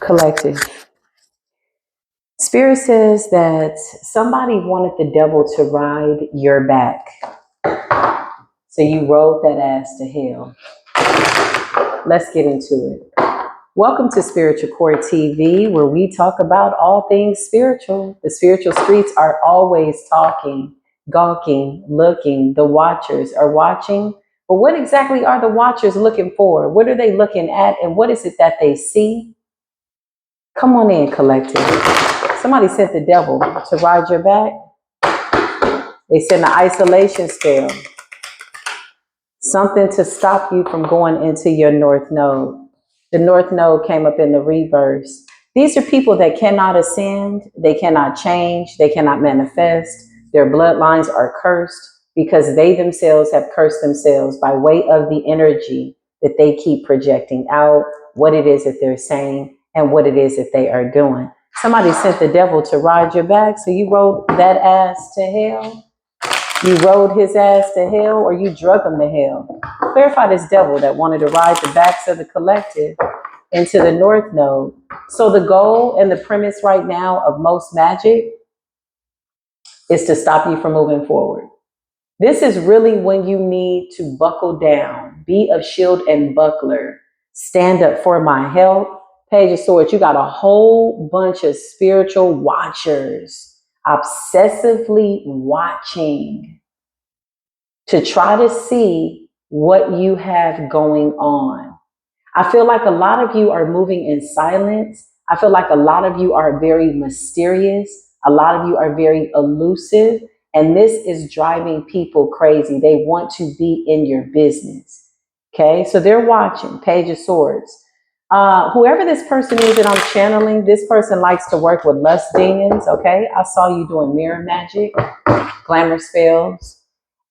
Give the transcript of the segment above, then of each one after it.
Collective. Spirit says that somebody wanted the devil to ride your back. So you rode that ass to hell. Let's get into it. Welcome to Spiritual Core TV, where we talk about all things spiritual. The spiritual streets are always talking, gawking, looking. The watchers are watching. But what exactly are the watchers looking for? What are they looking at? And what is it that they see? Come on in, collective. Somebody sent the devil to ride your back. They sent an isolation spell. Something to stop you from going into your north node. The north node came up in the reverse. These are people that cannot ascend. They cannot change. They cannot manifest. Their bloodlines are cursed because they themselves have cursed themselves by way of the energy that they keep projecting out, what it is that they're saying, and what it is that they are doing. Somebody sent the devil to ride your back, so you rode that ass to hell. You rode his ass to hell, or you drug him to hell. Clarify this devil that wanted to ride the backs of the collective into the north node. So the goal and the premise right now of most magic is to stop you from moving forward. This is really when you need to buckle down, be of shield and buckler, stand up for my help. Page of Swords, you got a whole bunch of spiritual watchers obsessively watching to try to see what you have going on. I feel like a lot of you are moving in silence. I feel like a lot of you are very mysterious. A lot of you are very elusive. And this is driving people crazy. They want to be in your business. Okay, so they're watching. Page of Swords. Whoever this person is that I'm channeling, this person likes to work with lust demons. Okay, I saw you doing mirror magic, glamour spells.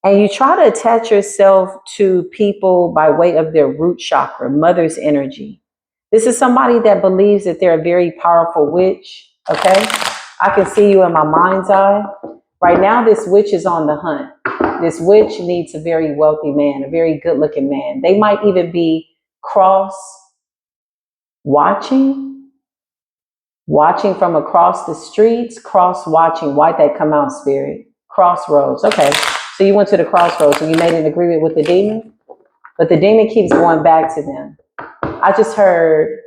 And you try to attach yourself to people by way of their root chakra, mother's energy. This is somebody that believes that they're a very powerful witch, okay? I can see you in my mind's eye. Right now, this witch is on the hunt. This witch needs a very wealthy man, a very good-looking man. They might even be watching from across the streets, cross-watching. Why'd that come out, Spirit? Crossroads, okay. So you went to the crossroads and you made an agreement with the demon, but the demon keeps going back to them. I just heard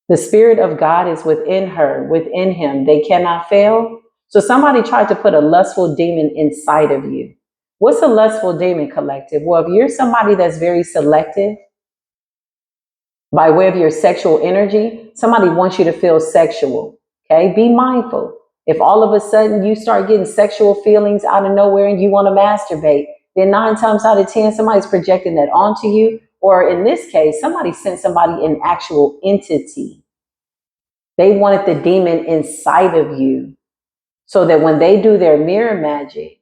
the Spirit of God is within her, within him. They cannot fail. So somebody tried to put a lustful demon inside of you. What's a lustful demon, collective? Well, if you're somebody that's very selective by way of your sexual energy, somebody wants you to feel sexual. Okay, be mindful. If all of a sudden you start getting sexual feelings out of nowhere and you want to masturbate, then 9 times out of 10, somebody's projecting that onto you. Or in this case, somebody sent somebody an actual entity. They wanted the demon inside of you so that when they do their mirror magic,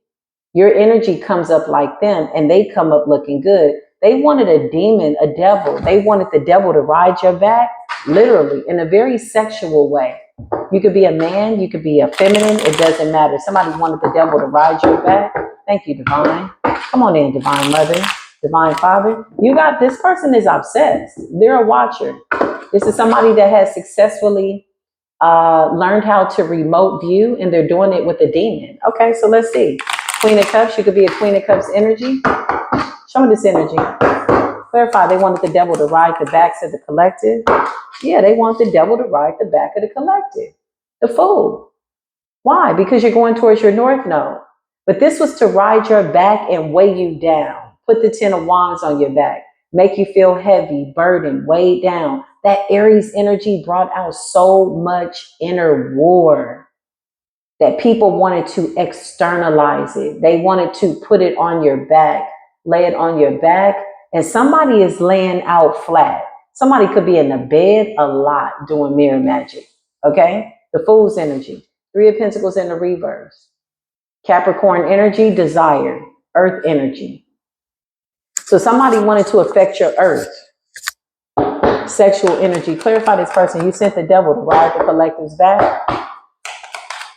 your energy comes up like them and they come up looking good. They wanted a demon, a devil. They wanted the devil to ride your back, literally, in a very sexual way. You could be a man, you could be a feminine, it doesn't matter. Somebody wanted the devil to ride your back. Thank you, Divine. Come on in, Divine Mother, Divine Father. You got, this person is obsessed. They're a watcher. This is somebody that has successfully learned how to remote view, and they're doing it with a demon. Okay, so let's see. Queen of Cups, you could be a Queen of Cups energy. Show me this energy. Clarify, they wanted the devil to ride the backs of the collective. Yeah, they want the devil to ride the back of the collective. The Fool. Why? Because you're going towards your north node. But this was to ride your back and weigh you down. Put the 10 of Wands on your back. Make you feel heavy, burdened, weighed down. That Aries energy brought out so much inner war that people wanted to externalize it. They wanted to put it on your back, lay it on your back, and somebody is laying out flat. Somebody could be in the bed a lot doing mirror magic, okay? The Fool's energy. 3 of Pentacles in the reverse. Capricorn energy, desire, earth energy. So somebody wanted to affect your earth. Sexual energy. Clarify this person. You sent the devil to ride the collective's back.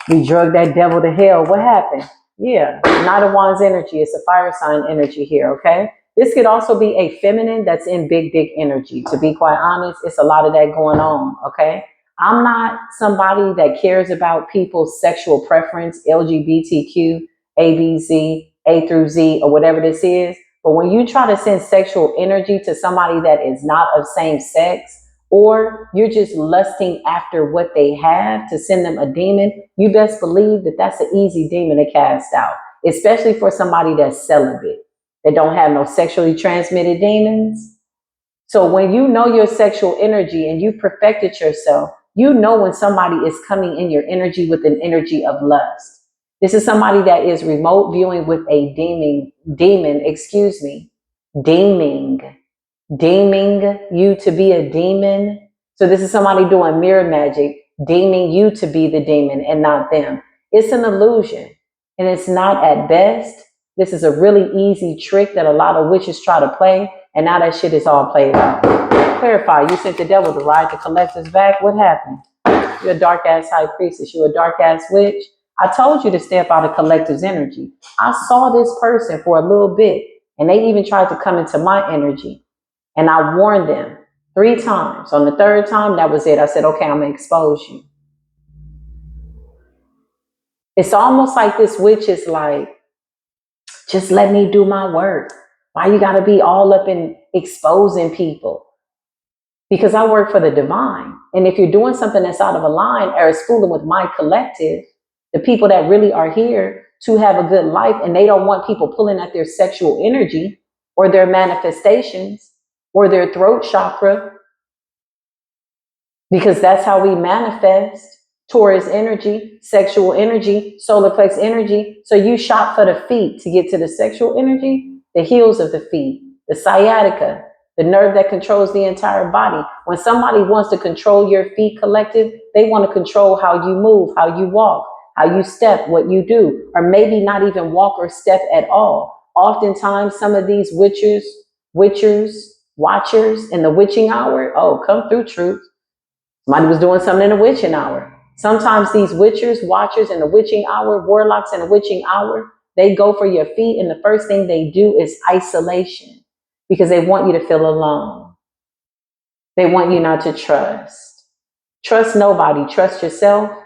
We drug that devil to hell. What happened? Yeah, Knight of Wands energy. It's a fire sign energy here, okay? This could also be a feminine that's in big, big energy. To be quite honest, it's a lot of that going on, okay? I'm not somebody that cares about people's sexual preference, LGBTQ, ABZ, A through Z, or whatever this is. But when you try to send sexual energy to somebody that is not of same sex, or you're just lusting after what they have to send them a demon, you best believe that that's an easy demon to cast out, especially for somebody that's celibate, that don't have no sexually transmitted demons. So when you know your sexual energy and you perfected yourself, you know when somebody is coming in your energy with an energy of lust. This is somebody that is remote viewing with a deeming you to be a demon. So this is somebody doing mirror magic, deeming you to be the demon and not them. It's an illusion, and it's not at best. This is a really easy trick that a lot of witches try to play, and now that shit is all played out. Clarify, you sent the devil to ride the collector's back. What happened? You're a dark ass high priestess. You're a dark ass witch. I told you to step out of collector's energy. I saw this person for a little bit, and they even tried to come into my energy. And I warned them 3 times. On the 3rd time, that was it. I said, okay, I'm going to expose you. It's almost like this witch is like, just let me do my work. Why you got to be all up in exposing people? Because I work for the divine. And if you're doing something that's out of a line or is fooling with my collective, the people that really are here to have a good life, and they don't want people pulling at their sexual energy or their manifestations or their throat chakra, because that's how we manifest. Taurus energy, sexual energy, solar plex energy. So you shop for the feet to get to the sexual energy, the heels of the feet, the sciatica, the nerve that controls the entire body. When somebody wants to control your feet collective, they want to control how you move, how you walk, how you step, what you do, or maybe not even walk or step at all. Oftentimes, some of these witchers, watchers in the witching hour, oh, come through, truth. Somebody was doing something in the witching hour. Sometimes these witchers, watchers in the witching hour, warlocks in the witching hour, they go for your feet, and the first thing they do is isolation, because they want you to feel alone. They want you not to trust. Trust nobody. Trust yourself,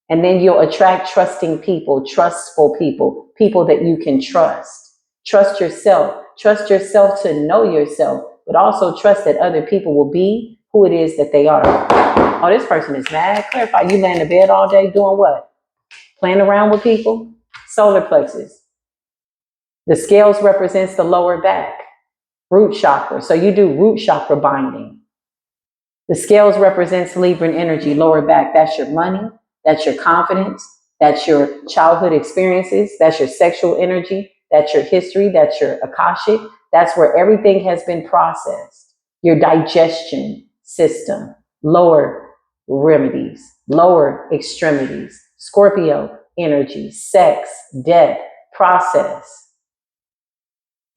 and then you'll attract trusting people, trustful people, people that you can trust. Trust yourself. Trust yourself to know yourself, but also trust that other people will be who it is that they are. Oh, this person is mad. Clarify, you lay in the bed all day doing what? Playing around with people? Solar plexus. The scales represents the lower back, root chakra. So you do root chakra binding. The scales represents Libran energy, lower back. That's your money. That's your confidence. That's your childhood experiences. That's your sexual energy. That's your history. That's your Akashic. That's where everything has been processed. Your digestion system, lower remedies, lower extremities, Scorpio energy, sex, death, process,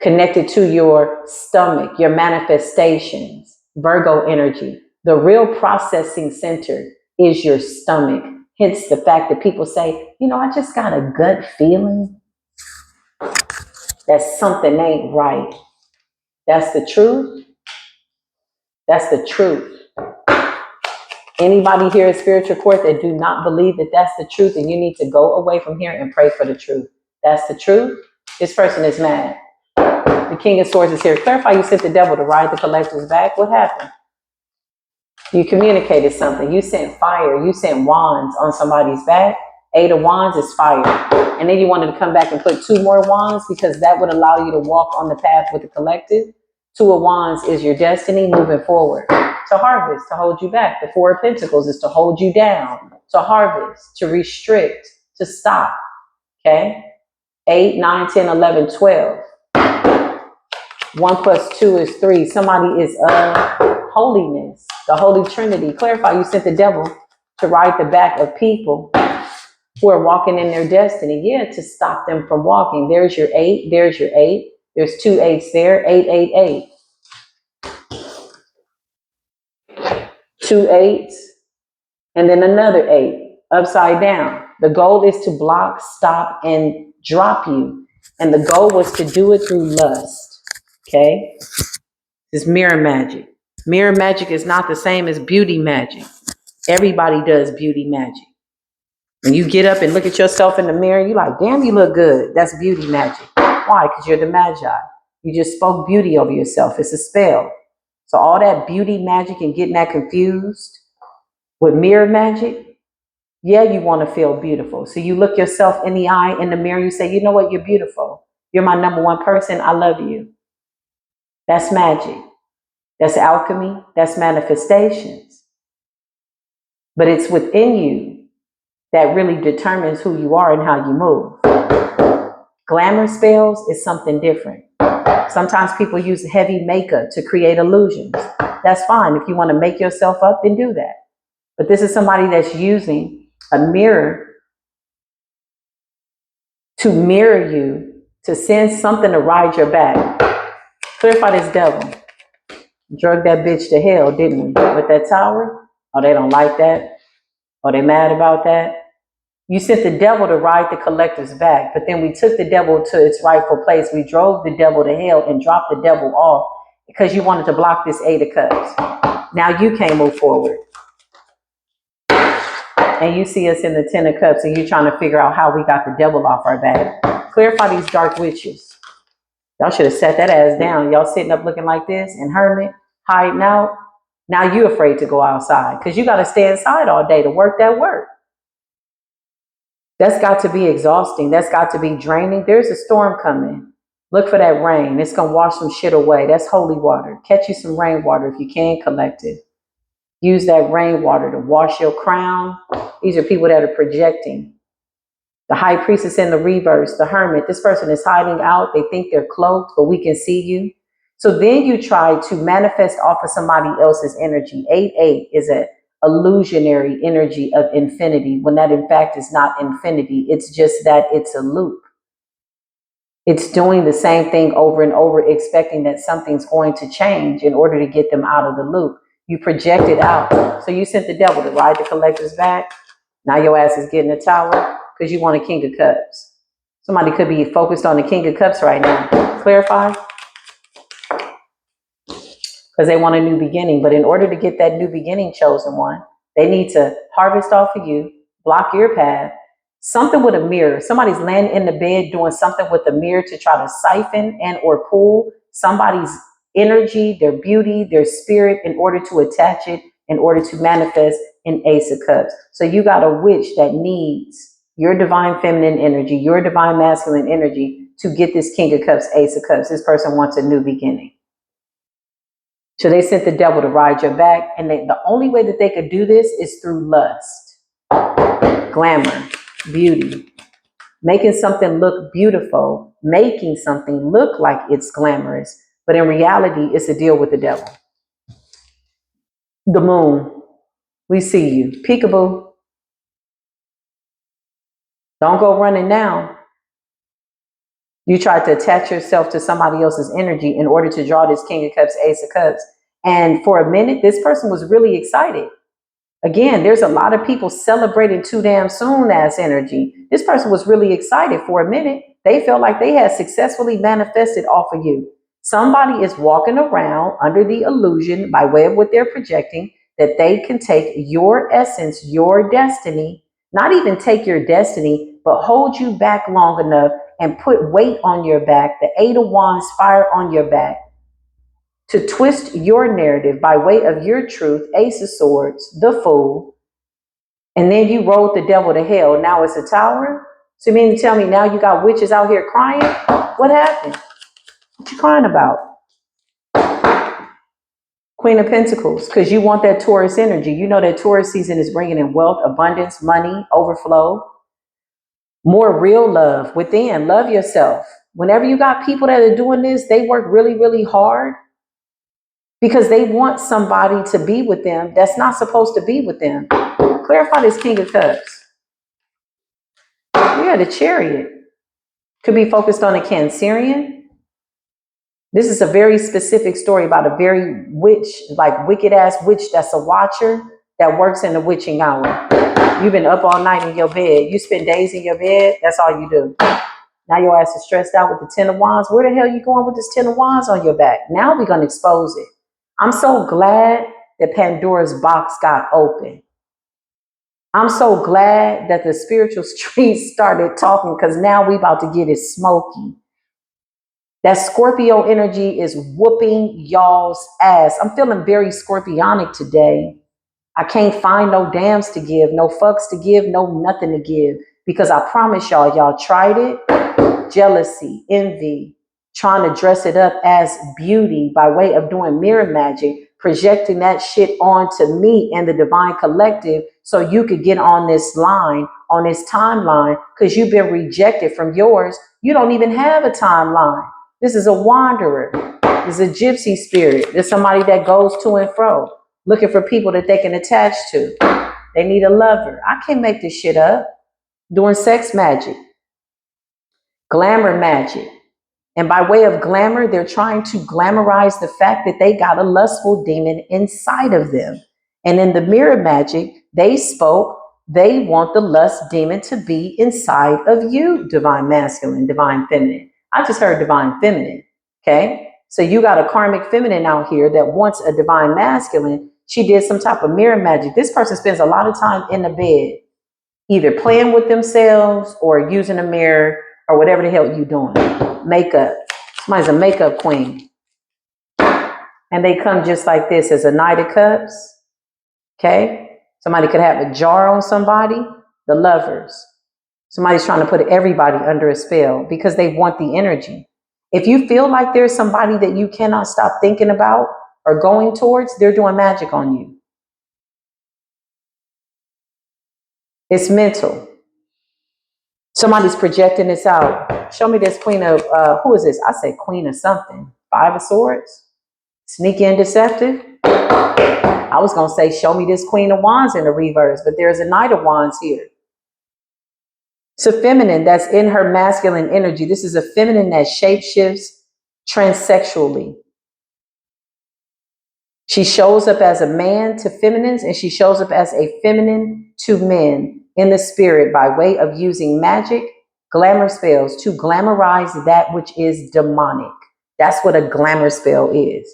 connected to your stomach, your manifestations, Virgo energy. The real processing center is your stomach. Hence the fact that people say, I just got a gut feeling that something ain't right. That's the truth. That's the truth. Anybody here at Spiritual Court that do not believe that that's the truth, and you need to go away from here and pray for the truth. That's the truth. This person is mad. The King of Swords is here. Clarify, you sent the devil to ride the collector's back. What happened? You communicated something. You sent fire. You sent wands on somebody's back. 8 of wands is fire. And then you wanted to come back and put 2 more wands because that would allow you to walk on the path with the collective. 2 of wands is your destiny moving forward. To harvest, to hold you back. The 4 of pentacles is to hold you down. To harvest, to restrict, to stop. Okay? 8, 9, 10, 11, 12. 1 plus 2 is 3. Somebody is holiness, the Holy Trinity. Clarify, you sent the devil to ride the back of people who are walking in their destiny. Yeah, to stop them from walking. There's your 8. There's your 8. There's 2 8s there. 8, 8, 8. 2 8s. And then another 8 upside down. The goal is to block, stop, and drop you. And the goal was to do it through lust. Okay? It's mirror magic. Mirror magic is not the same as beauty magic. Everybody does beauty magic. When you get up and look at yourself in the mirror, you're like, damn, you look good. That's beauty magic. Why? Because you're the magi. You just spoke beauty over yourself. It's a spell. So all that beauty magic and getting that confused with mirror magic, yeah, you want to feel beautiful. So you look yourself in the eye, in the mirror, you say, you know what, you're beautiful. You're my number one person. I love you. That's magic. That's alchemy. That's manifestations. But it's within you that really determines who you are and how you move. Glamour spells is something different. Sometimes people use heavy makeup to create illusions. That's fine. If you want to make yourself up, then do that. But this is somebody that's using a mirror to mirror you, to send something to ride your back. Clarify this devil. Drug that bitch to hell, didn't we? With that tower? Oh, they don't like that? Oh, they mad about that? You sent the devil to ride the collector's back, but then we took the devil to its rightful place. We drove the devil to hell and dropped the devil off because you wanted to block this 8 of Cups. Now you can't move forward. And you see us in the 10 of Cups and you're trying to figure out how we got the devil off our back. Clarify these dark witches. Y'all should have set that ass down. Y'all sitting up looking like this and hermit, hiding out. Now you afraid to go outside because you got to stay inside all day to work that work. That's got to be exhausting. That's got to be draining. There's a storm coming. Look for that rain. It's going to wash some shit away. That's holy water. Catch you some rainwater if you can collect it. Use that rainwater to wash your crown. These are people that are projecting. The high priestess in the reverse, the hermit. This person is hiding out. They think they're cloaked, but we can see you. So then you try to manifest off of somebody else's energy. 8-8 is an illusionary energy of infinity, when that in fact is not infinity. It's just that it's a loop. It's doing the same thing over and over, expecting that something's going to change in order to get them out of the loop. You project it out. So you sent the devil to ride the collector's back. Now your ass is getting a tower because you want a King of Cups. Somebody could be focused on the King of Cups right now. Clarify? Because they want a new beginning. But in order to get that new beginning, chosen one, they need to harvest off of you, block your path, something with a mirror. Somebody's laying in the bed doing something with a mirror to try to siphon and or pull somebody's energy, their beauty, their spirit, in order to attach it, in order to manifest an Ace of Cups. So you got a witch that needs your divine feminine energy, your divine masculine energy to get this King of Cups, Ace of Cups. This person wants a new beginning. So they sent the devil to ride your back, and the only way that they could do this is through lust, glamour, beauty, making something look beautiful, making something look like it's glamorous, but in reality, it's a deal with the devil. The moon, we see you. Peekaboo. Don't go running now. You tried to attach yourself to somebody else's energy in order to draw this King of Cups, Ace of Cups. And for a minute, this person was really excited. Again, there's a lot of people celebrating too damn soon ass energy. This person was really excited for a minute. They felt like they had successfully manifested off of you. Somebody is walking around under the illusion, by way of what they're projecting, that they can take your essence, your destiny, not even take your destiny, but hold you back long enough and put weight on your back, the 8 of Wands fire on your back, to twist your narrative by way of your truth, Ace of Swords, the Fool, and then you rode the devil to hell. Now it's a tower? So you mean to tell me now you got witches out here crying? What happened? What you crying about? Queen of Pentacles, because you want that Taurus energy. You know that Taurus season is bringing in wealth, abundance, money, overflow, more real love within. Love yourself. Whenever you got people that are doing this, they work really, really hard because they want somebody to be with them that's not supposed to be with them. Clarify this King of Cups. Yeah, the Chariot. Could be focused on a Cancerian. This is a very specific story about a very witch, like wicked ass witch that's a watcher that works in the witching hour. You've been up all night in your bed. You spend days in your bed. That's all you do. Now your ass is stressed out with the 10 of wands. Where the hell you going with this 10 of wands on your back? Now we're going to expose it. I'm so glad that Pandora's box got open. I'm so glad that the spiritual streets started talking, because now we about to get it smoky. That Scorpio energy is whooping y'all's ass. I'm feeling very scorpionic today. I can't find no dams to give, no fucks to give, no nothing to give. Because I promise y'all tried it. Jealousy, envy, trying to dress it up as beauty by way of doing mirror magic, projecting that shit onto me and the divine collective so you could get on this line, on this timeline, because you've been rejected from yours. You don't even have a timeline. This is a wanderer. This is a gypsy spirit. There's somebody that goes to and fro, looking for people that they can attach to. They need a lover. I can't make this shit up. Doing sex magic, glamour magic. And by way of glamour, they're trying to glamorize the fact that they got a lustful demon inside of them. And in the mirror magic, they spoke, they want the lust demon to be inside of you, divine masculine, divine feminine. I just heard divine feminine, okay? So you got a karmic feminine out here that wants a divine masculine. She did some type of mirror magic. This person spends a lot of time in the bed, either playing with themselves or using a mirror or whatever the hell you doing. Makeup. Somebody's a makeup queen. And they come just like this as a Knight of Cups. Okay? Somebody could have a jar on somebody. The Lovers. Somebody's trying to put everybody under a spell because they want the energy. If you feel like there's somebody that you cannot stop thinking about or going towards, they're doing magic on you. It's mental. Somebody's projecting this out. Show me this queen of, who is this? I say queen of something. 5 of Swords. Sneaky and deceptive. I was going to say, show me this queen of wands in the reverse, but there's a knight of wands here. It's a feminine that's in her masculine energy. This is a feminine that shapeshifts transsexually. She shows up as a man to feminines, and she shows up as a feminine to men in the spirit by way of using magic, glamour spells to glamorize that which is demonic. That's what a glamour spell is.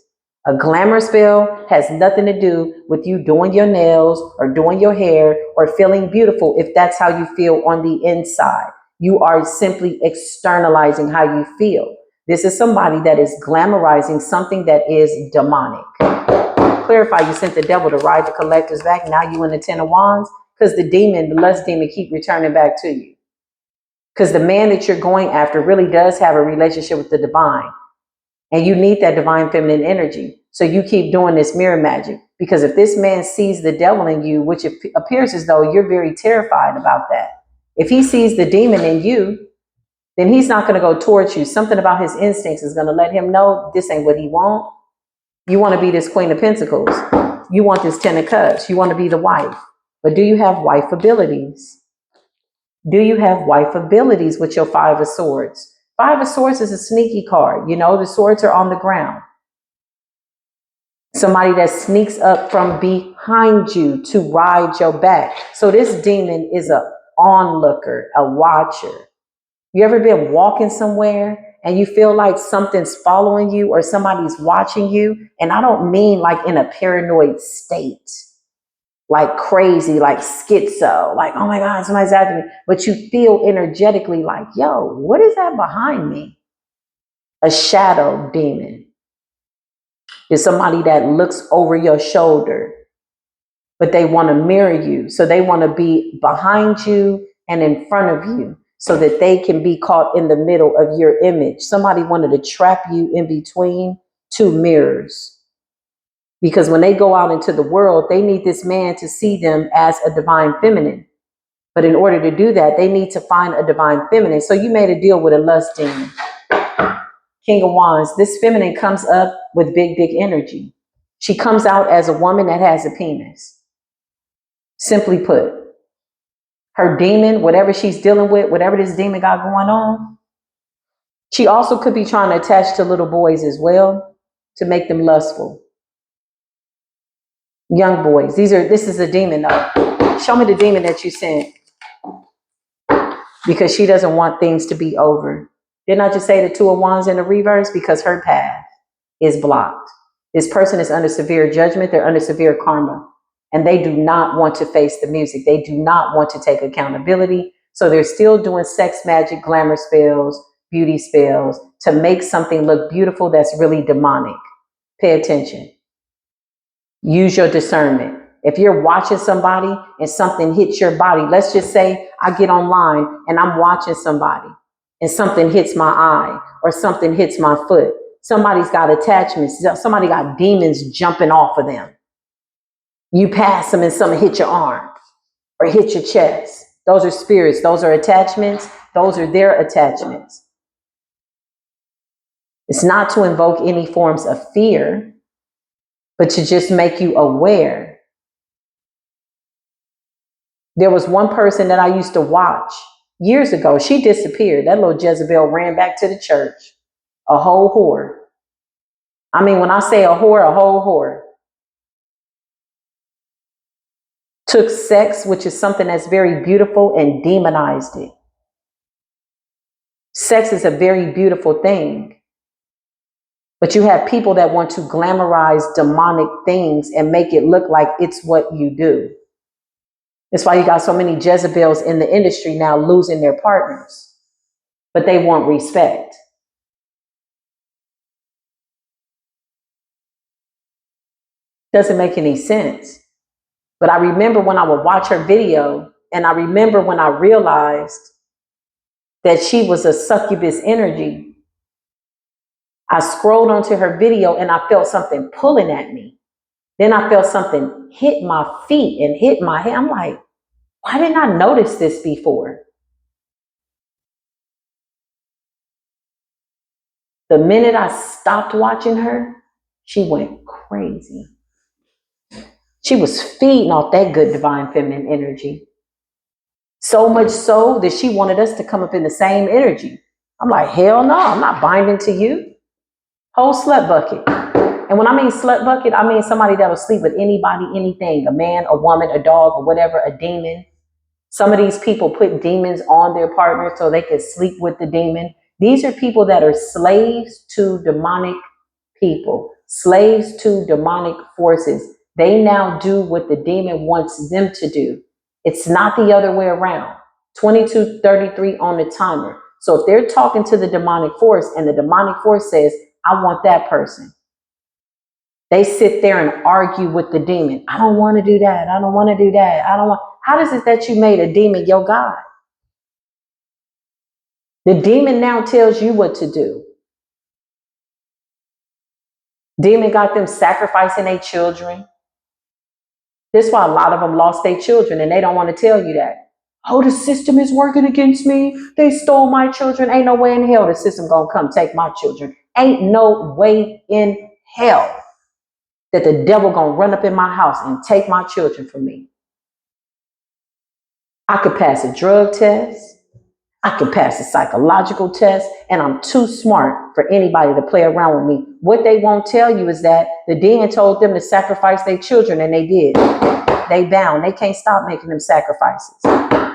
A glamour spell has nothing to do with you doing your nails or doing your hair or feeling beautiful if that's how you feel on the inside. You are simply externalizing how you feel. This is somebody that is glamorizing something that is demonic. Clarify, you sent the devil to ride the collectors back. Now you in the 10 of wands because the demon, the lust demon, keep returning back to you. Because the man that you're going after really does have a relationship with the divine. And you need that divine feminine energy. So you keep doing this mirror magic. Because if this man sees the devil in you, which it appears as though you're very terrified about that. If he sees the demon in you, then he's not going to go towards you. Something about his instincts is going to let him know this ain't what he wants. You want to be this Queen of Pentacles. You want this 10 of Cups. You want to be the wife. But do you have wife abilities? Do you have wife abilities with your 5 of Swords? 5 of Swords is a sneaky card. You know, the swords are on the ground. Somebody that sneaks up from behind you to ride your back. So this demon is a onlooker, a watcher. You ever been walking somewhere and you feel like something's following you or somebody's watching you? And I don't mean like in a paranoid state, like crazy, like schizo, like, oh my God, somebody's after me. But you feel energetically like, yo, what is that behind me? A shadow demon is somebody that looks over your shoulder, but they want to mirror you. So they want to be behind you and in front of you so that they can be caught in the middle of your image. Somebody wanted to trap you in between 2 mirrors. Because when they go out into the world, they need this man to see them as a divine feminine. But in order to do that, they need to find a divine feminine. So you made a deal with a lust demon. King of Wands, this feminine comes up with big, big energy. She comes out as a woman that has a penis. Simply put, her demon, whatever she's dealing with, whatever this demon got going on, she also could be trying to attach to little boys as well to make them lustful. Young boys. This is a demon though. Show me the demon that you sent. because she doesn't want things to be over. Didn't I just say the Two of Wands in the reverse? Because her path is blocked. This person is under severe judgment. They're under severe karma. And they do not want to face the music. They do not want to take accountability. So they're still doing sex magic, glamour spells, beauty spells to make something look beautiful that's really demonic. Pay attention. Use your discernment. If you're watching somebody and something hits your body, let's just say I get online and I'm watching somebody and something hits my eye or something hits my foot. Somebody's got attachments. Somebody got demons jumping off of them. You pass them and something hit your arm or hit your chest. Those are spirits. Those are attachments. Those are their attachments. It's not to invoke any forms of fear, but to just make you aware. There was one person that I used to watch years ago. She disappeared. That little Jezebel ran back to the church. A whole whore. I mean, when I say a whore, a whole whore. Took sex, which is something that's very beautiful, and demonized it. Sex is a very beautiful thing. But you have people that want to glamorize demonic things and make it look like it's what you do. That's why you got so many Jezebels in the industry now losing their partners. But they want respect. Doesn't make any sense. But I remember when I would watch her video, and I remember when I realized that she was a succubus energy. I scrolled onto her video and I felt something pulling at me. Then I felt something hit my feet and hit my head. I'm like, why didn't I notice this before? The minute I stopped watching her, she went crazy. She was feeding off that good divine feminine energy. So much so that she wanted us to come up in the same energy. I'm like, hell no, I'm not binding to you. Whole slut bucket. And when I mean slut bucket, I mean somebody that will sleep with anybody, anything, a man, a woman, a dog, or whatever, a demon. Some of these people put demons on their partner so they can sleep with the demon. These are people that are slaves to demonic people, slaves to demonic forces. They now do what the demon wants them to do. It's not the other way around. 22:33 on the timer. So if they're talking to the demonic force and the demonic force says, I want that person, they sit there and argue with the demon. I don't want to do that. I don't want to do that. I don't want. How is it that you made a demon your God? The demon now tells you what to do. Demon got them sacrificing their children. That's why a lot of them lost their children and they don't want to tell you that. Oh, the system is working against me. They stole my children. Ain't no way in hell the system gonna come take my children. Ain't no way in hell that the devil gonna run up in my house and take my children from me. I could pass a drug test. I could pass a psychological test, and I'm too smart for anybody to play around with me. What they won't tell you is that the demon told them to sacrifice their children, and they did. They bound. They can't stop making them sacrifices.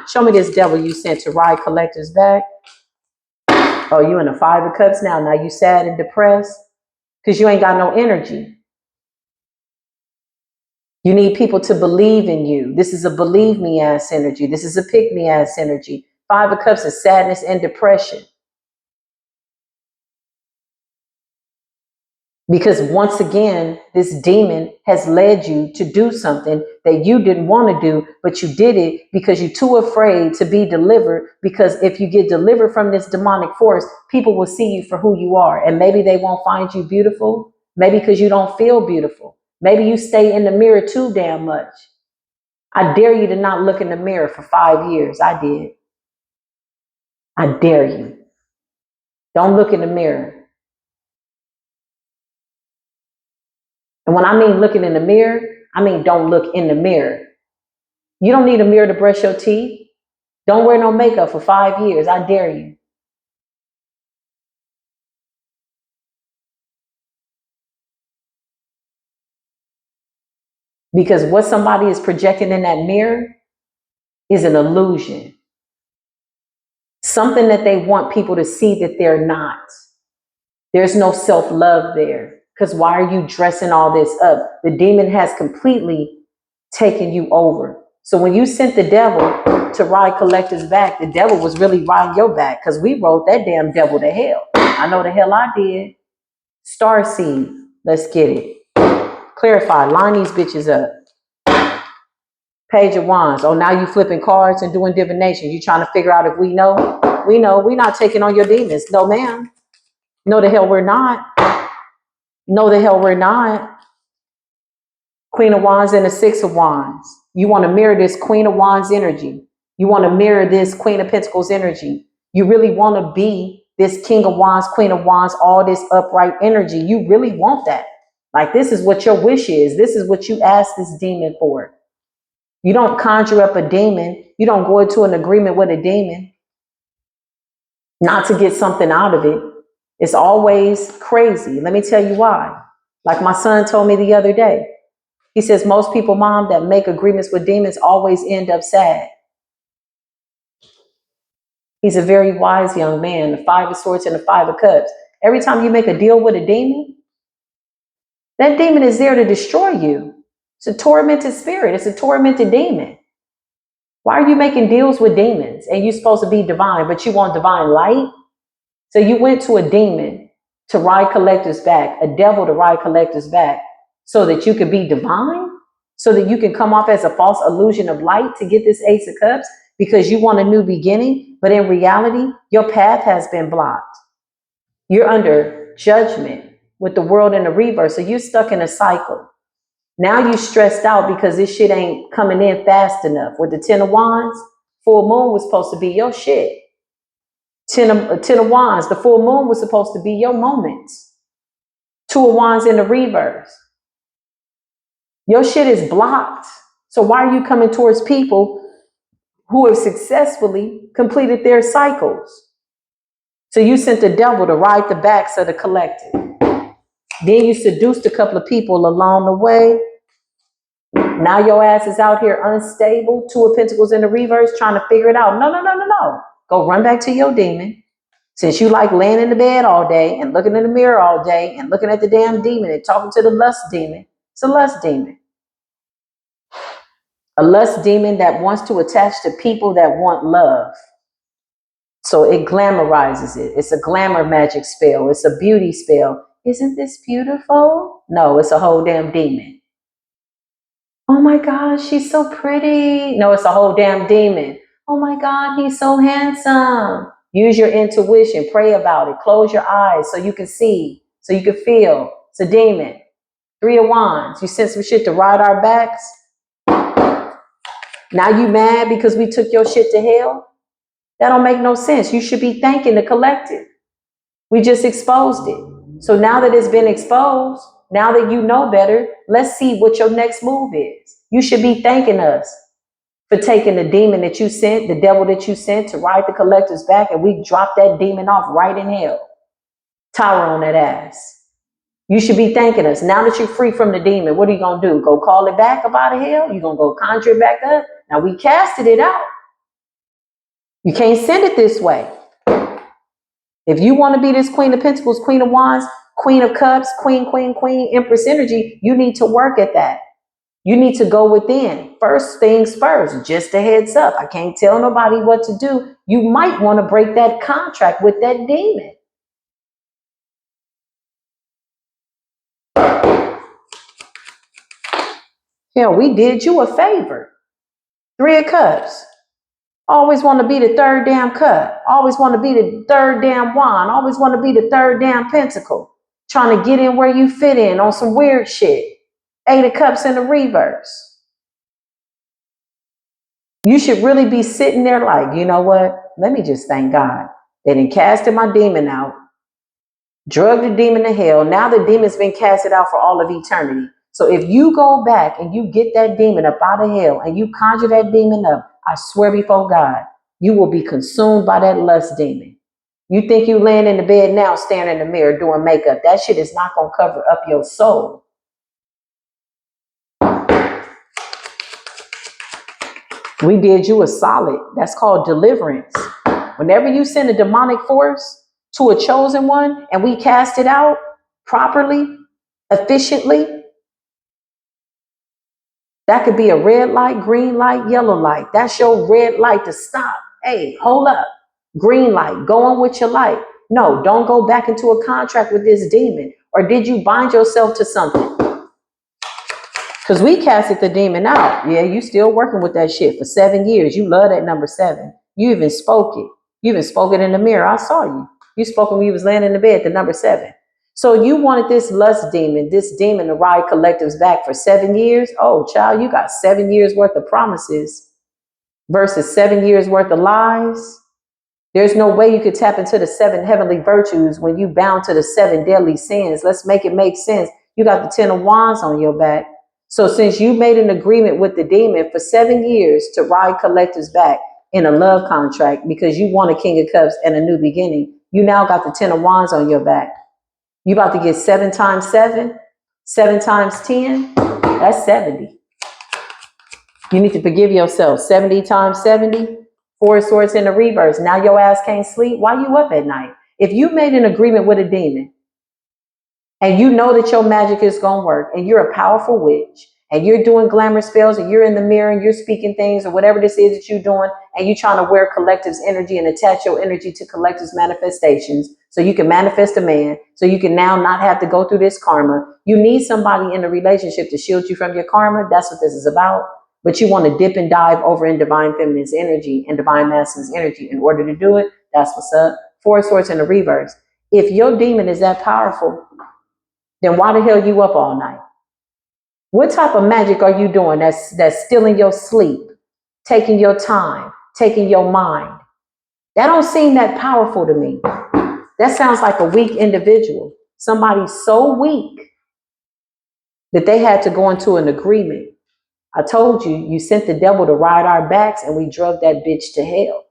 Show me this devil you sent to ride collectors back. Oh, you in the Five of Cups now. Now you sad and depressed because you ain't got no energy. You need people to believe in you. This is a believe me ass energy. This is a pick me ass energy. Five of Cups is sadness and depression. Because once again, this demon has led you to do something that you didn't want to do, but you did it because you're too afraid to be delivered. Because if you get delivered from this demonic force, people will see you for who you are. And maybe they won't find you beautiful. Maybe because you don't feel beautiful. Maybe you stay in the mirror too damn much. I dare you to not look in the mirror for 5 years. I did. I dare you. Don't look in the mirror. And when I mean looking in the mirror, I mean don't look in the mirror. You don't need a mirror to brush your teeth. Don't wear no makeup for 5 years. I dare you. Because what somebody is projecting in that mirror is an illusion. something that they want people to see that they're not. There's no self-love there. Because why are you dressing all this up? The demon has completely taken you over. So when you sent the devil to ride Collector's back, the devil was really riding your back, because we rode that damn devil to hell. I know the hell I did. Starseed, let's get it. Clarify, line these bitches up. Page of Wands. Oh, now you flipping cards and doing divination. You trying to figure out if we know? We know. We're not taking on your demons. No, ma'am. No, the hell we're not. No, the hell we're not. Queen of Wands and the Six of Wands. You want to mirror this Queen of Wands energy. You want to mirror this Queen of Pentacles energy. You really want to be this King of Wands, Queen of Wands, all this upright energy. You really want that. Like, this is what your wish is. This is what you ask this demon for. You don't conjure up a demon. You don't go into an agreement with a demon not to get something out of it. It's always crazy. Let me tell you why. Like my son told me the other day. He says, most people, Mom, that make agreements with demons always end up sad. He's a very wise young man, the Five of Swords and the Five of Cups. Every time you make a deal with a demon, that demon is there to destroy you. It's a tormented spirit. It's a tormented demon. Why are you making deals with demons and you're supposed to be divine, but you want divine light? So you went to a demon to ride Collector's back, a devil to ride Collector's back, so that you could be divine, so that you can come off as a false illusion of light to get this Ace of Cups because you want a new beginning. But in reality, your path has been blocked. You're under judgment with the world in the reverse. So you're stuck in a cycle. Now you stressed out because this shit ain't coming in fast enough. With the Ten of Wands, full moon was supposed to be your shit. Ten of Wands, the full moon was supposed to be your moments. Two of Wands in the reverse. Your shit is blocked. So why are you coming towards people who have successfully completed their cycles? So you sent the devil to ride the backs of the collective. Then you seduced a couple of people along the way. Now your ass is out here unstable, Two of Pentacles in the reverse, trying to figure it out. No. Go run back to your demon. Since you like laying in the bed all day and looking in the mirror all day and looking at the damn demon and talking to the lust demon, it's a lust demon. A lust demon that wants to attach to people that want love. So it glamorizes it. It's a glamour magic spell. It's a beauty spell. Isn't this beautiful? No, it's a whole damn demon. Oh my God, she's so pretty. No, it's a whole damn demon. Oh my God, he's so handsome. Use your intuition. Pray about it. Close your eyes so you can see, so you can feel. It's a demon. Three of Wands. You sent some shit to ride our backs. Now you mad because we took your shit to hell? That don't make no sense. You should be thanking the collective. We just exposed it. So now that it's been exposed, now that you know better, let's see what your next move is. You should be thanking us for taking the demon that you sent, the devil that you sent to ride the collective's back, and we dropped that demon off right in hell. Tower on that ass. You should be thanking us. Now that you're free from the demon, what are you going to do? Go call it back up out of hell? You're going to go conjure it back up? Now we casted it out. You can't send it this way. If you want to be this Queen of Pentacles, Queen of Wands, Queen of Cups, Queen, Empress energy, you need to work at that. You need to go within. First things first, just a heads up. I can't tell nobody what to do. You might want to break that contract with that demon. Yeah, we did you a favor. Three of Cups. Always want to be the third damn cup. Always want to be the third damn wand. Always want to be the third damn pentacle. Trying to get in where you fit in on some weird shit. Eight of Cups in the reverse. You should really be sitting there like, you know what? Let me just thank God. They done casted my demon out. Drug the demon to hell. Now the demon's been casted out for all of eternity. So if you go back and you get that demon up out of hell and you conjure that demon up, I swear before God, you will be consumed by that lust demon. You think you laying in the bed now, staring in the mirror, doing makeup. That shit is not going to cover up your soul. We did you a solid. That's called deliverance. Whenever you send a demonic force to a chosen one and we cast it out properly, efficiently, that could be a red light, green light, yellow light. That's your red light to stop. Hey, hold up. Green light, go on with your light. No, don't go back into a contract with this demon. Or did you bind yourself to something? Because we casted the demon out. Yeah, you still working with that shit for 7 years. You love that number 7. You even spoke it. You even spoke it in the mirror. I saw you. You spoke when you was laying in the bed, the number 7. So you wanted this lust demon, this demon to ride collectives back for 7 years? Oh, child, you got 7 years worth of promises versus 7 years worth of lies. There's no way you could tap into the 7 heavenly virtues when you bound to the 7 deadly sins. Let's make it make sense. You got the 10 of wands on your back. So since you made an agreement with the demon for 7 years to ride collectives back in a love contract because you want a king of cups and a new beginning, you now got the 10 of wands on your back. You about to get 7 times 7, 7 times 10, that's 70. You need to forgive yourself. 70 times 70, 4 swords in the reverse. Now your ass can't sleep. Why you up at night? If you made an agreement with a demon and you know that your magic is going to work and you're a powerful witch and you're doing glamour spells and you're in the mirror and you're speaking things or whatever this is that you're doing and you're trying to wear collective's energy and attach your energy to collective's manifestations so you can manifest a man, so you can now not have to go through this karma. You need somebody in the relationship to shield you from your karma. That's what this is about. But you want to dip and dive over in divine feminine's energy and divine masculine's energy in order to do it. That's what's up. 4 swords in the reverse. If your demon is that powerful, then why the hell you up all night? What type of magic are you doing that's stealing your sleep, taking your time, taking your mind? That don't seem that powerful to me. That sounds like a weak individual. Somebody so weak that they had to go into an agreement. I told you, you sent the devil to ride our backs and we drug that bitch to hell.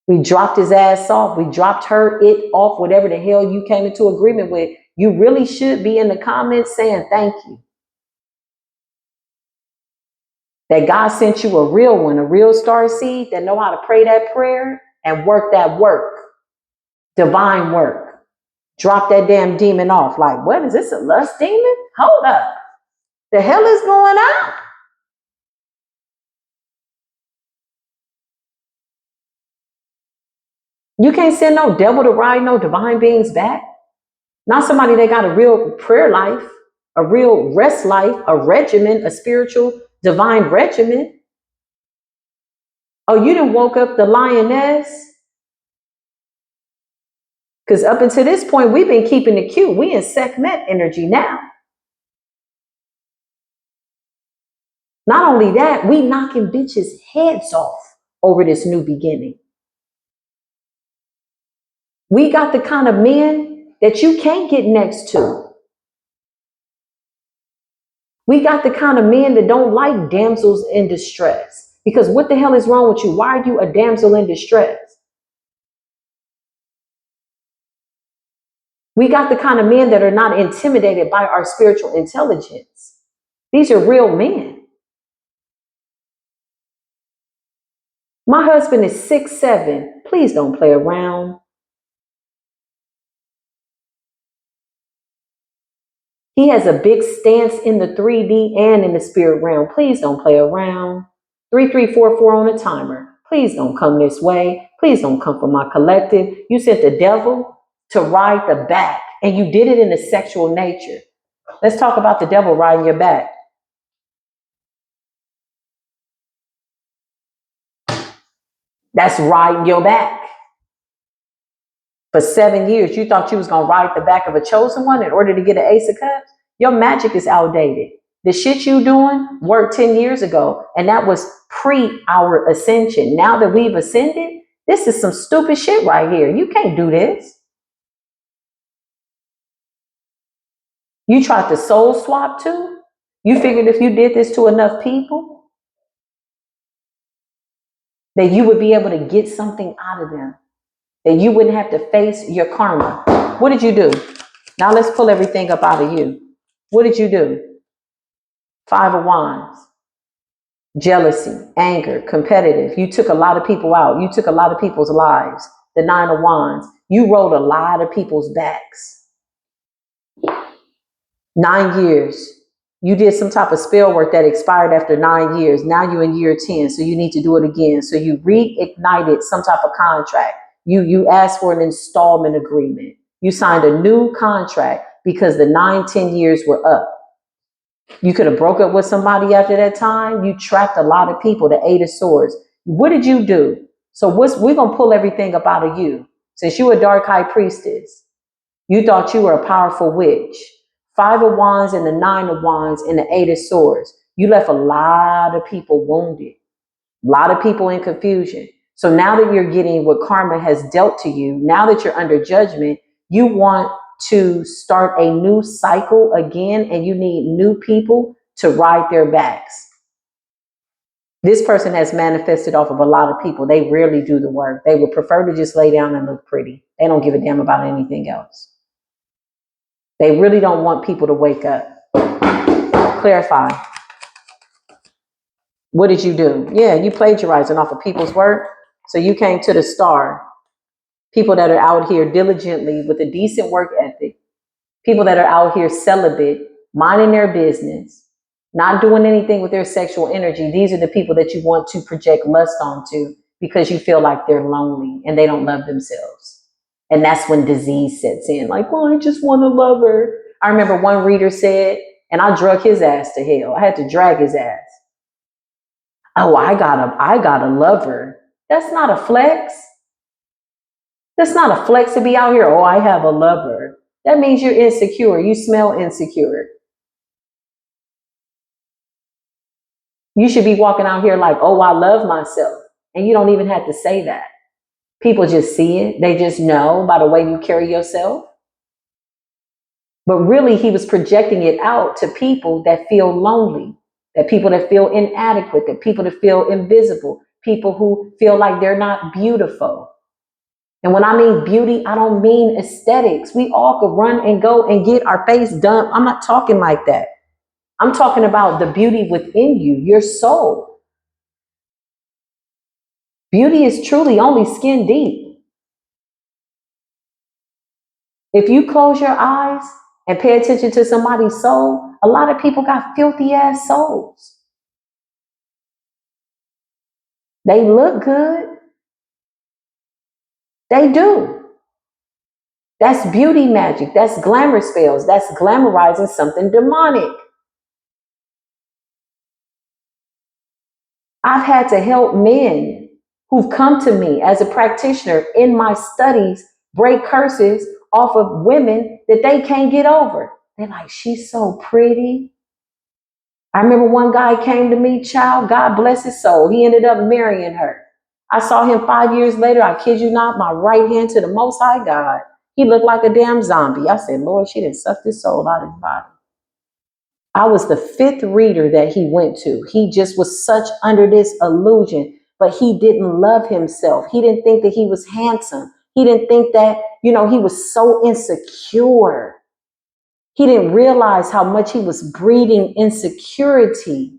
We dropped his ass off. We dropped it off, whatever the hell you came into agreement with. You really should be in the comments saying thank you. That God sent you a real one, a real star seed that know how to pray that prayer and work that work. Divine work. Drop that damn demon off. Like, what is this, a lust demon? Hold up. The hell is going on? You can't send no devil to ride no divine beings back. Not somebody that got a real prayer life, a real rest life, a regimen, a spiritual divine regimen. Oh, you done woke up the lioness? Because up until this point, we've been keeping it cute. We in Sekhmet energy now. Not only that, we knocking bitches' heads off over this new beginning. We got the kind of men that you can't get next to. We got the kind of men that don't like damsels in distress. Because what the hell is wrong with you? Why are you a damsel in distress? We got the kind of men that are not intimidated by our spiritual intelligence. These are real men. My husband is 6'7". Please don't play around. He has a big stance in the 3D and in the spirit realm. Please don't play around. 3344 on a timer. Please don't come this way. Please don't come for my collective. You sent the devil to ride the back, and you did it in a sexual nature. Let's talk about the devil riding your back. That's riding your back. For 7 years, you thought you was going to ride the back of a chosen one in order to get an ace of cups? Your magic is outdated. The shit you doing worked 10 years ago, and that was pre our ascension. Now that we've ascended, this is some stupid shit right here. You can't do this. You tried to soul swap too? You figured if you did this to enough people, that you would be able to get something out of them, that you wouldn't have to face your karma. What did you do? Now let's pull everything up out of you. What did you do? 5 of Wands. jealousy, anger, competitive. You took a lot of people out. You took a lot of people's lives. The Nine of Wands. You rode a lot of people's backs. 9 years. You did some type of spell work that expired after 9 years. Now you're in year 10, so you need to do it again. So you reignited some type of contract. You asked for an installment agreement. You signed a new contract because the 9, 10 years were up. You could have broke up with somebody after that time. You trapped a lot of people, the Eight of Swords. What did you do? So we're going to pull everything up out of you. Since you were a dark high priestess, you thought you were a powerful witch. 5 of Wands and the 9 of Wands and the 8 of Swords. You left a lot of people wounded, a lot of people in confusion. So now that you're getting what karma has dealt to you, now that you're under judgment, you want to start a new cycle again, and you need new people to ride their backs. This person has manifested off of a lot of people. They rarely do the work. They would prefer to just lay down and look pretty. They don't give a damn about anything else. They really don't want people to wake up. Clarify. What did you do? Yeah, you plagiarizing off of people's work. So you came to the star. People that are out here diligently with a decent work ethic. People that are out here celibate, minding their business, not doing anything with their sexual energy. These are the people that you want to project lust onto because you feel like they're lonely and they don't love themselves. And that's when disease sets in. Like, well, I just want a lover. I remember one reader said, and I drug his ass to hell. I had to drag his ass. Oh, I got a lover. That's not a flex. That's not a flex to be out here. Oh, I have a lover. That means you're insecure. You smell insecure. You should be walking out here like, oh, I love myself. And you don't even have to say that. People just see it. They just know by the way you carry yourself. But really, he was projecting it out to people that feel lonely, that people that feel inadequate, that people that feel invisible, people who feel like they're not beautiful. And when I mean beauty, I don't mean aesthetics. We all could run and go and get our face done. I'm not talking like that. I'm talking about the beauty within you, your soul. Beauty is truly only skin deep. If you close your eyes and pay attention to somebody's soul, a lot of people got filthy ass souls. They look good. They do. That's beauty magic. That's glamour spells. That's glamorizing something demonic. I've had to help men who've come to me as a practitioner in my studies break curses off of women that they can't get over. They're like, she's so pretty. I remember one guy came to me, child, God bless his soul. He ended up marrying her. I saw him 5 years later. I kid you not, my right hand to the Most High God. He looked like a damn zombie. I said, Lord, she done sucked his soul out of his body. I was the 5th reader that he went to. He just was such under this illusion, but he didn't love himself. He didn't think that he was handsome. He didn't think that, he was so insecure. He didn't realize how much he was breeding insecurity.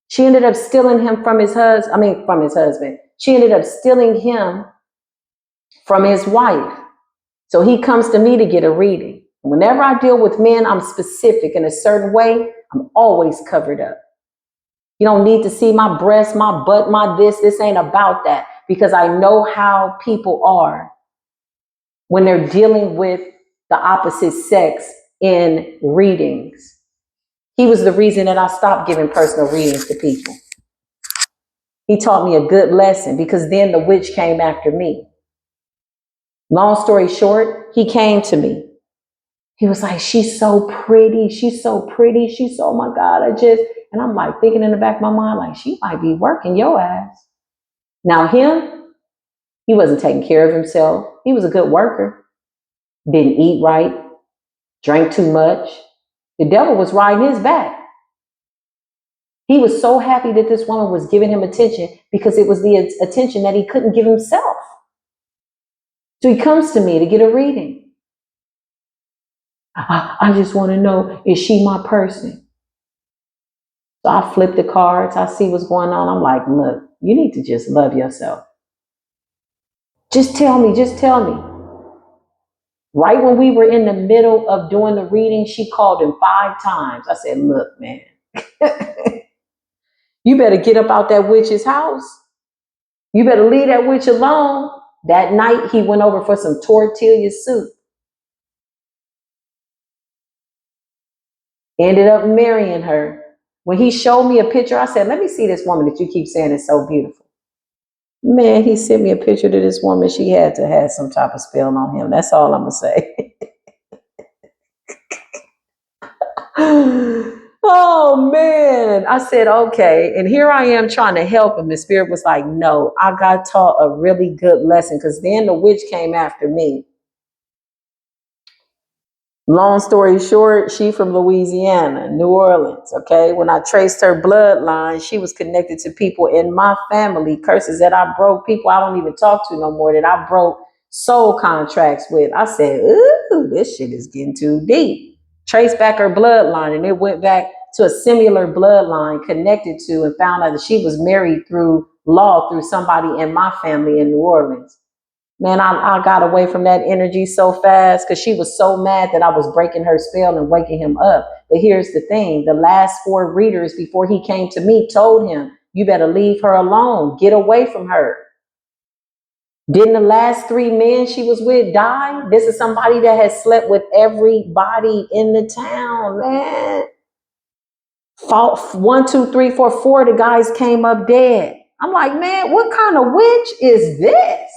She ended up stealing him from his husband. She ended up stealing him from his wife. So he comes to me to get a reading. Whenever I deal with men, I'm specific in a certain way. I'm always covered up. You don't need to see my breast, my butt, my this. This ain't about that, because I know how people are when they're dealing with the opposite sex in readings. He was the reason that I stopped giving personal readings to people. He taught me a good lesson, because then the witch came after me. Long story short, he came to me. He was like, she's so pretty. She's so pretty. She's so, oh my God, and I'm like thinking in the back of my mind, like, she might be working your ass. Now he wasn't taking care of himself. He was a good worker. Didn't eat right. Drank too much. The devil was riding his back. He was so happy that this woman was giving him attention, because it was the attention that he couldn't give himself. So he comes to me to get a reading. I just want to know, is she my person? So I flip the cards. I see what's going on. I'm like, look, you need to just love yourself. Just tell me, just tell me. Right when we were in the middle of doing the reading, she called him 5 times. I said, look, man, you better get up out that witch's house. You better leave that witch alone. That night, he went over for some tortilla soup. Ended up marrying her. When he showed me a picture, I said, let me see this woman that you keep saying is so beautiful. Man, he sent me a picture to this woman. She had to have some type of spell on him. That's all I'm going to say. Oh, man. I said, okay. And here I am trying to help him. The spirit was like, no, I got taught a really good lesson because then the witch came after me. Long story short, she from Louisiana, New Orleans, okay? When I traced her bloodline, she was connected to people in my family, curses that I broke, people I don't even talk to no more, that I broke soul contracts with. I said, ooh, this shit is getting too deep. Traced back her bloodline, and it went back to a similar bloodline connected to, and found out that she was married through law through somebody in my family in New Orleans. Man, I got away from that energy so fast because she was so mad that I was breaking her spell and waking him up. But here's the thing. The last 4 readers before he came to me told him, you better leave her alone. Get away from her. Didn't the last 3 men she was with die? This is somebody that has slept with everybody in the town, man. Fought 1, 2, 3, 4, 4 of the guys came up dead. I'm like, man, what kind of witch is this?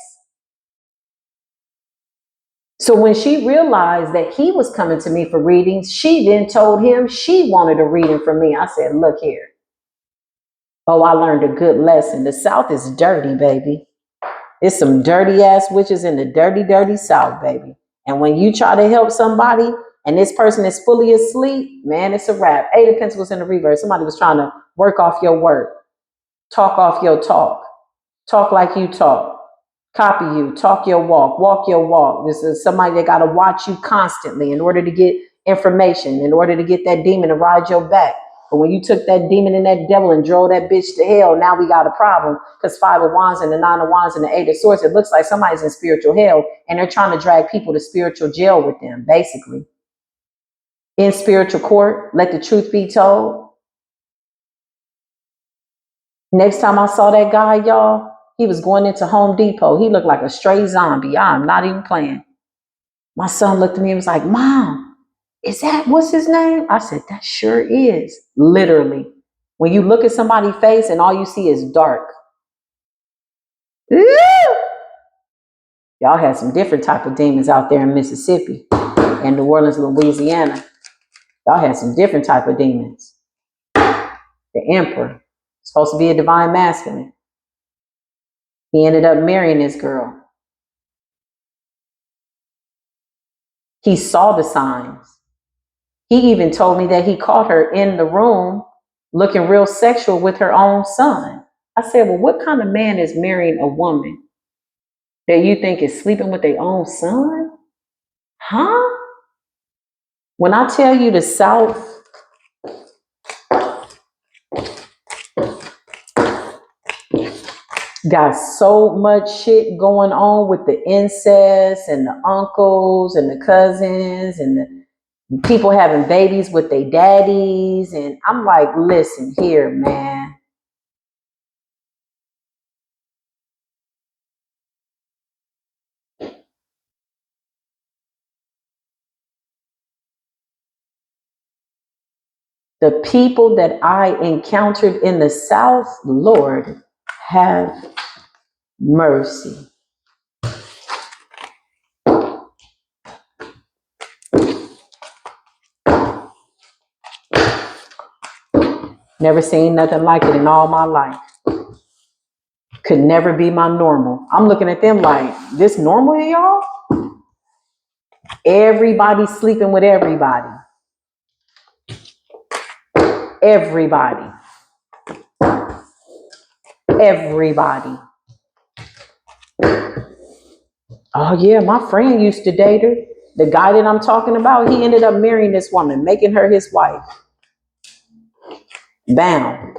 So when she realized that he was coming to me for readings, she then told him she wanted a reading from me. I said, look here. Oh, I learned a good lesson. The South is dirty, baby. It's some dirty ass witches in the dirty, dirty South, baby. And when you try to help somebody and this person is fully asleep, man, it's a wrap. 8 of Pentacles in the reverse. Somebody was trying to work off your work, talk off your talk like you talk. Copy you, talk your walk your walk. This is somebody that got to watch you constantly in order to get information, in order to get that demon to ride your back. But when you took that demon and that devil and drove that bitch to hell, now we got a problem because 5 of Wands and the 9 of Wands and the 8 of Swords, it looks like somebody's in spiritual hell and they're trying to drag people to spiritual jail with them, basically. In spiritual court, let the truth be told. Next time I saw that guy, y'all, he was going into Home Depot. He looked like a stray zombie. I'm not even playing. My son looked at me and was like, Mom, is that, what's his name? I said, that sure is. Literally. When you look at somebody's face and all you see is dark. Y'all had some different type of demons out there in Mississippi and New Orleans, Louisiana. Y'all had some different type of demons. The Emperor, supposed to be a divine masculine. He ended up marrying this girl. He saw the signs. He even told me that he caught her in the room looking real sexual with her own son. I said, well, what kind of man is marrying a woman that you think is sleeping with their own son? Huh? When I tell you the South got so much shit going on with the incest and the uncles and the cousins and the people having babies with their daddies. And I'm like, listen here, man. The people that I encountered in the South, Lord, have mercy. Never seen nothing like it in all my life. Could never be my normal. I'm looking at them like, this normal, y'all? Everybody sleeping with everybody. Everybody. Everybody. Oh yeah, my friend used to date her. The guy that I'm talking about, he ended up marrying this woman, making her his wife. bound.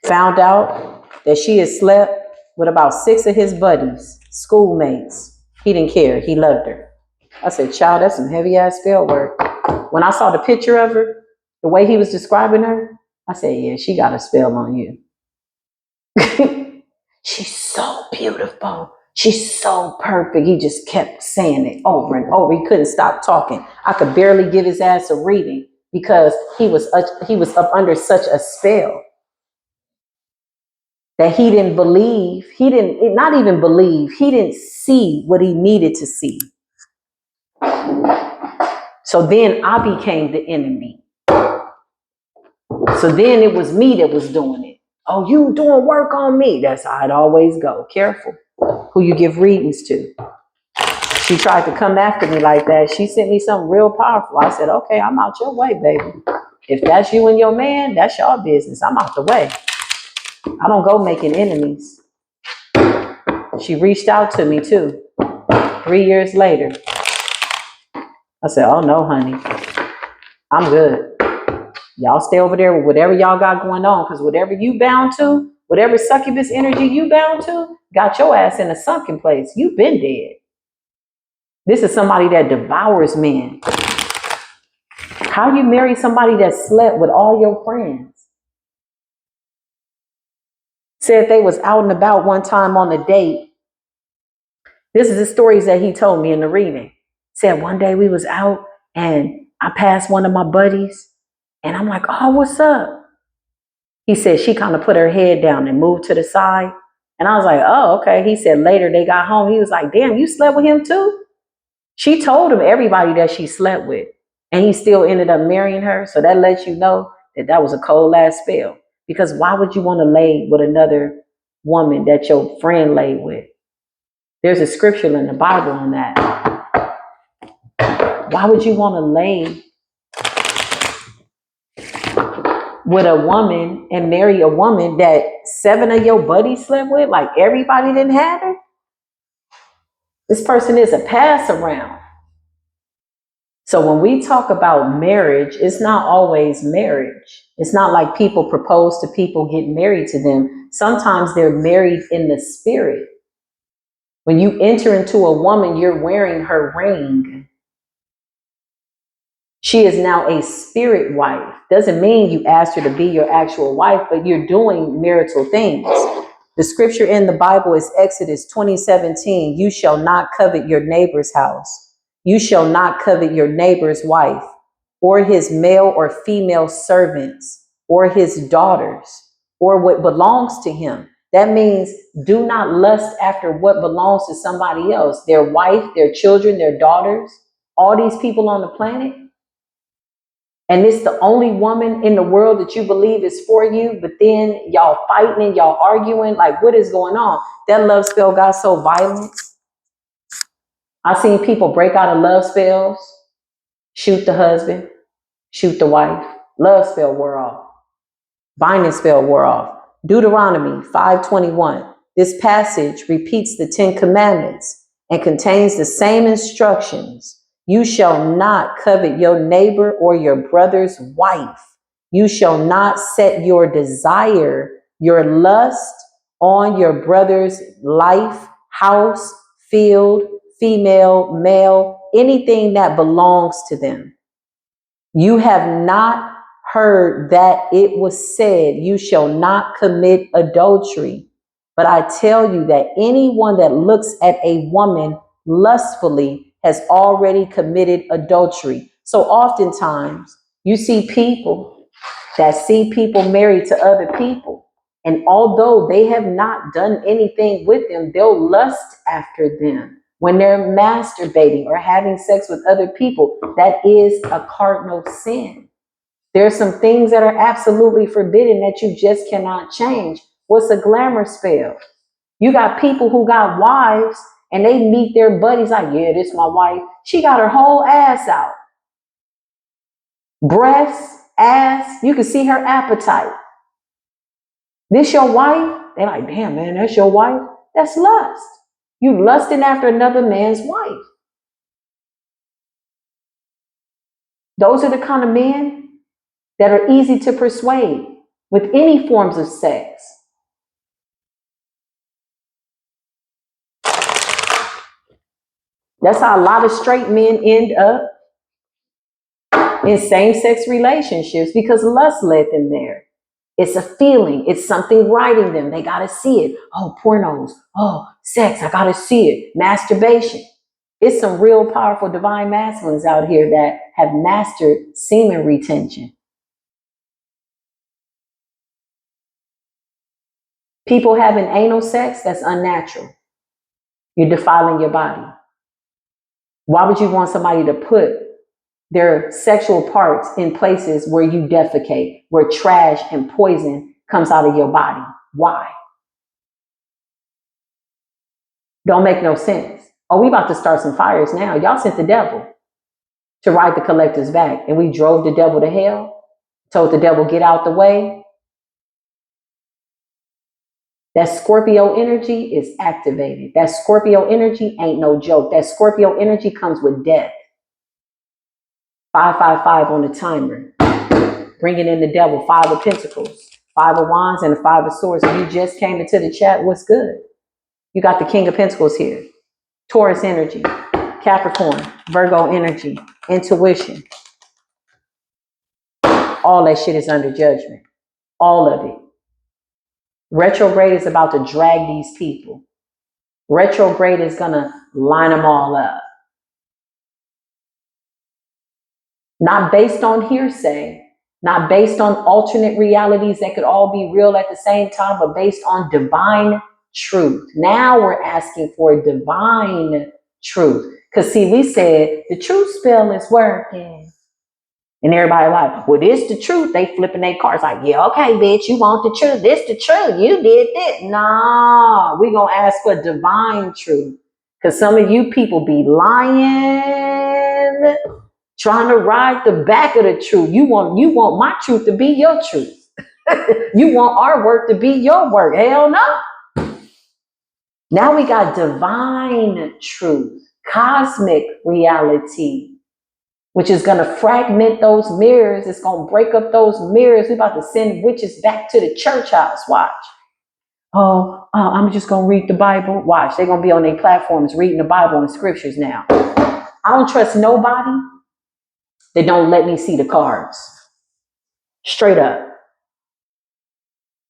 Found out that she had slept with about 6 of his buddies, schoolmates. He didn't care. He loved her. I said, child, that's some heavy ass spell work. When I saw the picture of her, the way he was describing her, I said, yeah, she got a spell on you. She's so beautiful. She's so perfect. He just kept saying it over and over. He couldn't stop talking. I could barely give his ass a reading because he was up under such a spell that he didn't believe. He didn't not even believe. He didn't see what he needed to see. So then I became the enemy. So then it was me that was doing it. Oh, you doing work on me. That's how it always go. Careful who you give readings to. She tried to come after me like that. She sent me something real powerful. I said, okay, I'm out your way, baby. If that's you and your man, that's your business. I'm out the way. I don't go making enemies. She reached out to me too. 3 years later. I said, oh no, honey. I'm good. Y'all stay over there with whatever y'all got going on, because whatever you bound to, whatever succubus energy you bound to, got your ass in a sunken place. You've been dead. This is somebody that devours men. How you marry somebody that slept with all your friends? Said they was out and about one time on a date. This is the stories that he told me in the reading. Said one day we was out and I passed one of my buddies and I'm like, oh, what's up? He said she kind of put her head down and moved to the side. And I was like, oh, okay. He said later they got home. He was like, damn, you slept with him too? She told him everybody that she slept with. And he still ended up marrying her. So that lets you know that that was a cold ass spell. Because why would you want to lay with another woman that your friend laid with? There's a scripture in the Bible on that. Why would you want to lay with a woman and marry a woman that 7 of your buddies slept with? Like everybody didn't have her? This person is a pass around. So when we talk about marriage, it's not always marriage. It's not like people propose to people, get married to them. Sometimes they're married in the spirit. When you enter into a woman, you're wearing her ring. She is now a spirit wife. Doesn't mean you asked her to be your actual wife, but you're doing marital things. The scripture in the Bible is Exodus 20:17. You shall not covet your neighbor's house. You shall not covet your neighbor's wife, or his male or female servants, or his daughters, or what belongs to him. That means do not lust after what belongs to somebody else, their wife, their children, their daughters, all these people on the planet. And it's the only woman in the world that you believe is for you, but then y'all fighting and y'all arguing. Like, what is going on? That love spell got so violent. I've seen people break out of love spells, shoot the husband, shoot the wife. Love spell wore off. Binding spell wore off. Deuteronomy 5:21. This passage repeats the 10 commandments and contains the same instructions. You shall not covet your neighbor or your brother's wife. You shall not set your desire, your lust on your brother's life, house, field, female, male, anything that belongs to them. You have not heard that it was said, you shall not commit adultery. But I tell you that anyone that looks at a woman lustfully has already committed adultery. So oftentimes you see people that see people married to other people. And although they have not done anything with them, they'll lust after them. When they're masturbating or having sex with other people, that is a cardinal sin. There are some things that are absolutely forbidden that you just cannot change. What's a glamour spell? You got people who got wives and they meet their buddies like, yeah, this is my wife. She got her whole ass out. Breasts, ass, you can see her appetite. This your wife? They're like, damn, man, that's your wife? That's lust. You lusting after another man's wife. Those are the kind of men that are easy to persuade with any forms of sex. That's how a lot of straight men end up in same-sex relationships, because lust led them there. It's a feeling. It's something riding them. They got to see it. Oh, pornos. Oh, sex. I got to see it. Masturbation. It's some real powerful divine masculines out here that have mastered semen retention. People having anal sex, that's unnatural. You're defiling your body. Why would you want somebody to put their sexual parts in places where you defecate, where trash and poison comes out of your body? Why? Don't make no sense. Oh, we about to start some fires now. Y'all sent the devil to ride the collectors back, and we drove the devil to hell, told the devil, get out the way. That Scorpio energy is activated. That Scorpio energy ain't no joke. That Scorpio energy comes with death. 555 on the timer. Bringing in the devil, 5 of Pentacles, 5 of Wands, and the 5 of Swords. If you just came into the chat, what's good? You got the King of Pentacles here. Taurus energy, Capricorn, Virgo energy, intuition. All that shit is under judgment. All of it. Retrograde is about to drag these people. Retrograde is going to line them all up. Not based on hearsay, not based on alternate realities that could all be real at the same time, but based on divine truth. Now we're asking for divine truth. Because see, we said the truth spell is working. And everybody like, well, this the truth. They flipping their cards like, yeah, okay, bitch, you want the truth. This the truth. You did this. Nah, we going to ask for divine truth. Because some of you people be lying, trying to ride the back of the truth. You want my truth to be your truth. You want our work to be your work. Hell no. Now we got divine truth, cosmic reality, which is going to fragment those mirrors. It's going to break up those mirrors. We're about to send witches back to the church house. Watch. I'm just going to read the Bible. Watch. They're going to be on their platforms reading the Bible and scriptures now. I don't trust nobody that don't let me see the cards. Straight up.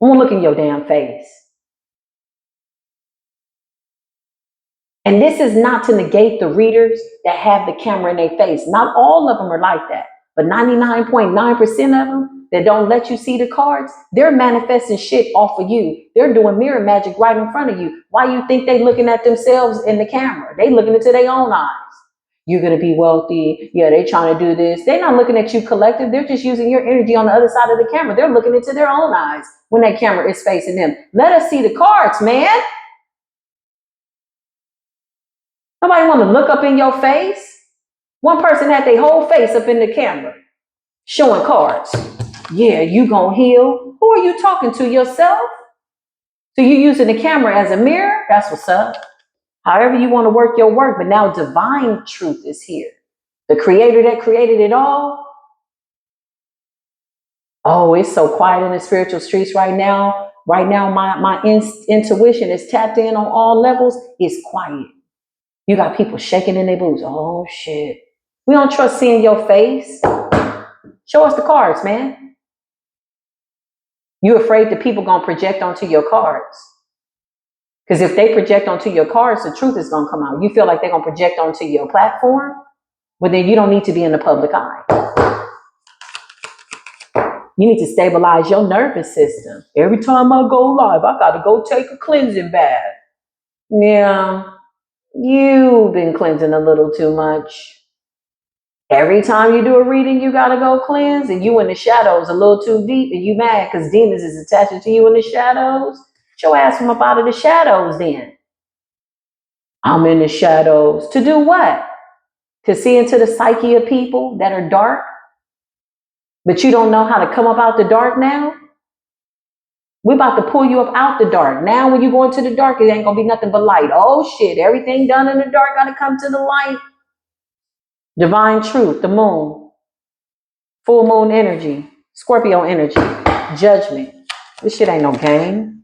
I won't look in your damn face. And this is not to negate the readers that have the camera in their face. Not all of them are like that. But 99.9% of them that don't let you see the cards, they're manifesting shit off of you. They're doing mirror magic right in front of you. Why you think they looking at themselves in the camera? They looking into their own eyes. You're going to be wealthy. Yeah, they trying to do this. They're not looking at you collective. They're just using your energy on the other side of the camera. They're looking into their own eyes when that camera is facing them. Let us see the cards, man. Nobody want to look up in your face. One person had their whole face up in the camera, showing cards. Yeah, you gonna heal. Who are you talking to, yourself? So you using the camera as a mirror? That's what's up. However you want to work your work, but now divine truth is here. The creator that created it all. Oh, it's so quiet in the spiritual streets right now. Right now, my intuition is tapped in on all levels. It's quiet. You got people shaking in their boots. Oh, shit. We don't trust seeing your face. Show us the cards, man. You afraid that people going to project onto your cards. Because if they project onto your cards, the truth is going to come out. You feel like they're going to project onto your platform? Well, then you don't need to be in the public eye. You need to stabilize your nervous system. Every time I go live, I got to go take a cleansing bath. Yeah, you've been cleansing a little too much. Every time you do a reading, you got to go cleanse, and you in the shadows a little too deep, and you mad because demons is attaching to you in the shadows. Get your ass from up out of the shadows then. I'm in the shadows. To do what? To see into the psyche of people that are dark? But you don't know how to come up out the dark now? We're about to pull you up out the dark. Now when you go into the dark, it ain't going to be nothing but light. Oh shit, everything done in the dark got to come to the light. Divine truth, the moon. Full moon energy, Scorpio energy, judgment. This shit ain't no game.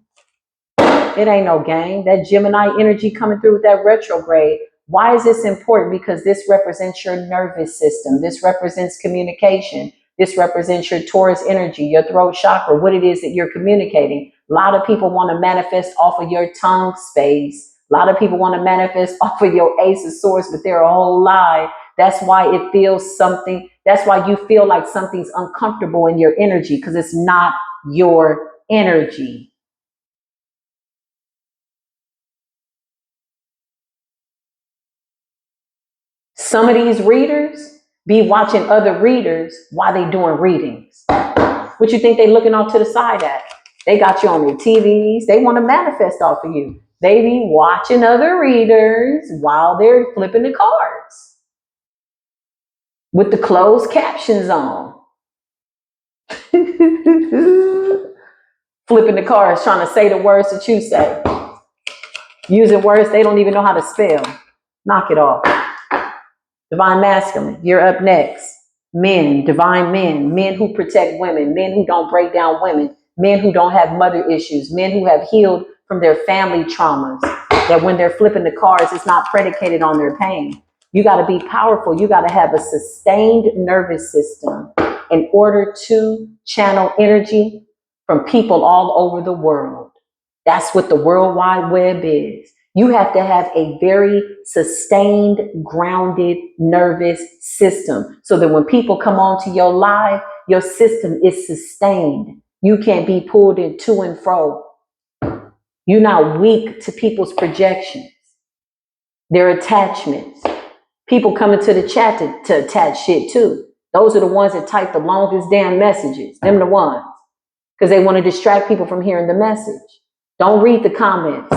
It ain't no game. That Gemini energy coming through with that retrograde. Why is this important? Because this represents your nervous system. This represents communication. This represents your Taurus energy, your throat chakra, what it is that you're communicating. A lot of people want to manifest off of your tongue space. A lot of people want to manifest off of your Ace of Swords, but they're a whole lie. That's why it feels something. That's why you feel like something's uncomfortable in your energy, because it's not your energy. Some of these readers be watching other readers while they doing readings. What you think they looking off to the side at? They got you on their TVs. They want to manifest off of you. They be watching other readers while they're flipping the cards with the closed captions on. Flipping the cards, trying to say the words that you say. Using words they don't even know how to spell. Knock it off. Divine masculine, you're up next. Men, divine men, men who protect women, men who don't break down women, men who don't have mother issues, men who have healed from their family traumas, that when they're flipping the cards, it's not predicated on their pain. You got to be powerful. You got to have a sustained nervous system in order to channel energy from people all over the world. That's what the World Wide Web is. You have to have a very sustained, grounded nervous system so that when people come onto your live, your system is sustained. You can't be pulled in to and fro. You're not weak to people's projections, their attachments. People come into the chat to attach shit too. Those are the ones that type the longest damn messages. Them the ones. Because they want to distract people from hearing the message. Don't read the comments.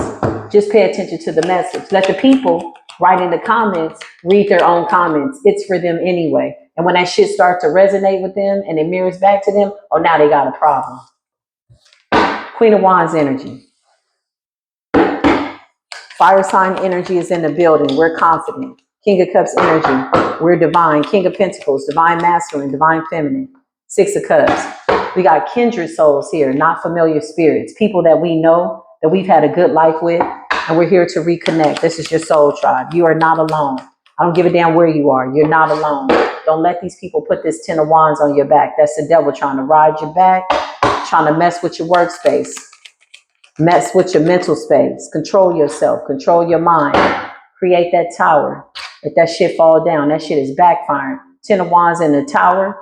Just pay attention to the message. Let the people write in the comments read their own comments. It's for them anyway. And when that shit starts to resonate with them and it mirrors back to them, oh, now they got a problem. Queen of Wands energy. Fire sign energy is in the building. We're confident. King of Cups energy. We're divine. King of Pentacles, divine masculine, divine feminine. Six of Cups. We got kindred souls here, not familiar spirits. People that we know, that we've had a good life with, and we're here to reconnect. This is your soul tribe. You are not alone. I don't give a damn where you are. You're not alone. Don't let these people put this 10 of Wands on your back. That's the devil trying to ride your back, trying to mess with your workspace, mess with your mental space. Control yourself. Control your mind. Create that tower. Let that shit fall down. That shit is backfiring. 10 of Wands in the tower.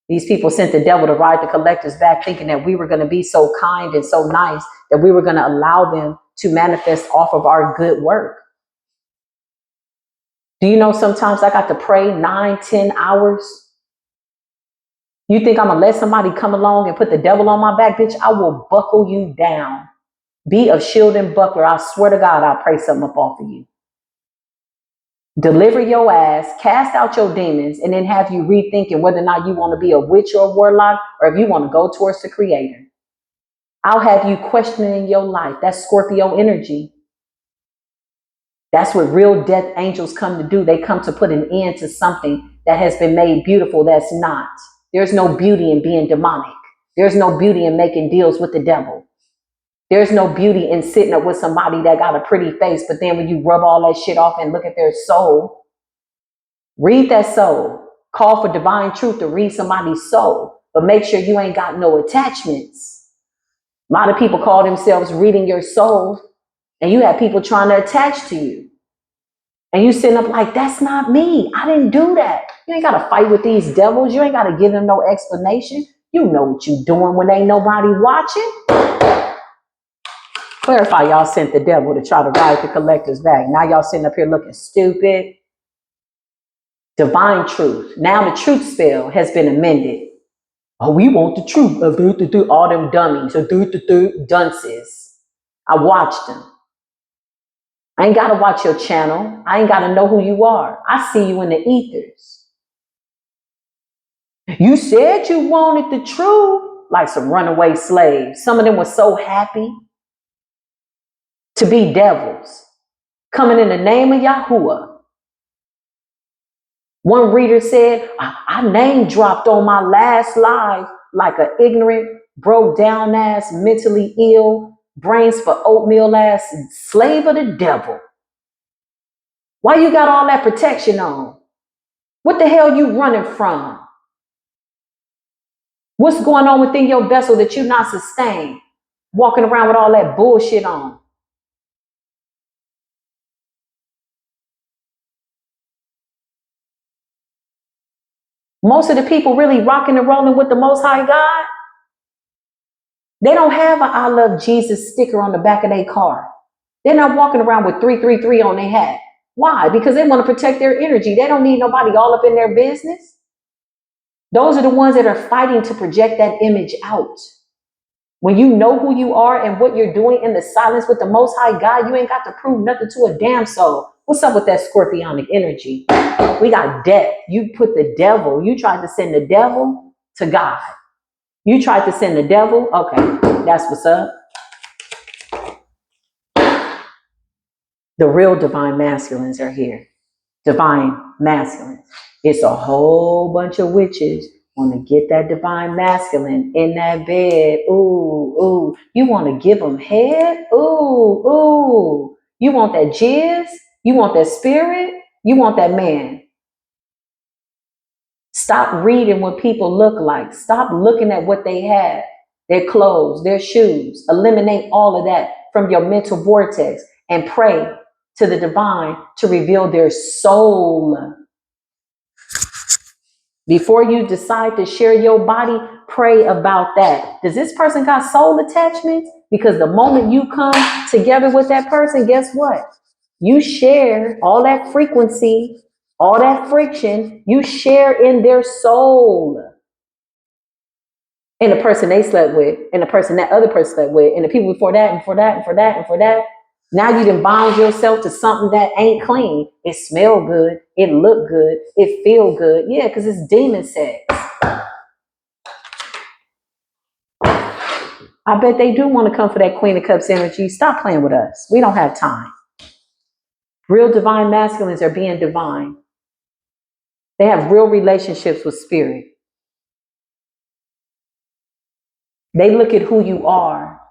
These people sent the devil to ride the collectors back, thinking that we were going to be so kind and so nice that we were going to allow them to manifest off of our good work. Do you know sometimes I got to pray 9, 10 hours? You think I'm going to let somebody come along and put the devil on my back? Bitch, I will buckle you down. Be a shield and buckler. I swear to God, I'll pray something up off of you. Deliver your ass, cast out your demons, and then have you rethinking whether or not you want to be a witch or a warlock, or if you want to go towards the creator. I'll have you questioning your life. That's Scorpio energy. That's what real death angels come to do. They come to put an end to something that has been made beautiful that's not. There's no beauty in being demonic. There's no beauty in making deals with the devil. There's no beauty in sitting up with somebody that got a pretty face, but then when you rub all that shit off and look at their soul, read that soul. Call for divine truth to read somebody's soul, but make sure you ain't got no attachments. A lot of people call themselves reading your soul, and you have people trying to attach to you. And you sitting up like, that's not me. I didn't do that. You ain't got to fight with these devils. You ain't got to give them no explanation. You know what you're doing when ain't nobody watching. Clarify, y'all sent the devil to try to ride the collector's back. Now y'all sitting up here looking stupid. Divine truth. Now the truth spell has been amended. Oh, we want the truth. All them dummies. Dunces. I watched them. I ain't got to watch your channel. I ain't got to know who you are. I see you in the ethers. You said you wanted the truth. Like some runaway slaves. Some of them were so happy to be devils. Coming in the name of Yahuwah. One reader said, I name dropped on my last live like a ignorant, broke down ass, mentally ill, brains for oatmeal ass slave of the devil. Why you got all that protection on? What the hell you running from? What's going on within your vessel that you not sustained? Walking around with all that bullshit on. Most of the people really rocking and rolling with the Most High God, they don't have an I love Jesus sticker on the back of their car. They're not walking around with 333 on their hat. Why? Because they want to protect their energy. They don't need nobody all up in their business. Those are the ones that are fighting to project that image out. When you know who you are and what you're doing in the silence with the Most High God, you ain't got to prove nothing to a damn soul. What's up with that scorpionic energy? We got death. You put the devil, you tried to send the devil to God. You tried to send the devil. Okay, that's what's up. The real divine masculines are here. Divine masculines. It's a whole bunch of witches want to get that divine masculine in that bed. Ooh, ooh. You want to give them head? Ooh, ooh. You want that jizz? You want that spirit? You want that man? Stop reading what people look like. Stop looking at what they have, their clothes, their shoes. Eliminate all of that from your mental vortex and pray to the divine to reveal their soul. Before you decide to share your body, pray about that. Does this person got soul attachments? Because the moment you come together with that person, guess what? You share all that frequency, all that friction, you share in their soul. And the person they slept with, and the person that other person slept with, and the people before that, and for that, and for that, and for that. Now you done bound yourself to something that ain't clean. It smell good, it look good, it feel good. Yeah, because it's demon sex. I bet they do want to come for that Queen of Cups energy. Stop playing with us. We don't have time. Real divine masculines are being divine. They have real relationships with spirit. They look at who you are,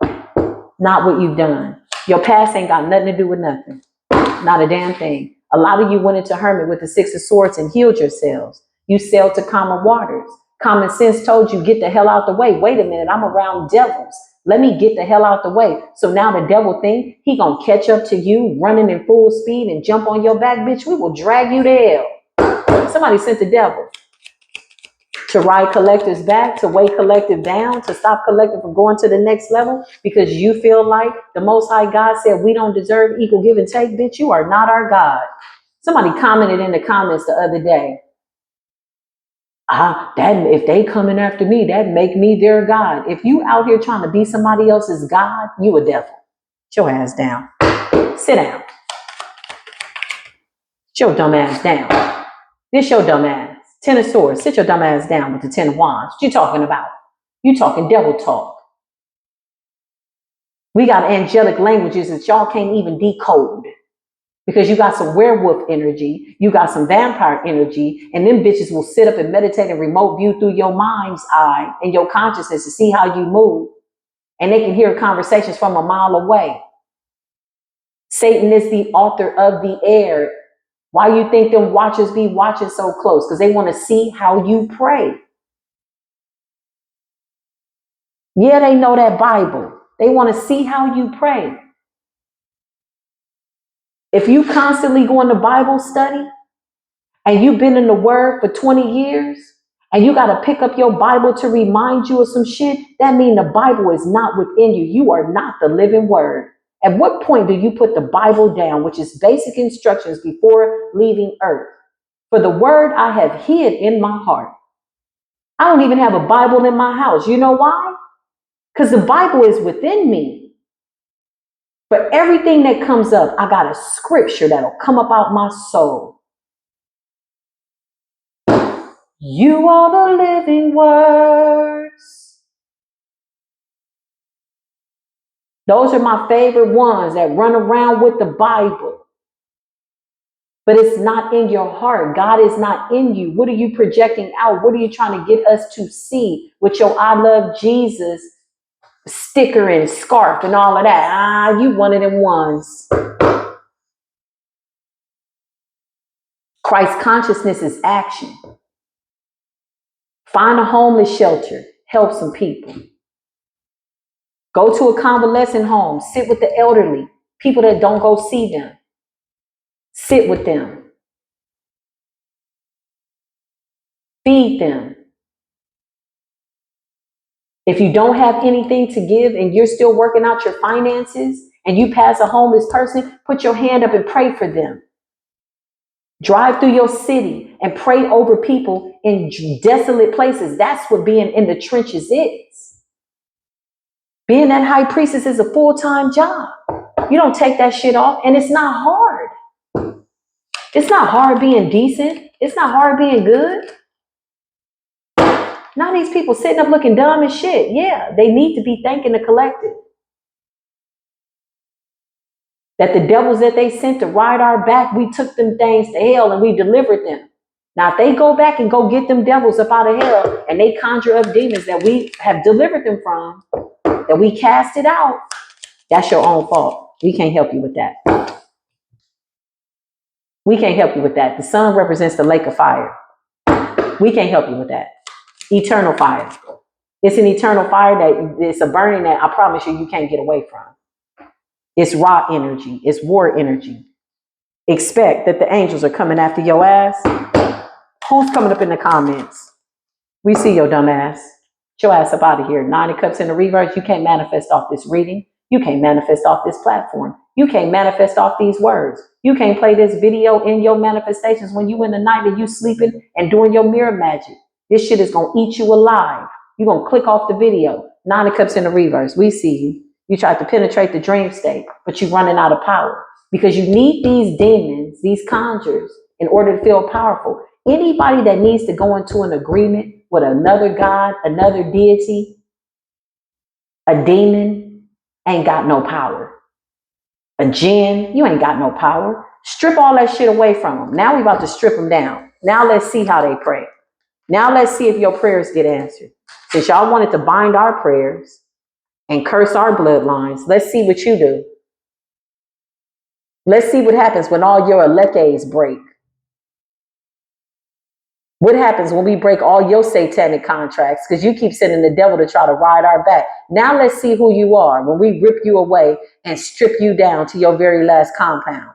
not what you've done. Your past ain't got nothing to do with nothing. Not a damn thing. A lot of you went into hermit with the Six of Swords and healed yourselves. You sailed to calmer waters. Common sense told you, get the hell out the way. Wait a minute, I'm around devils. Let me get the hell out the way. So now the devil think he gonna catch up to you running in full speed and jump on your back, bitch. We will drag you to hell. Somebody sent the devil to ride collectives back, to weigh collective down, to stop collective from going to the next level because you feel like the Most High God said we don't deserve equal give and take. Bitch, you are not our God. Somebody commented in the comments the other day, that if they coming after me, that make me their God. If you out here trying to be somebody else's God, you a devil. Sit your ass down. Sit down. Sit your dumb ass down. This your dumb ass. Ten of Swords. Sit your dumb ass down with the Ten of Wands. What you talking about? You talking devil talk. We got angelic languages that y'all can't even decode because you got some werewolf energy, you got some vampire energy, and them bitches will sit up and meditate and remote view through your mind's eye and your consciousness to see how you move. And they can hear conversations from a mile away. Satan is the author of the air. Why you think them watchers be watching so close? Because they want to see how you pray. Yeah, they know that Bible. They want to see how you pray. If you constantly going to Bible study and you've been in the Word for 20 years and you got to pick up your Bible to remind you of some shit, that means the Bible is not within you. You are not the living Word. At what point do you put the Bible down, which is basic instructions before leaving earth? For the word I have hid in my heart. I don't even have a Bible in my house. You know why? Because the Bible is within me. For everything that comes up, I got a scripture that'll come up out my soul. You are the living words. Those are my favorite ones that run around with the Bible. but it's not in your heart. God is not in you. What are you projecting out? What are you trying to get us to see with your I love Jesus sticker and scarf and all of that? You one of them ones. Christ consciousness is action. Find a homeless shelter. Help some people. Go to a convalescent home. Sit with the elderly. People that don't go see them. Sit with them. Feed them. If you don't have anything to give and you're still working out your finances and you pass a homeless person, put your hand up and pray for them. Drive through your city and pray over people in desolate places. That's what being in the trenches is. Being that high priestess is a full-time job. You don't take that shit off, and it's not hard. It's not hard being decent. It's not hard being good. Now these people sitting up looking dumb as shit. Yeah, they need to be thanking the collective. That the devils that they sent to ride our back, we took them things to hell and we delivered them. Now, if they go back and go get them devils up out of hell and they conjure up demons that we have delivered them from, that we cast it out, that's your own fault. We can't help you with that. We can't help you with that. The sun represents the lake of fire. We can't help you with that. Eternal fire. It's an eternal fire that it's a burning that I promise you can't get away from. It's raw energy. It's war energy. Expect that the angels are coming after your ass. Who's coming up in the comments? We see your dumb ass. Get your ass up out of here. 9 of Cups in the reverse. You can't manifest off this reading. You can't manifest off this platform. You can't manifest off these words. You can't play this video in your manifestations when you in the night and you sleeping and doing your mirror magic. This shit is going to eat you alive. You're going to click off the video. 9 of Cups in the reverse. We see you. You tried to penetrate the dream state, but you're running out of power because you need these demons, these conjures, in order to feel powerful. Anybody that needs to go into an agreement with another God, another deity, a demon, ain't got no power. A jinn, you ain't got no power. Strip all that shit away from them. Now we about to strip them down. Now let's see how they pray. Now let's see if your prayers get answered. Since y'all wanted to bind our prayers and curse our bloodlines, let's see what you do. Let's see what happens when all your elekes break. What happens when we break all your satanic contracts? Because you keep sending the devil to try to ride our back. Now let's see who you are when we rip you away and strip you down to your very last compound.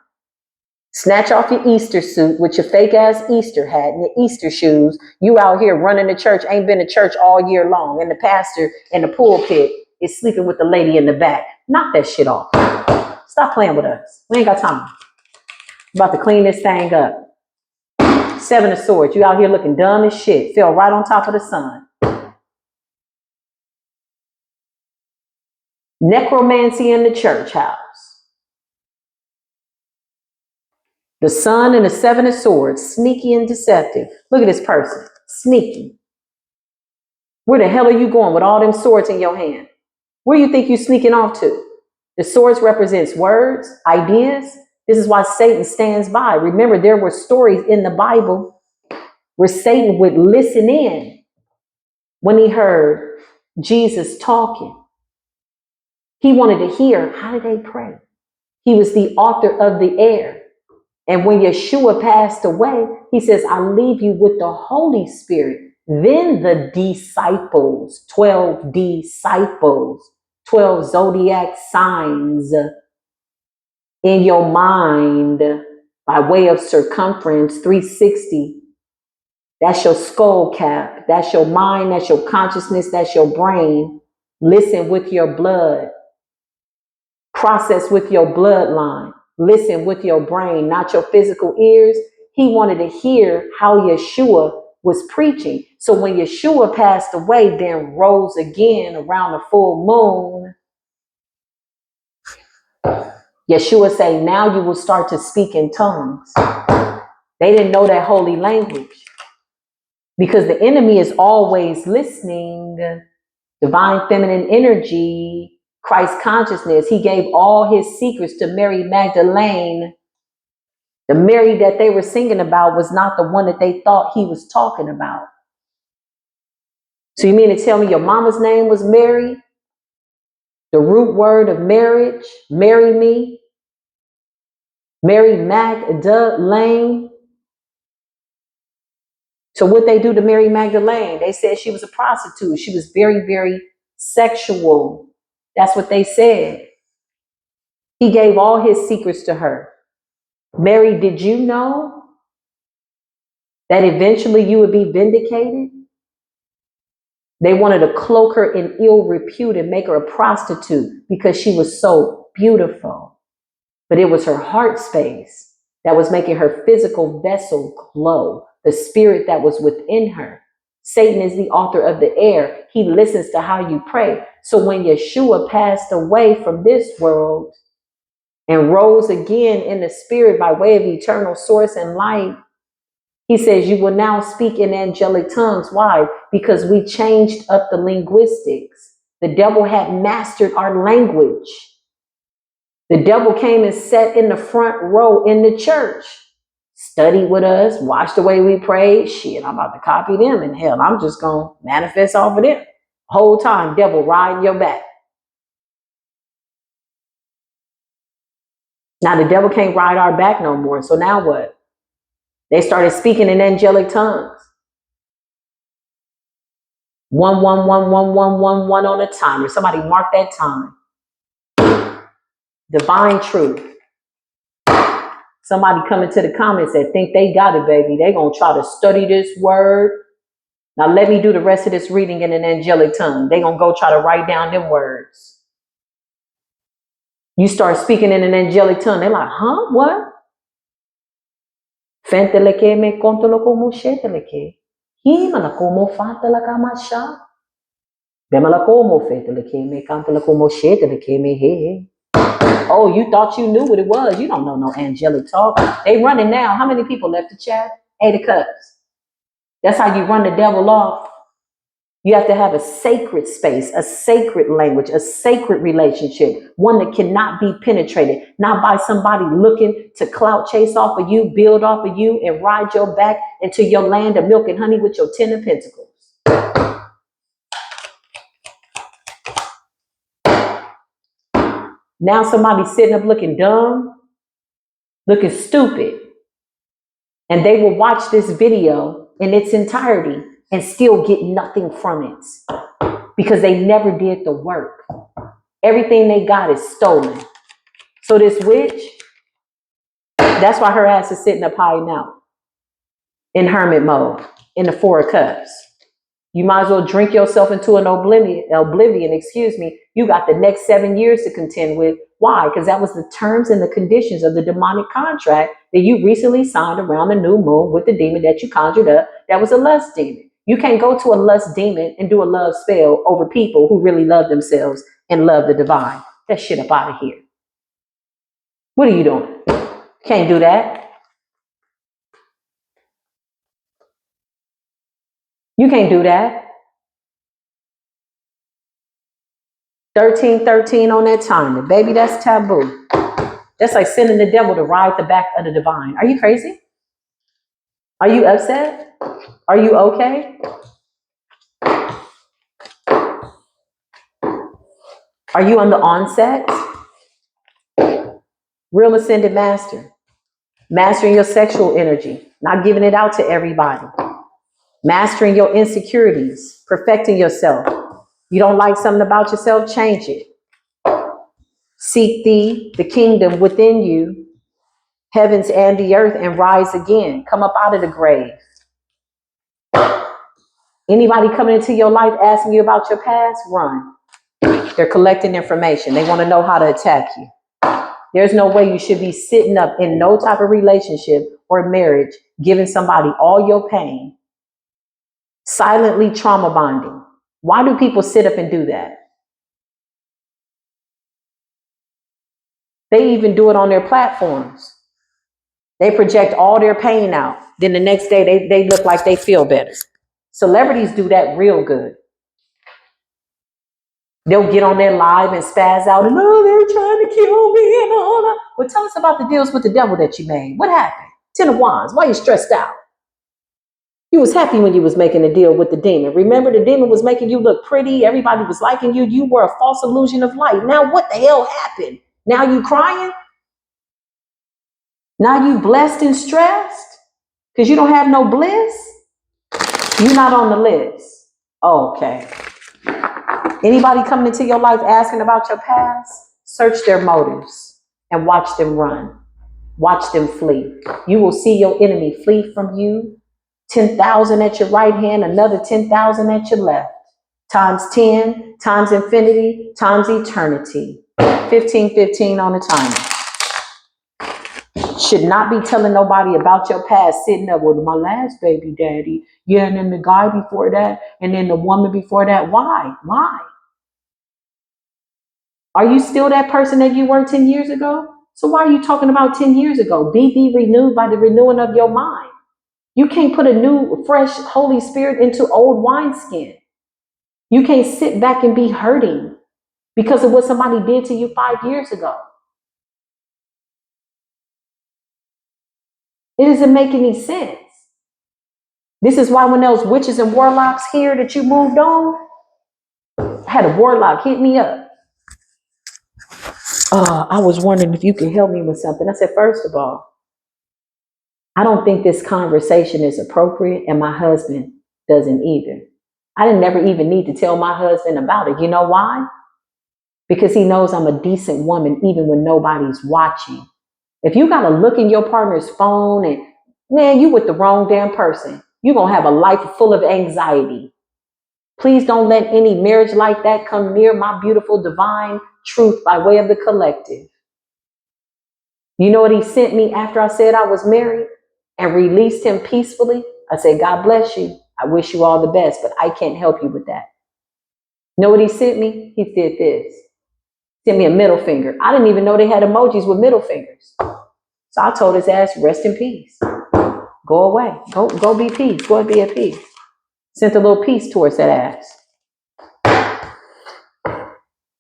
Snatch off your Easter suit with your fake ass Easter hat and your Easter shoes. You out here running the church, ain't been to church all year long. And the pastor in the pulpit is sleeping with the lady in the back. Knock that shit off. Stop playing with us. We ain't got time. About to clean this thing up. 7 of Swords. You out here looking dumb as shit. Fell right on top of the sun. Necromancy in the church house. The sun and the 7 of Swords. Sneaky and deceptive. Look at this person. Sneaky. Where the hell are you going with all them swords in your hand? Where do you think you're sneaking off to? The swords represents words, ideas. This is why Satan stands by. Remember, there were stories in the Bible where Satan would listen in when he heard Jesus talking. He wanted to hear, how did they pray? He was the author of the air. And when Yeshua passed away, he says, I leave you with the Holy Spirit. Then the disciples, 12 disciples, 12 zodiac signs in your mind by way of circumference, 360. That's your skull cap. That's your mind. That's your consciousness. That's your brain. Listen with your blood. Process with your bloodline. Listen with your brain, not your physical ears. He wanted to hear how Yeshua was preaching. So when Yeshua passed away, then rose again around the full moon, Yeshua said, now you will start to speak in tongues. They didn't know that holy language because the enemy is always listening. Divine feminine energy, Christ consciousness. He gave all his secrets to Mary Magdalene, The Mary that they were singing about was not the one that they thought he was talking about. So you mean to tell me your mama's name was Mary? The root word of marriage, marry me, Mary Magdalene. So what they do to Mary Magdalene? They said she was a prostitute. She was very, very sexual. That's what they said. He gave all his secrets to her. Mary, did you know that eventually you would be vindicated? They wanted to cloak her in ill repute and make her a prostitute because she was so beautiful. But it was her heart space that was making her physical vessel glow, the spirit that was within her. Satan is the author of the air. He listens to how you pray. So when Yeshua passed away from this world and rose again in the spirit by way of eternal source and light, he says, you will now speak in angelic tongues. Why? Because we changed up the linguistics. The devil had mastered our language. The devil came and sat in the front row in the church, studied with us, watched the way we prayed. Shit, I'm about to copy them. And hell, I'm just going to manifest off of them. Whole time, devil riding your back. Now the devil can't ride our back no more. So now what? They started speaking in angelic tongues. 1111111 on a timer. Somebody mark that time. Divine truth. Somebody come into the comments that think they got it, baby. They gonna try to study this word. Now let me do the rest of this reading in an angelic tongue. They gonna go try to write down them words. You start speaking in an angelic tongue. They're like, huh? What? Fenteleke me kontolo como sheteleke. Himala como fatala kamasha. Bemala como feteleke me kantala como sheteleke me he. Oh, you thought you knew what it was. You don't know no angelic talk. They running now. How many people left the chat? 8 of Cups. That's how you run the devil off. You have to have a sacred space, a sacred language, a sacred relationship, one that cannot be penetrated, not by somebody looking to clout chase off of you, build off of you, and ride your back into your land of milk and honey with your 10 of Pentacles. Now somebody's sitting up looking dumb, looking stupid, and they will watch this video in its entirety and still get nothing from it because they never did the work. Everything they got is stolen. So this witch, that's why her ass is sitting up high now in hermit mode in the 4 of Cups. You might as well drink yourself into an oblivion, excuse me. You got the next 7 years to contend with. Why? Because that was the terms and the conditions of the demonic contract that you recently signed around the new moon with the demon that you conjured up. That was a lust demon. You can't go to a lust demon and do a love spell over people who really love themselves and love the divine. That shit up out of here. What are you doing? Can't do that. You can't do that. 1313 on that timer. Baby, that's taboo. That's like sending the devil to ride the back of the divine. Are you crazy? Are you upset? Are you okay? Are you on the onset? Real ascended master. Mastering your sexual energy. Not giving it out to everybody. Mastering your insecurities. Perfecting yourself. You don't like something about yourself? Change it. Seek thee, the kingdom within you, heavens and the earth, and rise again. Come up out of the grave. Anybody coming into your life asking you about your past, run. They're collecting information. They want to know how to attack you. There's no way you should be sitting up in no type of relationship or marriage, giving somebody all your pain, silently trauma bonding. Why do people sit up and do that? They even do it on their platforms. They project all their pain out. Then the next day they look like they feel better. Celebrities do that real good. They'll get on their live and spaz out and, oh, they're trying to kill me and all that. Well, tell us about the deals with the devil that you made. What happened? 10 of Wands. Why are you stressed out? You was happy when you was making a deal with the demon. Remember, the demon was making you look pretty. Everybody was liking you. You were a false illusion of light. Now what the hell happened? Now you crying? Now you blessed and stressed? Because you don't have no bliss? You're not on the list. Okay. Anybody coming into your life asking about your past? Search their motives and watch them run. Watch them flee. You will see your enemy flee from you. 10,000 at your right hand, another 10,000 at your left. Times 10, times infinity, times eternity. 15:15 on the timer. Should not be telling nobody about your past, sitting up with my last baby daddy. Yeah, and then the guy before that, and then the woman before that. Why? Why? Are you still that person that you were 10 years ago? So why are you talking about 10 years ago? Be renewed by the renewing of your mind. You can't put a new, fresh Holy Spirit into old wineskin. You can't sit back and be hurting because of what somebody did to you 5 years ago. It doesn't make any sense. This is why when those witches and warlocks here that you moved on, I had a warlock hit me up. I was wondering if you could help me with something. I said, first of all, I don't think this conversation is appropriate, and my husband doesn't either. I didn't never even need to tell my husband about it. You know why? Because he knows I'm a decent woman even when nobody's watching. If you got to look in your partner's phone and, man, you with the wrong damn person, you're going to have a life full of anxiety. Please don't let any marriage like that come near my beautiful divine truth by way of the collective. You know what he sent me after I said I was married and released him peacefully? I said, God bless you. I wish you all the best, but I can't help you with that. You know what he sent me? He said this. Sent me a middle finger. I didn't even know they had emojis with middle fingers. So I told his ass, rest in peace. Go away. Go be peace. Go and be at peace. Sent a little peace towards that ass.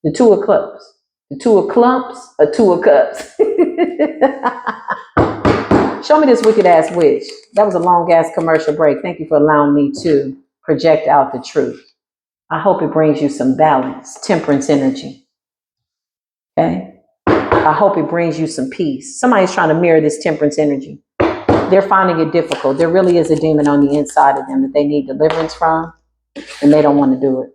The two of clubs. The two of clumps, a two of cups. Show me this wicked ass witch. That was a long ass commercial break. Thank you for allowing me to project out the truth. I hope it brings you some balance, temperance energy. Okay? I hope it brings you some peace. Somebody's trying to mirror this temperance energy. They're finding it difficult. There really is a demon on the inside of them that they need deliverance from, and they don't want to do it.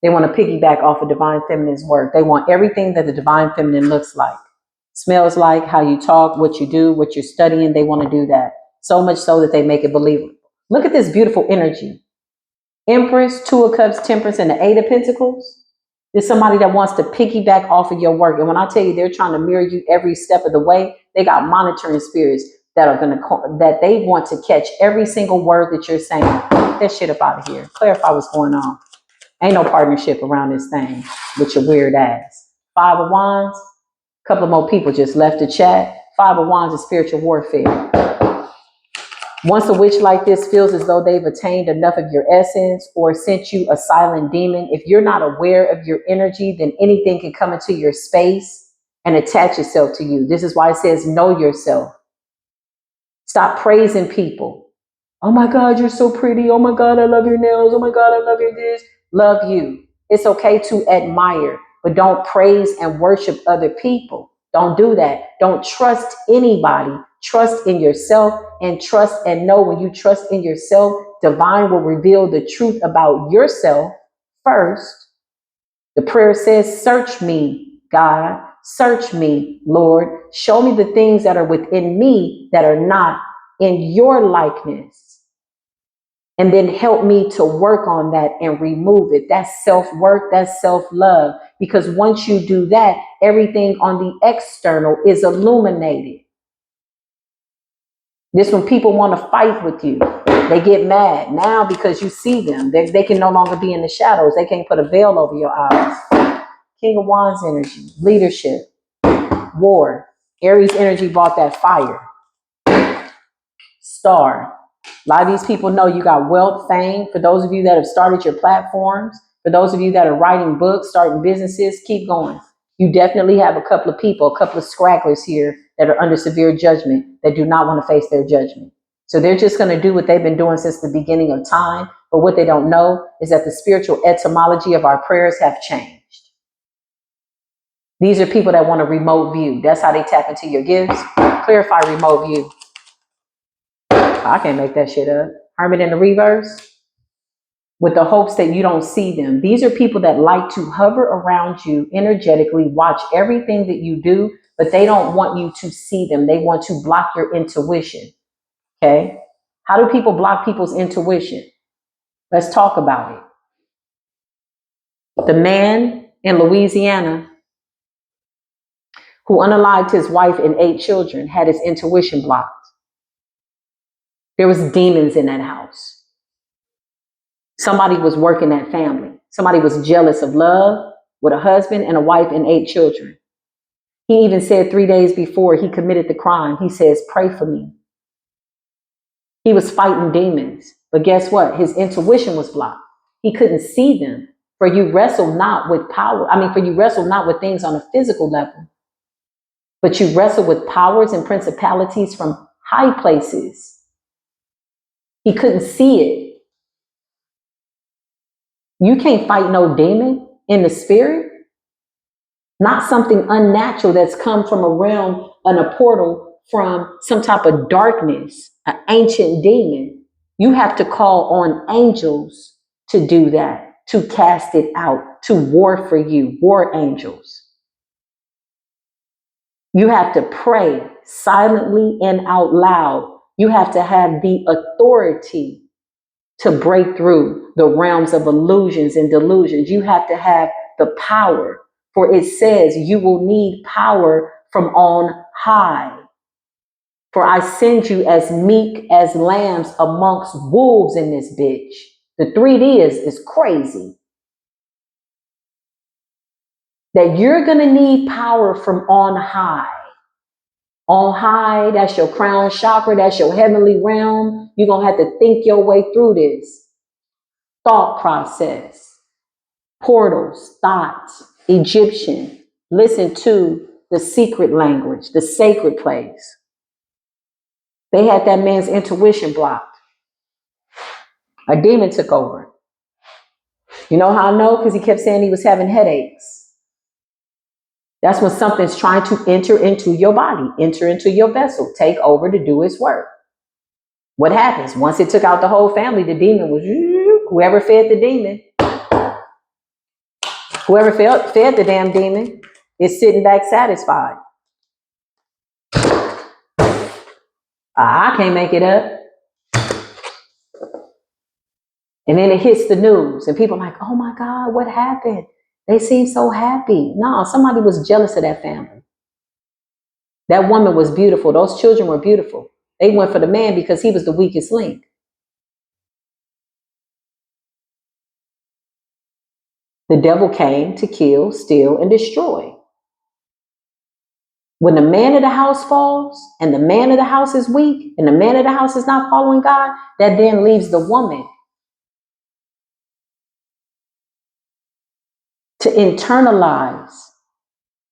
They want to piggyback off of Divine Feminine's work. They want everything that the Divine Feminine looks like, smells like, how you talk, what you do, what you're studying. They want to do that. So much so that they make it believable. Look at this beautiful energy. Empress, Two of Cups, Temperance, and the Eight of Pentacles. There's somebody that wants to piggyback off of your work. And when I tell you they're trying to mirror you every step of the way, they got monitoring spirits that they want to catch every single word that you're saying. Get that shit up out of here. Clarify what's going on. Ain't no partnership around this thing with your weird ass. Five of Wands. A couple of more people just left the chat. Five of Wands is spiritual warfare. Once a witch like this feels as though they've attained enough of your essence or sent you a silent demon, if you're not aware of your energy, then anything can come into your space and attach itself to you. This is why it says know yourself. Stop praising people. Oh my God, you're so pretty. Oh my God, I love your nails. Oh my God, I love your this. Love you. It's okay to admire, but don't praise and worship other people. Don't do that. Don't trust anybody. Trust in yourself and trust and know when you trust in yourself, divine will reveal the truth about yourself first. The prayer says, search me, God. Search me, Lord. Show me the things that are within me that are not in your likeness. And then help me to work on that and remove it. That's self-work, that's self-love. Because once you do that, everything on the external is illuminated. This when people want to fight with you, they get mad now because you see them. They can no longer be in the shadows. They can't put a veil over your eyes. King of Wands energy, leadership, war. Aries energy brought that fire. Star. A lot of these people know you got wealth, fame. For those of you that have started your platforms, For those of you that are writing books, starting businesses, keep going. You definitely have a couple of people, a couple of scragglers here that are under severe judgment that do not want to face their judgment. So they're just going to do what they've been doing since the beginning of time. But what they don't know is that the spiritual etymology of our prayers have changed. These are people that want a remote view. That's how they tap into your gifts. Clarify remote view. I can't make that shit up. Hermit in the reverse. With the hopes that you don't see them. These are people that like to hover around you energetically, watch everything that you do, but they don't want you to see them. They want to block your intuition. Okay? How do people block people's intuition? Let's talk about it. The man in Louisiana who unalived his wife and 8 children had his intuition blocked. There was demons in that house. Somebody was working that family. Somebody was jealous of love with a husband and a wife and 8 children. He even said 3 days before he committed the crime, he says, pray for me. He was fighting demons. But guess what? His intuition was blocked. He couldn't see them. For you wrestle not with power. For you wrestle not with things on a physical level, but you wrestle with powers and principalities from high places. He couldn't see it. You can't fight no demon in the spirit. Not something unnatural that's come from a realm and a portal from some type of darkness, an ancient demon. You have to call on angels to do that, to cast it out, to war for you, war angels. You have to pray silently and out loud. You have to have the authority to break through the realms of illusions and delusions. You have to have the power. For it says you will need power from on high. For I send you as meek as lambs amongst wolves in this bitch. The 3D is crazy. That you're going to need power from on high. On high, that's your crown chakra, that's your heavenly realm. You're going to have to think your way through this thought process. Portals, thoughts, Egyptian. Listen to the secret language, the sacred place. They had that man's intuition blocked. A demon took over. You know how I know? Because he kept saying he was having headaches. That's when something's trying to enter into your body, enter into your vessel, take over to do its work. What happens? Once it took out the whole family, the demon was, whoever fed the demon, whoever fed the damn demon is sitting back satisfied. I can't make it up. And then it hits the news and people are like, oh my God, what happened? They seem so happy. No, somebody was jealous of that family. That woman was beautiful. Those children were beautiful. They went for the man because he was the weakest link. The devil came to kill, steal, and destroy. When the man of the house falls and the man of the house is weak and the man of the house is not following God, that then leaves the woman to internalize,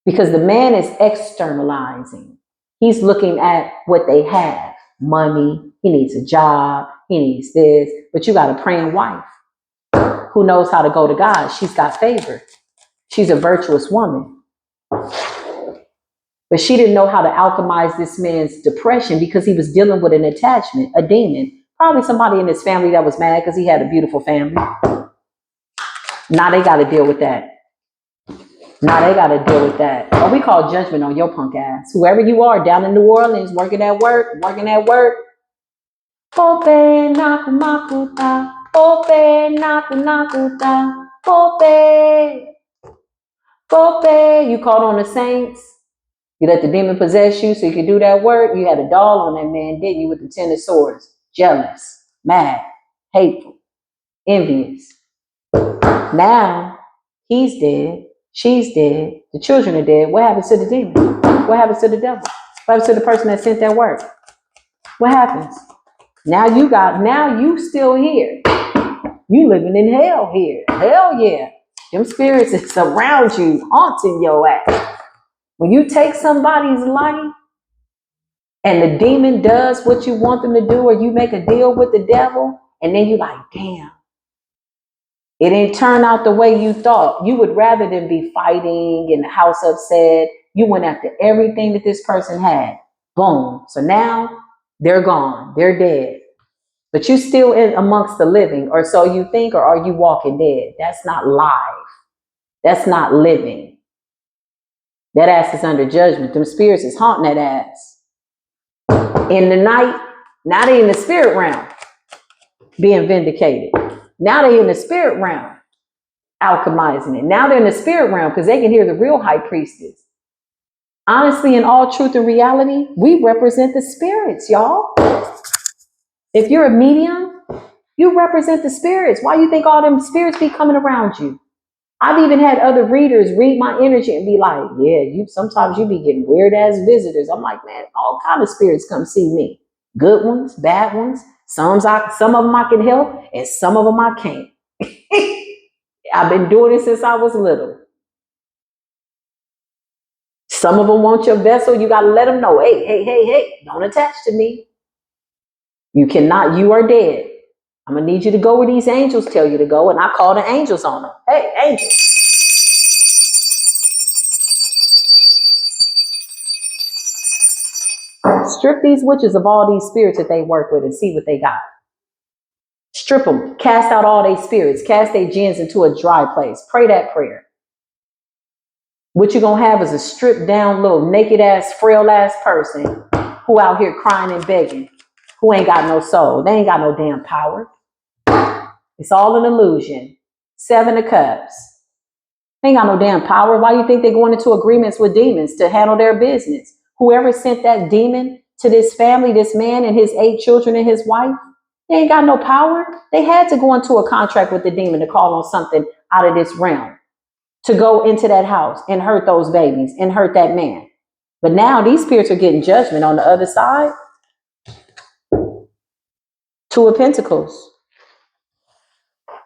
because the man is externalizing. He's looking at what they have. Money, he needs a job, he needs this, but you got a praying wife who knows how to go to God. She's got favor. She's a virtuous woman. But she didn't know how to alchemize this man's depression because he was dealing with an attachment, a demon. Probably somebody in his family that was mad because he had a beautiful family. Now they got to deal with that. Oh, we call judgment on your punk ass. Whoever you are down in New Orleans, working at work. Pope nakumakuta, pope nakunakuta, pope. You called on the saints. You let the demon possess you so you could do that work. You had a doll on that man, didn't you, with the 10 of swords? Jealous, mad, hateful, envious. Now, he's dead. She's dead. The children are dead. What happens to the demon? What happens to the devil? What happens to the person that sent that work? What happens? Now you still here. You living in hell here. Hell yeah. Them spirits is around you, haunting your ass. When you take somebody's life and the demon does what you want them to do, or you make a deal with the devil, and then you like, damn, it didn't turn out the way you thought. You would rather than be fighting in the house upset. You went after everything that this person had. Boom. So now they're gone. They're dead. But you still in amongst the living, or so you think, or are you walking dead? That's not live. That's not living. That ass is under judgment. Them spirits is haunting that ass. In the night, now they in the spirit realm being vindicated. Now they in the spirit realm alchemizing it. Now they're in the spirit realm because they can hear the real high priestess. Honestly, in all truth and reality, we represent the spirits, y'all. If you're a medium, you represent the spirits. Why you think all them spirits be coming around you? I've even had other readers read my energy and be like, yeah, you sometimes you be getting weird ass visitors. I'm like, man, all kind of spirits come see me. Good ones, bad ones. Some of them I can help, and some of them I can't. I've been doing it since I was little. Some of them want your vessel. You got to let them know, hey, don't attach to me. You cannot, you are dead. I'm going to need you to go where these angels tell you to go. And I call the angels on them. Hey, angels. Strip these witches of all these spirits that they work with and see what they got. Strip them. Cast out all their spirits. Cast their jinns into a dry place. Pray that prayer. What you're going to have is a stripped down little naked ass, frail ass person who out here crying and begging, who ain't got no soul. They ain't got no damn power. It's all an illusion. 7 of Cups. They ain't got no damn power. Why do you think they're going into agreements with demons to handle their business? Whoever sent that demon to this family, this man and his 8 children and his wife, they ain't got no power. They had to go into a contract with the demon to call on something out of this realm, to go into that house and hurt those babies and hurt that man. But now these spirits are getting judgment on the other side. 2 of Pentacles.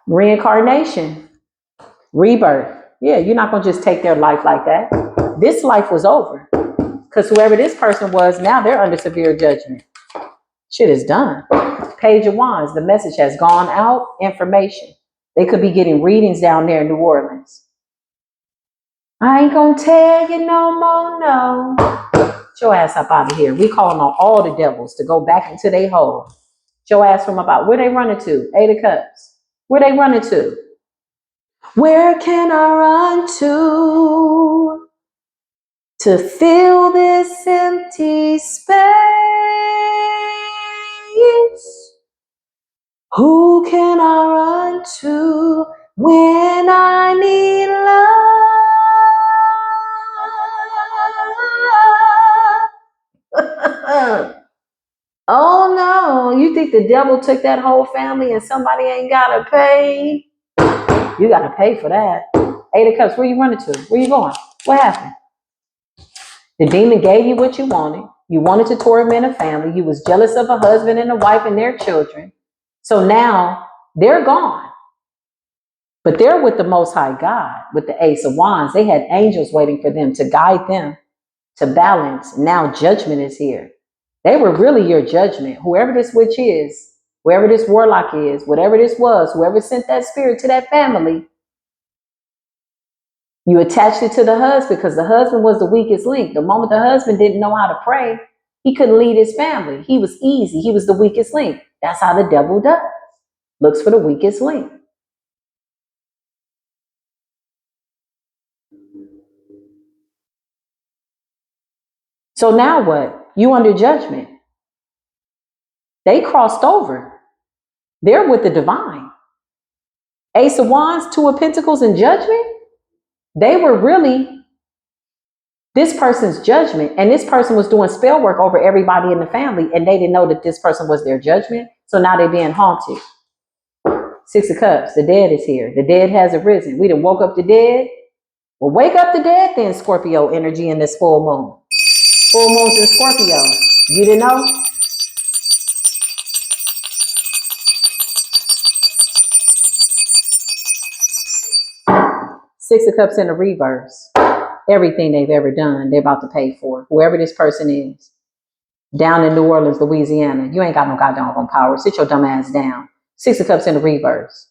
Reincarnation. Rebirth. Yeah, you're not going to just take their life like that. This life was over. Because whoever this person was, now they're under severe judgment. Shit is done. Page of Wands. The message has gone out. Information. They could be getting readings down there in New Orleans. I ain't going to tell you no more, no. Get your ass up out of here. We calling on all the devils to go back into their hole. Get your ass from about, where they running to? 8 of Cups. Where they running to? Where can I run to fill this empty space? Who can I run to when I need love? Oh no, you think the devil took that whole family and somebody ain't gotta pay? You gotta pay for that. 8 of Cups, where you running to? Where you going? What happened? The demon gave you what you wanted. You wanted to torment a family. You was jealous of a husband and a wife and their children. So now they're gone. But they're with the Most High God, with the Ace of Wands. They had angels waiting for them to guide them to balance. Now judgment is here. They were really your judgment. Whoever this witch is, whoever this warlock is, whatever this was, whoever sent that spirit to that family, you attached it to the husband because the husband was the weakest link. The moment the husband didn't know how to pray, he couldn't lead his family. He was easy. He was the weakest link. That's how the devil does. Looks for the weakest link. So now what? You under judgment. They crossed over. They're with the divine. Ace of Wands, 2 of Pentacles, and judgment. They were really this person's judgment, and this person was doing spell work over everybody in the family, and they didn't know that this person was their judgment. So now they're being haunted. 6 of Cups, the dead is here. The dead has arisen. We done woke up the dead. Well, wake up the dead then, Scorpio energy in this full moon. Full moon's in Scorpio. You didn't know? Six of Cups in the reverse. Everything they've ever done, they're about to pay for. Whoever this person is. Down in New Orleans, Louisiana. You ain't got no goddamn power. Sit your dumb ass down. Six of Cups in the reverse.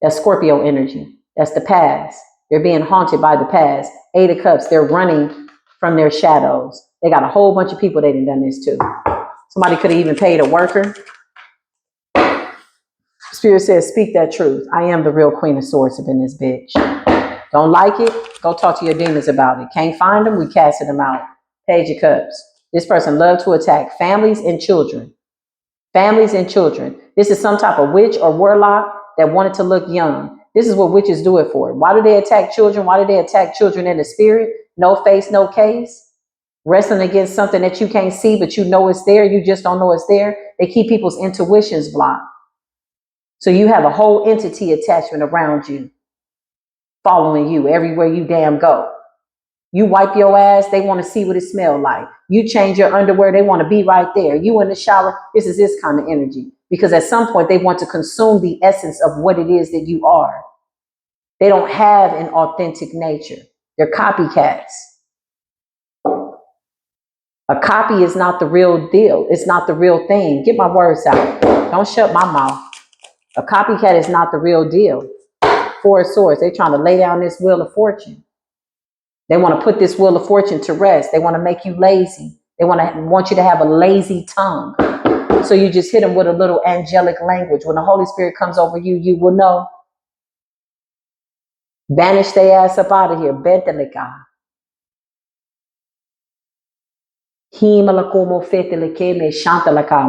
That's Scorpio energy. That's the past. They're being haunted by the past. Eight of Cups, they're running from their shadows. They got a whole bunch of people they done this to. Somebody could have even paid a worker. Spirit says, speak that truth. I am the real Queen of Swords up in this bitch. Don't like it? Go talk to your demons about it. Can't find them? We casted them out. Page of Cups. This person loved to attack families and children. Families and children. This is some type of witch or warlock that wanted to look young. This is what witches do it for. Why do they attack children? Why do they attack children in the spirit? No face, no case. Wrestling against something that you can't see, but you know it's there. You just don't know it's there. They keep people's intuitions blocked. So you have a whole entity attachment around you, following you everywhere you damn go. You wipe your ass, they want to see what it smells like. You change your underwear, they want to be right there. You in the shower, this is this kind of energy. Because at some point, they want to consume the essence of what it is that you are. They don't have an authentic nature. They're copycats. A copy is not the real deal. It's not the real thing. Get my words out. Don't shut my mouth. A copycat is not the real deal. Four of Swords, they're trying to lay down this wheel of fortune. They want to put this wheel of fortune to rest. They want to make you lazy. They want you to have a lazy tongue. So you just hit them with a little angelic language. When the Holy Spirit comes over you, you will know. Banish their ass up out of here. Bentelika.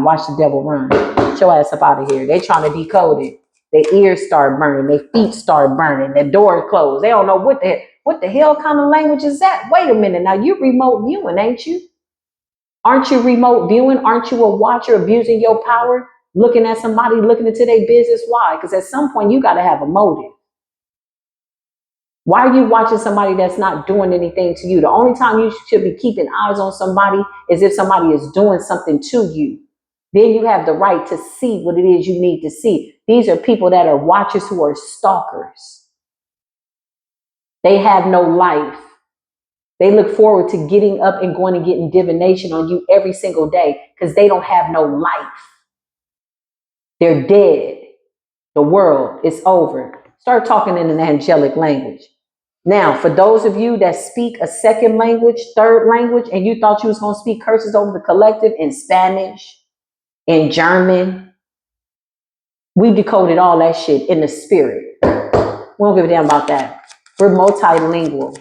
Watch the devil run. Get your ass up out of here. They trying to decode it. Their ears start burning. Their feet start burning. Their doors closed. They don't know what the hell kind of language is that? Wait a minute. Now you remote viewing, ain't you? Aren't you remote viewing? Aren't you a watcher abusing your power? Looking at somebody, looking into their business? Why? Because at some point you got to have a motive. Why are you watching somebody that's not doing anything to you? The only time you should be keeping eyes on somebody is if somebody is doing something to you. Then you have the right to see what it is you need to see. These are people that are watchers who are stalkers. They have no life. They look forward to getting up and going and getting divination on you every single day because they don't have no life. They're dead. The world is over. Start talking in an angelic language. Now, for those of you that speak a second language, third language, and you thought you was going to speak curses over the collective in Spanish, in German, we decoded all that shit in the spirit. We don't give a damn about that. We're multilingual,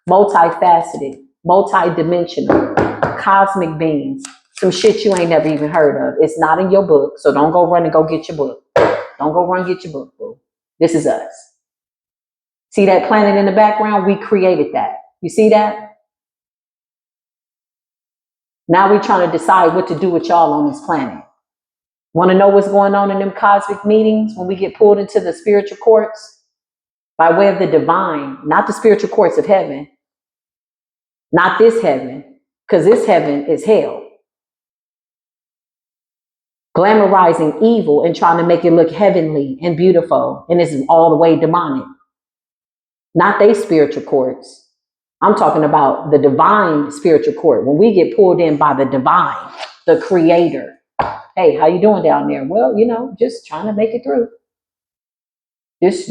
multifaceted, multidimensional, cosmic beings. Some shit you ain't never even heard of. It's not in your book, so don't go run and go get your book. Don't go run and get your book, boo. This is us. See that planet in the background? We created that. You see that? Now we're trying to decide what to do with y'all on this planet. Want to know what's going on in them cosmic meetings when we get pulled into the spiritual courts? By way of the divine, not the spiritual courts of heaven. Not this heaven, because this heaven is hell. Glamorizing evil and trying to make it look heavenly and beautiful. And this is all the way demonic. Not they spiritual courts. I'm talking about the divine spiritual court. When we get pulled in by the divine, the creator. Hey, how you doing down there? Well, just trying to make it through. Just,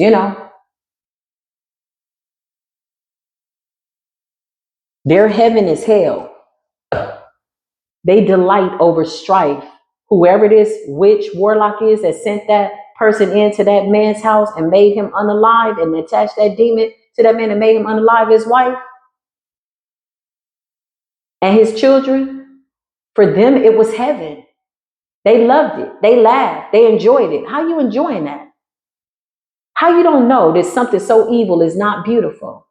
Their heaven is hell. They delight over strife. Whoever this witch, warlock is that sent that person into that man's house and made him unalive and attached that demon to that man and made him unalive his wife and his children, for them, it was heaven. They loved it. They laughed. They enjoyed it. How you enjoying that? How you don't know that something so evil is not beautiful?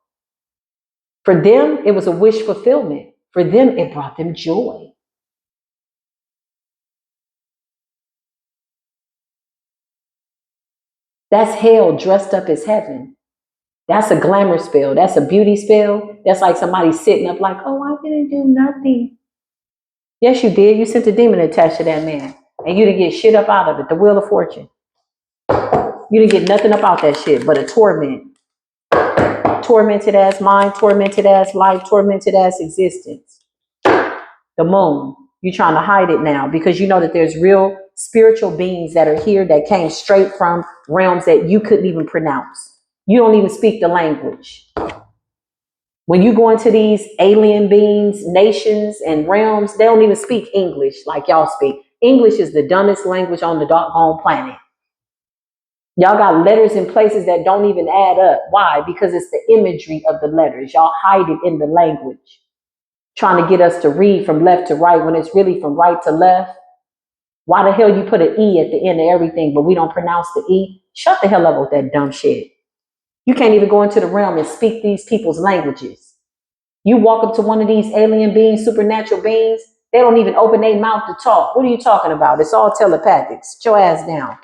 For them, it was a wish fulfillment. For them, it brought them joy. That's hell dressed up as heaven. That's a glamour spell. That's a beauty spell. That's like somebody sitting up like, oh, I didn't do nothing. Yes, you did. You sent a demon attached to that man. And you didn't get shit up out of it. The wheel of fortune. You didn't get nothing up out that shit but a torment. Tormented ass mind, tormented ass life, tormented ass existence. The moon. You're trying to hide it now because you know that there's real spiritual beings that are here that came straight from realms that you couldn't even pronounce. You don't even speak the language. When you go into these alien beings, nations, and realms, they don't even speak English like y'all speak. English is the dumbest language on the doggone planet. Y'all got letters in places that don't even add up. Why? Because it's the imagery of the letters. Y'all hide it in the language, trying to get us to read from left to right when it's really from right to left. Why the hell you put an E at the end of everything, but we don't pronounce the E? Shut the hell up with that dumb shit. You can't even go into the realm and speak these people's languages. You walk up to one of these alien beings, supernatural beings, they don't even open their mouth to talk. What are you talking about? It's all telepathic. Sit your ass down.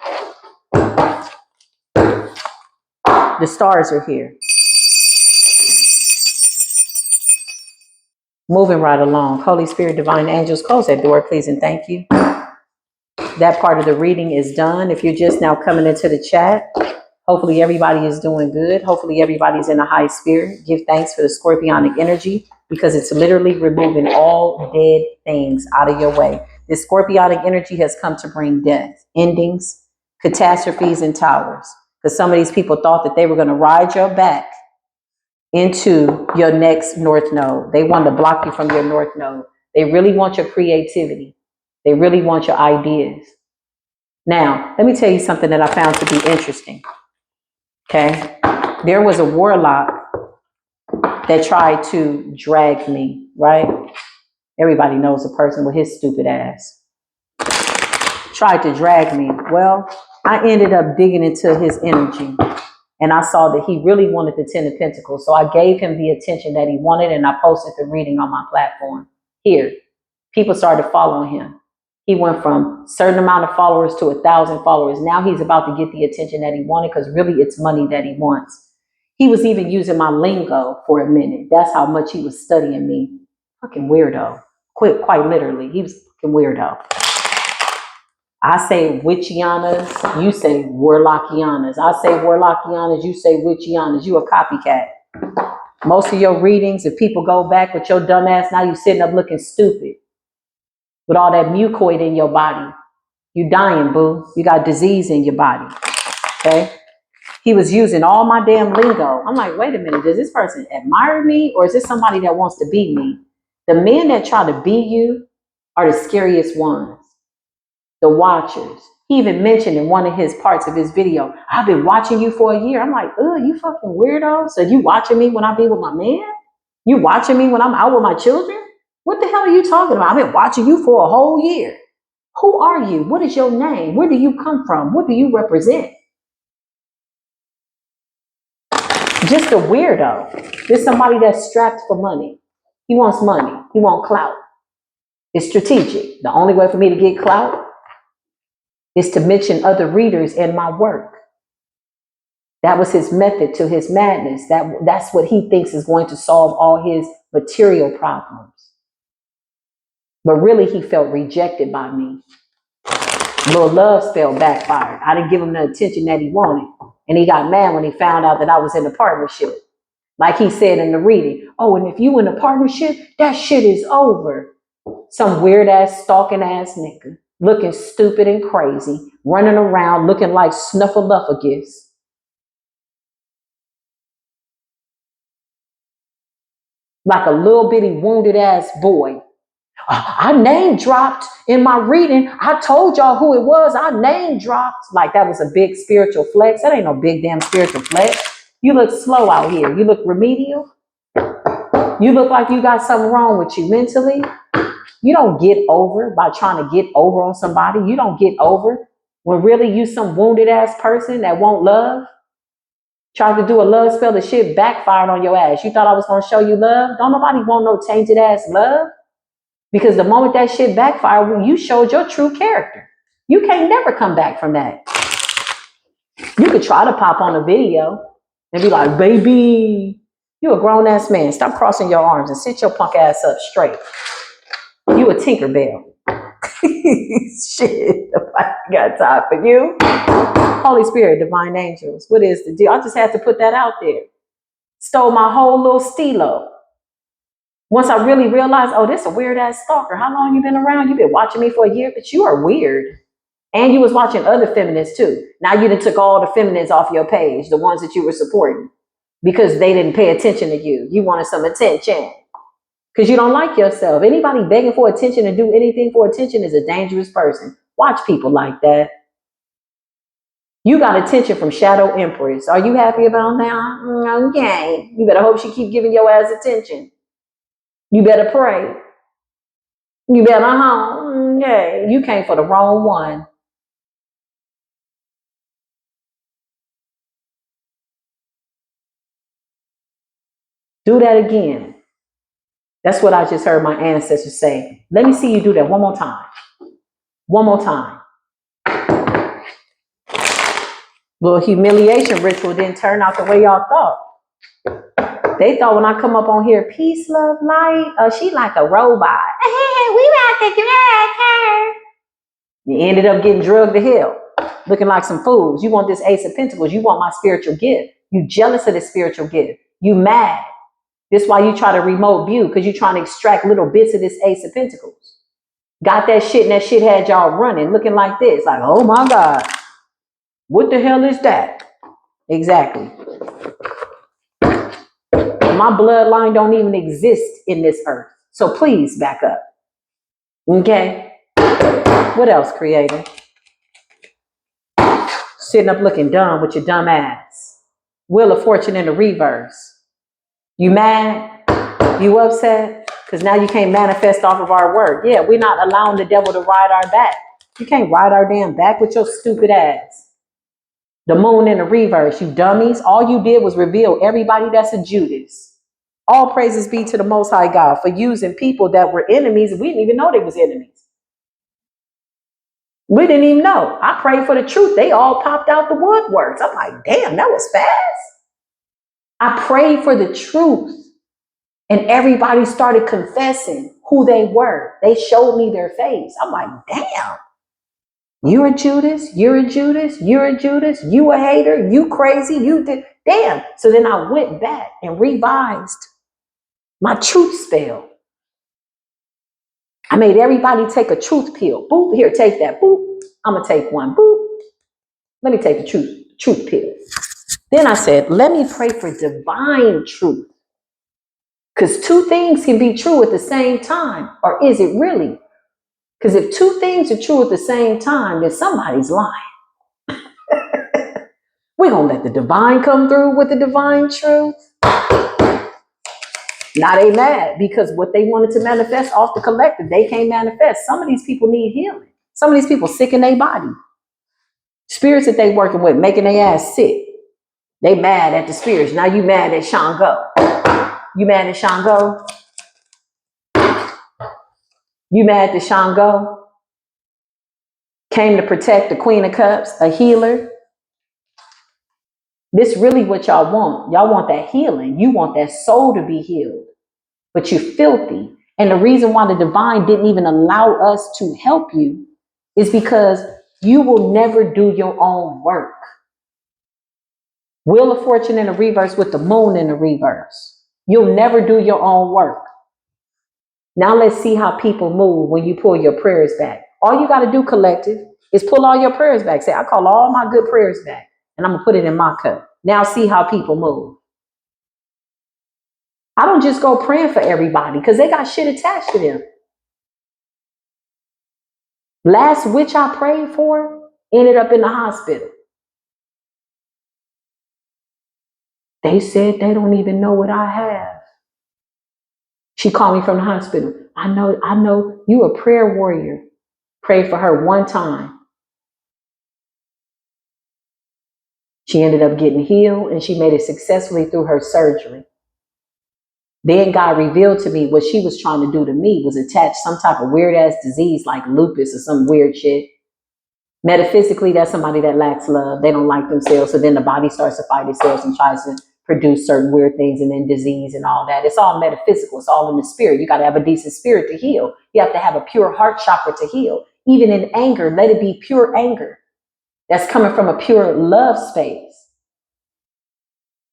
The stars are here. Moving right along. Holy Spirit, divine angels, close that door, please, and thank you. That part of the reading is done. If you're just now coming into the chat, hopefully everybody is doing good. Hopefully everybody's in a high spirit. Give thanks for the scorpionic energy because it's literally removing all dead things out of your way. This scorpionic energy has come to bring death, endings, catastrophes, and towers. Because some of these people thought that they were going to ride your back into your next north node. They want to block you from your north node. They really want your creativity. They really want your ideas. Now, let me tell you something that I found to be interesting. Okay? There was a warlock that tried to drag me, right? Everybody knows a person with his stupid ass. Tried to drag me. Well, I ended up digging into his energy. And I saw that he really wanted the 10 of Pentacles. So I gave him the attention that he wanted, and I posted the reading on my platform. Here, people started following him. He went from a certain amount of followers to 1,000 followers. Now he's about to get the attention that he wanted because really it's money that he wants. He was even using my lingo for a minute. That's how much he was studying me. Fucking weirdo. Quite literally. He was fucking weirdo. I say witchianas, you say warlockianas. I say warlockianas, you say witchianas. You a copycat. Most of your readings, if people go back with your dumb ass, now you sitting up looking stupid with all that mucoid in your body. You dying, boo. You got disease in your body. Okay? He was using all my damn lingo. I'm like, wait a minute, does this person admire me or is this somebody that wants to be me? The men that try to be you are the scariest ones. The watchers. He even mentioned in one of his parts of his video, I've been watching you for a year. I'm like, oh, you fucking weirdo. So you watching me when I be with my man? You watching me when I'm out with my children? What the hell are you talking about? I've been watching you for a whole year. Who are you? What is your name? Where do you come from? What do you represent? Just a weirdo. There's somebody that's strapped for money. He wants money. He wants clout. It's strategic. The only way for me to get clout is to mention other readers in my work. That was his method to his madness. That's what he thinks is going to solve all his material problems. But really, he felt rejected by me. Little love spell backfired. I didn't give him the attention that he wanted. And he got mad when he found out that I was in a partnership. Like he said in the reading, oh, and if you in a partnership, that shit is over. Some weird ass, stalking ass nigga, looking stupid and crazy, running around looking like Snuffleupagus. Like a little bitty wounded ass boy. I name dropped in my reading. I told y'all who it was. I name dropped. Like that was a big spiritual flex. That ain't no big damn spiritual flex. You look slow out here. You look remedial. You look like you got something wrong with you mentally. You don't get over by trying to get over on somebody. You don't get over when really you some wounded ass person that won't love. Tried to do a love spell, the shit backfired on your ass. You thought I was going to show you love? Don't nobody want no tainted ass love. Because the moment that shit backfired, you showed your true character. You can't never come back from that. You could try to pop on a video and be like, baby, you a grown ass man. Stop crossing your arms and sit your punk ass up straight. You a Tinkerbell. Shit, I got time for you. Holy Spirit, divine angels. What is the deal? I just had to put that out there. Stole my whole little stilo. Once I really realized, oh, this is a weird ass stalker. How long you been around? You've been watching me for a year, but you are weird. And you was watching other feminists too. Now you done took all the feminists off your page, the ones that you were supporting, because they didn't pay attention to you. You wanted some attention because you don't like yourself. Anybody begging for attention to do anything for attention is a dangerous person. Watch people like that. You got attention from Shadow Empress. Are you happy about that? Okay. You better hope she keep giving your ass attention. You better pray. You better okay. You came for the wrong one. Do that again. That's what I just heard my ancestors say. Let me see you do that one more time. One more time. Little humiliation ritual didn't turn out the way y'all thought. They thought when I come up on here, peace, love, light, she like a robot. We about to drag her. You ended up getting drugged to hell, looking like some fools. You want this Ace of Pentacles. You want my spiritual gift. You jealous of this spiritual gift. You mad. This is why you try to remote view, because you're trying to extract little bits of this Ace of Pentacles. Got that shit, and that shit had y'all running, looking like this. Like, oh my God. What the hell is that? Exactly. My bloodline don't even exist in this earth. So please back up. Okay? What else, Creator? Sitting up looking dumb with your dumb ass. Wheel of Fortune in the reverse. You mad? You upset? Because now you can't manifest off of our work. Yeah, we're not allowing the devil to ride our back. You can't ride our damn back with your stupid ass. The moon in the reverse, you dummies. All you did was reveal everybody that's a Judas. All praises be to the Most High God for using people that were enemies. We didn't even know they was enemies. We didn't even know. I prayed for the truth. They all popped out the woodworks. I'm like, damn, that was fast. I prayed for the truth. And everybody started confessing who they were. They showed me their face. I'm like, damn. You're a Judas. You're a Judas. You're a Judas. You a hater. You crazy. You did. Damn. So then I went back and revised my truth spell. I made everybody take a truth pill. Boop. Here, take that. Boop. I'm going to take one. Boop. Let me take the truth pill. Then I said, let me pray for divine truth. Because two things can be true at the same time. Or is it really? Because if two things are true at the same time, then somebody's lying. We're going to let the divine come through with the divine truth. Now they mad because what they wanted to manifest off the collective, they can't manifest. Some of these people need healing. Some of these people sick in their body. Spirits that they working with, making their ass sick. They mad at the spirits. Now you mad at Shango. You mad at Shango? You mad at Shango? Came to protect the Queen of Cups, a healer. This really what y'all want. Y'all want that healing. You want that soul to be healed. But you're filthy. And the reason why the divine didn't even allow us to help you is because you will never do your own work. Wheel of Fortune in the reverse with the moon in the reverse. You'll never do your own work. Now let's see how people move when you pull your prayers back. All you got to do, collective, is pull all your prayers back. Say, I call all my good prayers back, and I'm going to put it in my cup. Now see how people move. I don't just go praying for everybody because they got shit attached to them. Last witch I prayed for ended up in the hospital. They said they don't even know what I have. She called me from the hospital. I know you a prayer warrior. Prayed for her one time. She ended up getting healed and she made it successfully through her surgery. Then God revealed to me what she was trying to do to me was attach some type of weird ass disease like lupus or some weird shit. Metaphysically, that's somebody that lacks love. They don't like themselves. So then the body starts to fight itself and tries to produce certain weird things and then disease and all that. It's all metaphysical. It's all in the spirit. You got to have a decent spirit to heal. You have to have a pure heart chakra to heal. Even in anger, let it be pure anger. That's coming from a pure love space.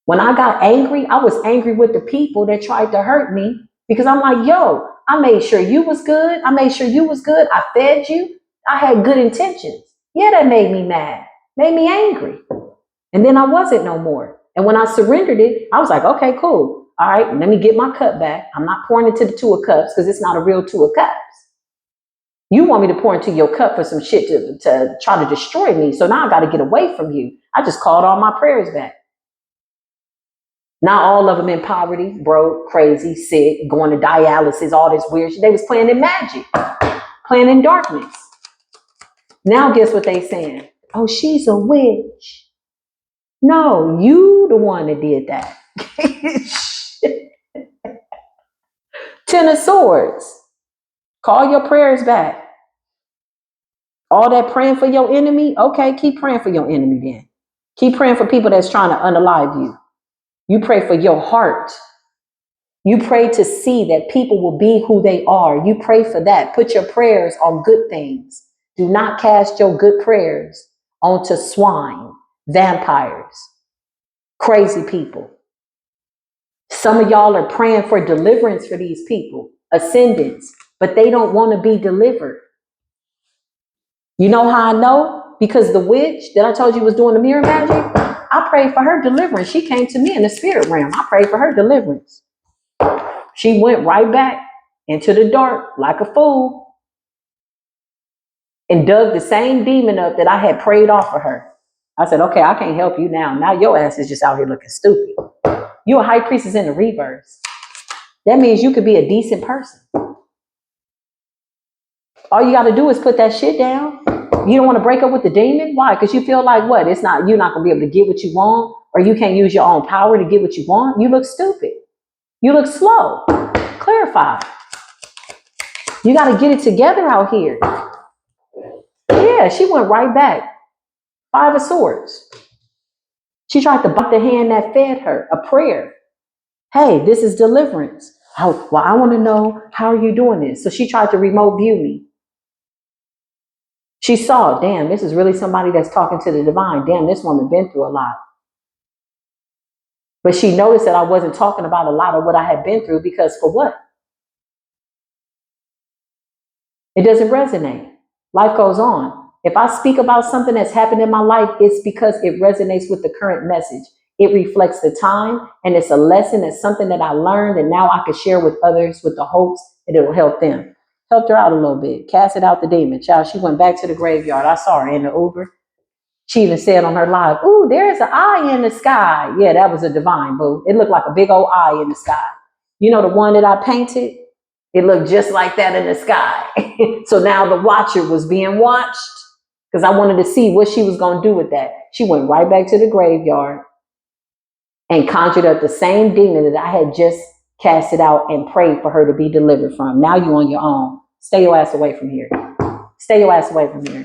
When I got angry, I was angry with the people that tried to hurt me because I'm like, yo, I made sure you was good. I made sure you was good. I fed you. I had good intentions. Yeah, that made me mad, made me angry. And then I wasn't no more. And when I surrendered it, I was like, okay, cool. All right, let me get my cup back. I'm not pouring into the two of cups because it's not a real two of cups. You want me to pour into your cup for some shit to try to destroy me. So now I got to get away from you. I just called all my prayers back. Not all of them in poverty, broke, crazy, sick, going to dialysis, all this weird shit. They was playing in magic, playing in darkness. Now guess what they saying? Oh, she's a witch. No, you the one that did that. 10 of Swords. Call your prayers back. All that praying for your enemy, okay, keep praying for your enemy then. Keep praying for people that's trying to unalive you. You pray for your heart. You pray to see that people will be who they are. You pray for that. Put your prayers on good things. Do not cast your good prayers onto swine, vampires, crazy people. Some of y'all are praying for deliverance for these people, ascendance, but they don't want to be delivered. You know how I know? Because the witch that I told you was doing the mirror magic, I prayed for her deliverance. She came to me in the spirit realm. I prayed for her deliverance. She went right back into the dark like a fool and dug the same demon up that I had prayed off of her. I said, okay, I can't help you now. Now your ass is just out here looking stupid. You a high priestess in the reverse. That means you could be a decent person. All you got to do is put that shit down. You don't want to break up with the demon? Why? Because you feel like what? You're not going to be able to get what you want, or you can't use your own power to get what you want. You look stupid. You look slow. Clarify. You got to get it together out here. Yeah, she went right back. 5 of Swords. She tried to bite the hand that fed her. A prayer. Hey, this is deliverance. Oh, well, I want to know, how are you doing this? So she tried to remote view me. She saw, damn, this is really somebody that's talking to the divine. Damn, this woman been through a lot. But she noticed that I wasn't talking about a lot of what I had been through because for what? It doesn't resonate. Life goes on. If I speak about something that's happened in my life, it's because it resonates with the current message. It reflects the time, and it's a lesson. It's something that I learned, and now I can share with others with the hopes that it will help them. Helped her out a little bit. Casted out the demon. Child, she went back to the graveyard. I saw her in the Uber. She even said on her live, ooh, there's an eye in the sky. Yeah, that was a divine, boo. It looked like a big old eye in the sky. You know the one that I painted? It looked just like that in the sky. So now the watcher was being watched because I wanted to see what she was going to do with that. She went right back to the graveyard and conjured up the same demon that I had just casted out and prayed for her to be delivered from. Now you on your own. Stay your ass away from here. Stay your ass away from here.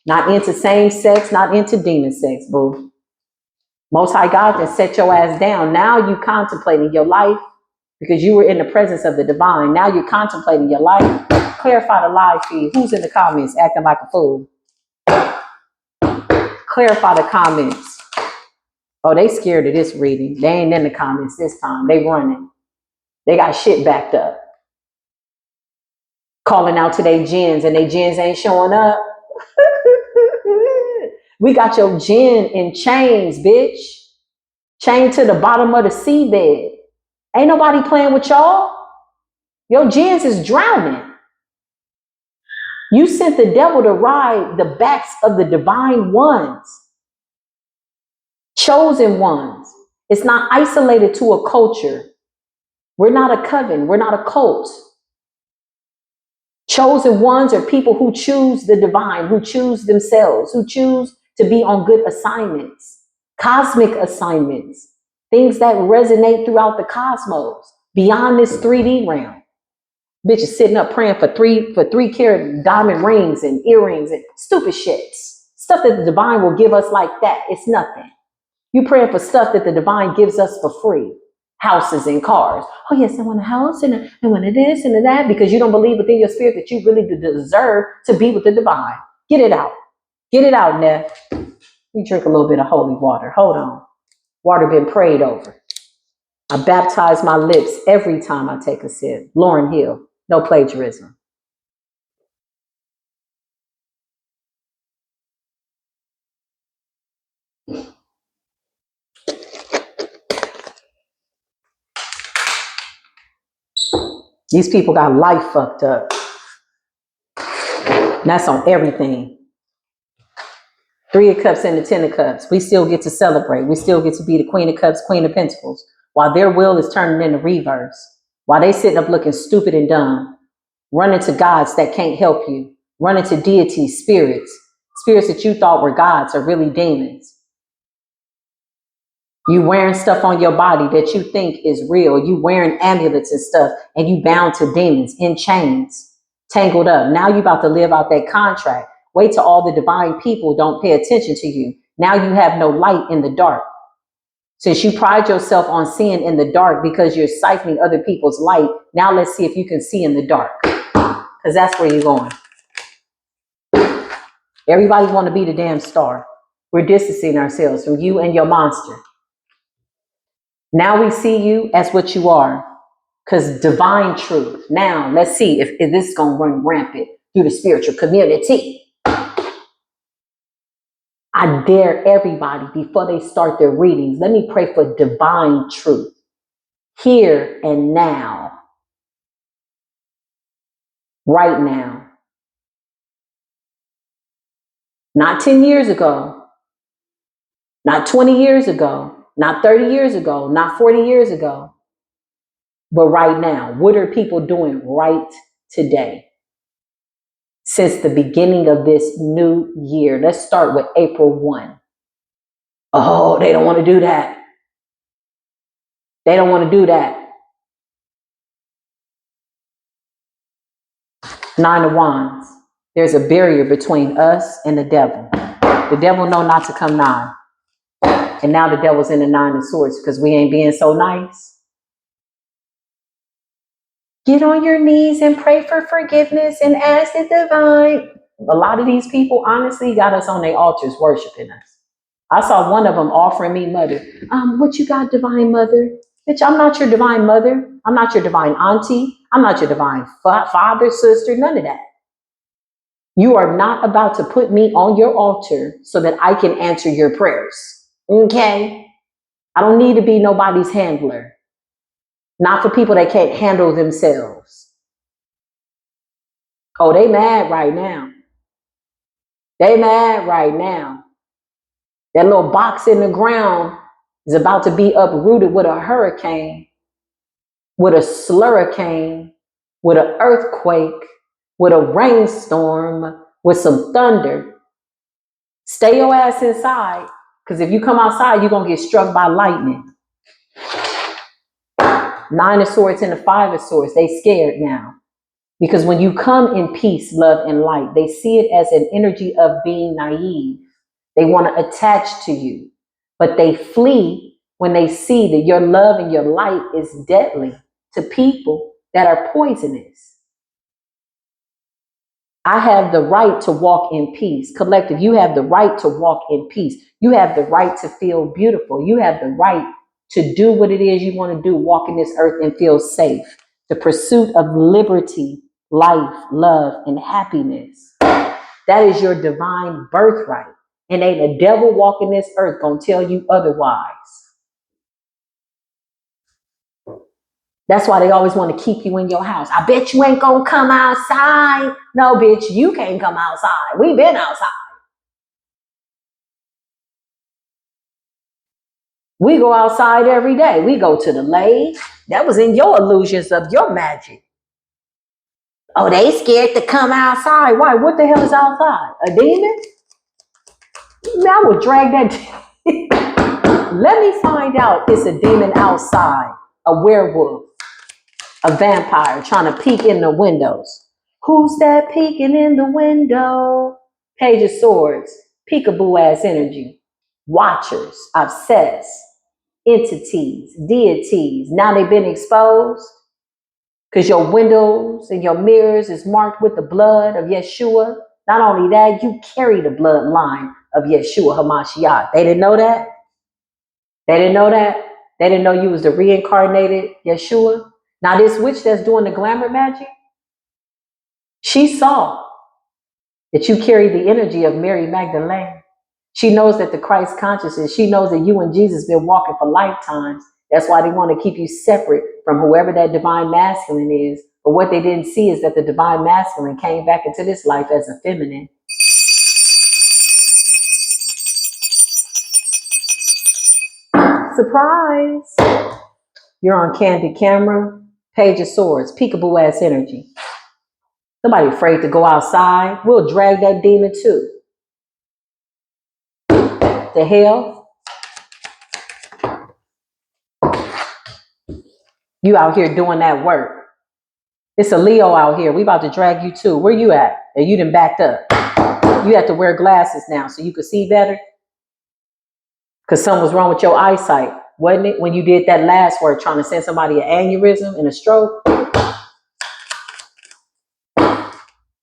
Not into same sex, not into demon sex, boo. Most High God can set your ass down. Now you contemplating your life because you were in the presence of the divine. Now you're contemplating your life. Clarify the live feed. Who's in the comments acting like a fool? Clarify the comments. Oh, they scared of this reading. They ain't in the comments this time. They running. They got shit backed up. Calling out to their jinns and their jinns ain't showing up. We got your jinn in chains, bitch. Chained to the bottom of the seabed. Ain't nobody playing with y'all. Your jinns is drowning. You sent the devil to ride the backs of the divine ones. Chosen ones. It's not isolated to a culture. We're not a coven. We're not a cult. Chosen ones are people who choose the divine, who choose themselves, who choose to be on good assignments, cosmic assignments, things that resonate throughout the cosmos, beyond this 3D realm. Bitches sitting up praying for 3-carat diamond rings and earrings and stupid shits. Stuff that the divine will give us like that. It's nothing. You praying for stuff that the divine gives us for free. Houses and cars. Oh yes, I want a house and I want this and that, because you don't believe within your spirit that you really deserve to be with the divine. Get it out. Get it out, Neff. You drink a little bit of holy water. Hold on. Water been prayed over. I baptize my lips every time I take a sip. Lauryn Hill, no plagiarism. These people got life fucked up. And that's on everything. Three of Cups and the Ten of Cups. We still get to celebrate. We still get to be the Queen of Cups, Queen of Pentacles, while their will is turning into reverse. While they sitting up looking stupid and dumb, running to gods that can't help you, running to deities, spirits that you thought were gods are really demons. You wearing stuff on your body that you think is real. You wearing amulets and stuff, and you bound to demons in chains, tangled up. Now you about to live out that contract. Wait till all the divine people don't pay attention to you. Now you have no light in the dark. Since you pride yourself on seeing in the dark because you're siphoning other people's light, now let's see if you can see in the dark. Because that's where you're going. Everybody want to be the damn star. We're distancing ourselves from you and your monster. Now we see you as what you are. Because divine truth. Now let's see if this is going to run rampant through the spiritual community. I dare everybody before they start their readings, let me pray for divine truth. Here and now. Right now. Not 10 years ago. Not 20 years ago. Not 30 years ago. Not 40 years ago. But right now. What are people doing right today? Since the beginning of this new year. Let's start with April 1. Oh, they don't want to do that. They don't want to do that. Nine of Wands. There's a barrier between us and the devil. The devil know not to come nigh. And now the devil's in the Nine of Swords because we ain't being so nice. Get on your knees and pray for forgiveness and ask the divine. A lot of these people honestly got us on their altars worshiping us. I saw one of them offering me mother. What you got, divine mother? Bitch, I'm not your divine mother. I'm not your divine auntie. I'm not your divine father, sister, none of that. You are not about to put me on your altar so that I can answer your prayers. Okay? I don't need to be nobody's handler. Not for people that can't handle themselves. Oh, they mad right now. They mad right now. That little box in the ground is about to be uprooted with a hurricane, with a slurricane, with an earthquake, with a rainstorm, with some thunder. Stay your ass inside, because if you come outside, you're going to get struck by lightning. Nine of Swords and the Five of Swords, they scared now. Because when you come in peace, love, and light, they see it as an energy of being naive. They want to attach to you, but they flee when they see that your love and your light is deadly to people that are poisonous. I have the right to walk in peace. Collective, you have the right to walk in peace. You have the right to feel beautiful. You have the right to do what it is you want to do, walk in this earth and feel safe. The pursuit of liberty, life, love, and happiness. That is your divine birthright. And ain't a devil walking this earth gonna tell you otherwise. That's why they always want to keep you in your house. I bet you ain't gonna come outside. No, bitch, you can't come outside. We been outside. We go outside every day. We go to the lake. That was in your illusions of your magic. Oh, they scared to come outside. Why? What the hell is outside? A demon? I would drag that. Let me find out it's a demon outside, a werewolf, a vampire trying to peek in the windows. Who's that peeking in the window? Page of Swords, peekaboo ass energy. Watchers, obsessed, entities, deities. Now they've been exposed because your windows and your mirrors is marked with the blood of Yeshua. Not only that, you carry the bloodline of Yeshua HaMashiach. They didn't know that? They didn't know that. They didn't know you was the reincarnated Yeshua. Now this witch that's doing the glamour magic, she saw that you carry the energy of Mary Magdalene. She knows that the Christ consciousness, she knows that you and Jesus been walking for lifetimes. That's why they want to keep you separate from whoever that divine masculine is. But what they didn't see is that the divine masculine came back into this life as a feminine. Surprise! You're on candid camera, Page of Swords, peekaboo ass energy. Somebody afraid to go outside. We'll drag that demon too. The hell? You out here doing that work. It's a Leo out here. We about to drag you too. Where you at? And you done backed up. You have to wear glasses now so you can see better. Because something was wrong with your eyesight, wasn't it? When you did that last work trying to send somebody an aneurysm and a stroke.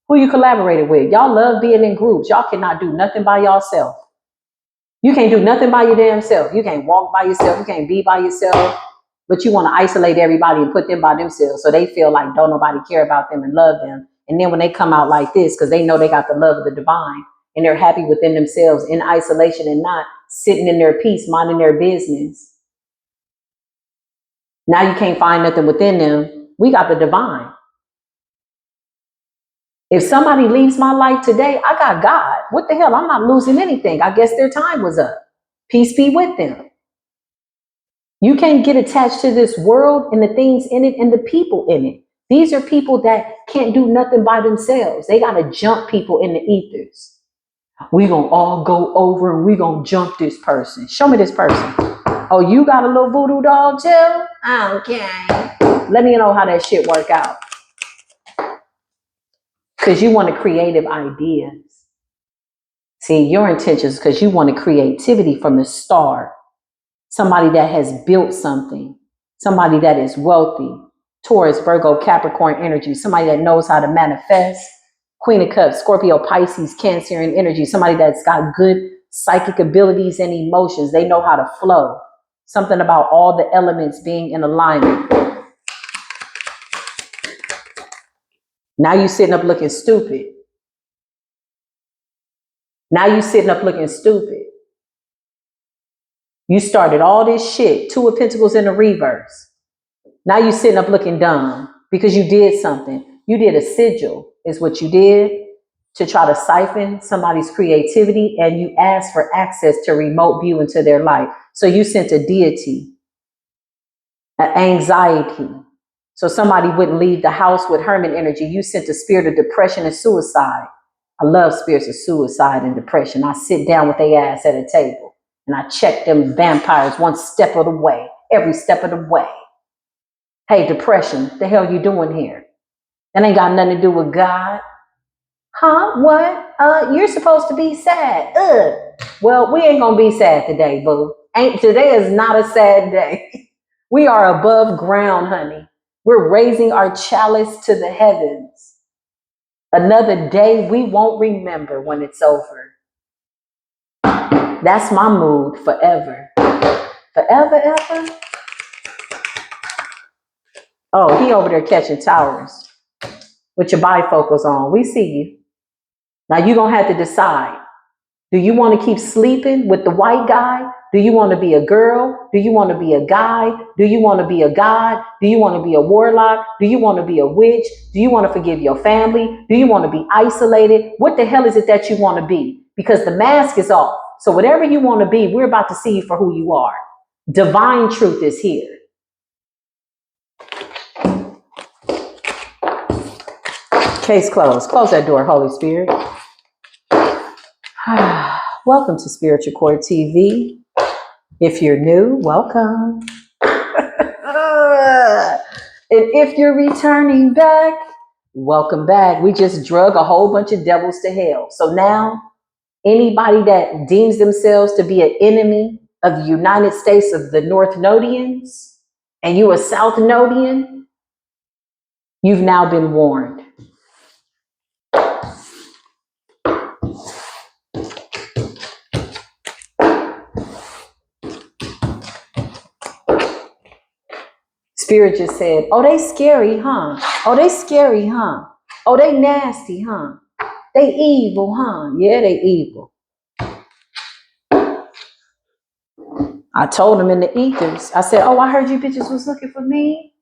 Who you collaborated with? Y'all love being in groups. Y'all cannot do nothing by yourself. You can't do nothing by your damn self. You can't walk by yourself. You can't be by yourself. But you want to isolate everybody and put them by themselves so they feel like don't nobody care about them and love them. And then when they come out like this, because they know they got the love of the divine and they're happy within themselves in isolation and not sitting in their peace, minding their business. Now you can't find nothing within them. We got the divine. If somebody leaves my life today, I got God. What the hell? I'm not losing anything. I guess their time was up. Peace be with them. You can't get attached to this world and the things in it and the people in it. These are people that can't do nothing by themselves. They got to jump people in the ethers. We going to all go over and we going to jump this person. Show me this person. Oh, you got a little voodoo doll too? Okay. Let me know how that shit work out. Because you want creative ideas. See, your intentions because you want creativity from the start. Somebody that has built something. Somebody that is wealthy. Taurus, Virgo, Capricorn energy. Somebody that knows how to manifest. Queen of Cups, Scorpio, Pisces, Cancerian energy. Somebody that's got good psychic abilities and emotions. They know how to flow. Something about all the elements being in alignment. Now you sitting up looking stupid. Now you sitting up looking stupid. You started all this shit. Two of Pentacles in the reverse. Now you sitting up looking dumb because you did something. You did a sigil is what you did to try to siphon somebody's creativity and you asked for access to remote view into their life. So you sent a deity, an anxiety. So somebody wouldn't leave the house with Herman energy. You sent a spirit of depression and suicide. I love spirits of suicide and depression. I sit down with their ass at a table and I check them vampires one step of the way, every step of the way. Hey, depression, the hell you doing here? That ain't got nothing to do with God. Huh? What? You're supposed to be sad. Well, we ain't gonna be sad today, boo. Today is not a sad day. We are above ground, honey. We're raising our chalice to the heavens. Another day we won't remember when it's over. That's my mood forever. Forever, ever? Oh, he over there catching towers with your bifocals on. We see you. Now you're going to have to decide. Do you want to keep sleeping with the white guy? Do you want to be a girl? Do you want to be a guy? Do you want to be a god? Do you want to be a warlock? Do you want to be a witch? Do you want to forgive your family? Do you want to be isolated? What the hell is it that you want to be? Because the mask is off. So whatever you want to be, we're about to see you for who you are. Divine truth is here. Case closed. Close that door, Holy Spirit. Welcome to Spiritual Court TV. If you're new, welcome. And if you're returning back, welcome back. We just drug a whole bunch of devils to hell. So now, anybody that deems themselves to be an enemy of the United States of the North Nodians, and you a South Nodian, you've now been warned. Spirit just said, oh, they scary, huh? Oh, they scary, huh? Oh, they nasty, huh? They evil, huh? Yeah, they evil. I told them in the ethers. I said, oh, I heard you bitches was looking for me.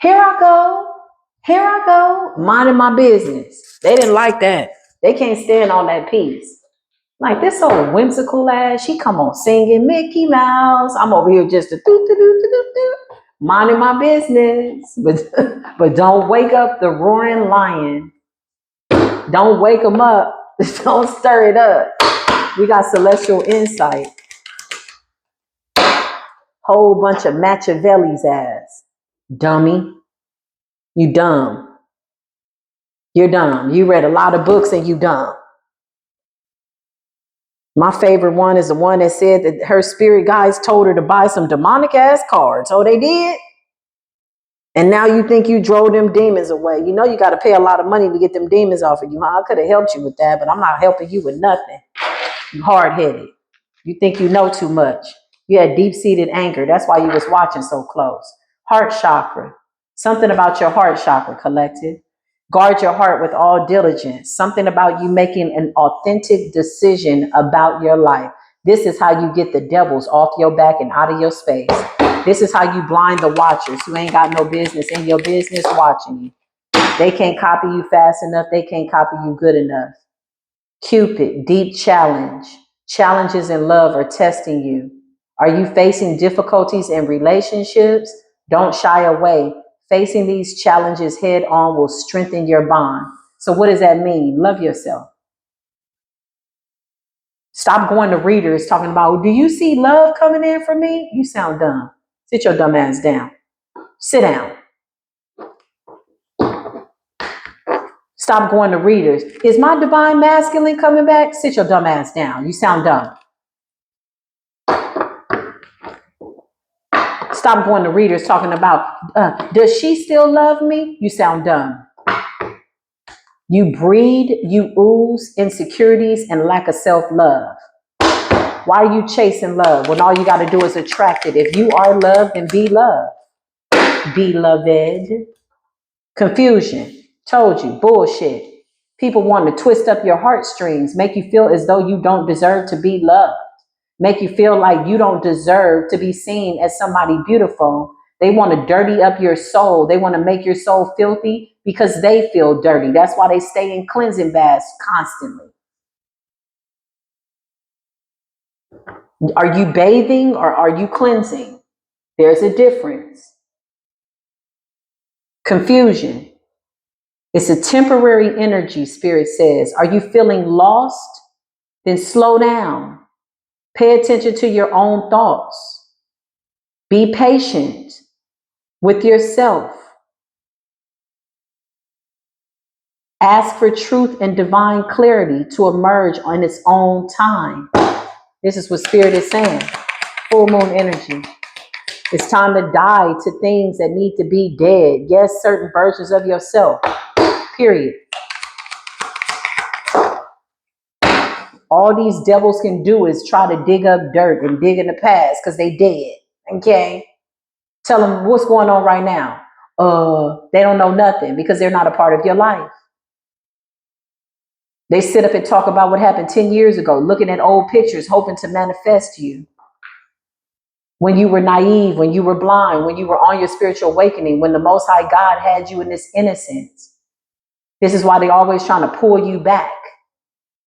Here I go. Here I go. Minding my business. They didn't like that. They can't stand all that peace. Like this old whimsical ass, she come on singing Mickey Mouse. I'm over here just minding my business. But don't wake up the roaring lion. Don't wake them up. Don't stir it up. We got celestial insight. Whole bunch of Machiavelli's ass. Dummy. You dumb. You're dumb. You read a lot of books and you dumb. My favorite one is the one that said that her spirit guides told her to buy some demonic ass cards. Oh, they did? And now you think you drove them demons away. You know you got to pay a lot of money to get them demons off of you. Huh? I could have helped you with that, but I'm not helping you with nothing. You hard-headed. You think you know too much. You had deep-seated anger. That's why you was watching so close. Heart chakra. Something about your heart chakra, collective. Guard your heart with all diligence. Something about you making an authentic decision about your life. This is how you get the devils off your back and out of your space. This is how you blind the watchers who ain't got no business in your business watching you. They can't copy you fast enough. They can't copy you good enough. Cupid, deep challenge. Challenges in love are testing you. Are you facing difficulties in relationships? Don't shy away. Facing these challenges head on will strengthen your bond. So what does that mean? Love yourself. Stop going to readers talking about, do you see love coming in for me? You sound dumb. Sit your dumb ass down. Sit down. Stop going to readers. Is my divine masculine coming back? Sit your dumb ass down. You sound dumb. Stop going to readers talking about, does she still love me? You sound dumb. You breed, you ooze insecurities and lack of self-love. Why are you chasing love when all you got to do is attract it? If you are loved, then be loved. Beloved. Confusion. Told you. Bullshit. People want to twist up your heartstrings, make you feel as though you don't deserve to be loved, make you feel like you don't deserve to be seen as somebody beautiful. They want to dirty up your soul. They want to make your soul filthy because they feel dirty. That's why they stay in cleansing baths constantly. Are you bathing or are you cleansing? There's a difference. Confusion. It's a temporary energy, Spirit says. Are you feeling lost? Then slow down. Pay attention to your own thoughts. Be patient with yourself. Ask for truth and divine clarity to emerge on its own time. This is what Spirit is saying. Full moon energy. It's time to die to things that need to be dead. Yes, certain versions of yourself. Period. All these devils can do is try to dig up dirt and dig in the past because they dead. Okay? Tell them what's going on right now. They don't know nothing because they're not a part of your life. They sit up and talk about what happened 10 years ago, looking at old pictures, hoping to manifest you. When you were naive, when you were blind, when you were on your spiritual awakening, when the Most High God had you in this innocence. This is why they're always trying to pull you back,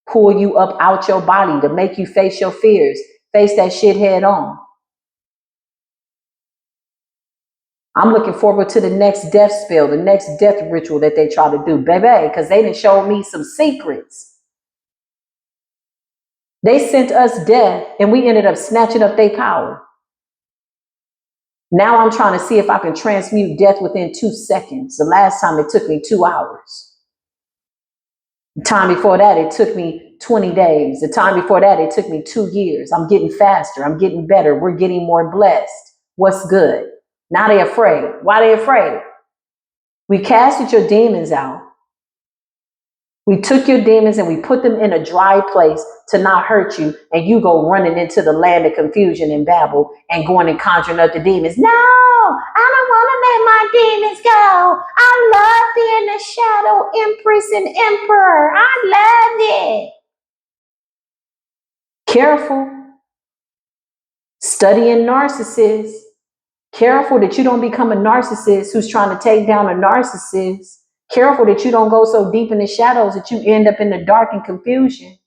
pull you up out your body to make you face your fears, face that shit head on. I'm looking forward to the next death spell, the next death ritual that they try to do, baby, because they done showed me some secrets. They sent us death and we ended up snatching up their power. Now I'm trying to see if I can transmute death within 2 seconds. The last time it took me 2 hours. The time before that, it took me 20 days. The time before that, it took me 2 years. I'm getting faster. I'm getting better. We're getting more blessed. What's good? Now they're afraid. Why are they afraid? We casted your demons out. We took your demons and we put them in a dry place to not hurt you, and you go running into the land of confusion and Babel and going and conjuring up the demons. No, I don't want to let my demons go. I love being the shadow empress and emperor. I love it. Careful. Studying narcissists. Careful that you don't become a narcissist who's trying to take down a narcissist. Careful that you don't go so deep in the shadows that you end up in the dark and confusion.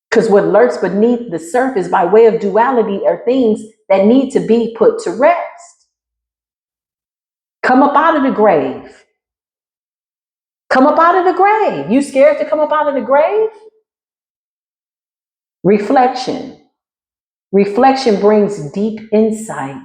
Because what lurks beneath the surface by way of duality are things that need to be put to rest. Come up out of the grave. Come up out of the grave. You scared to come up out of the grave? Reflection. Reflection brings deep insight.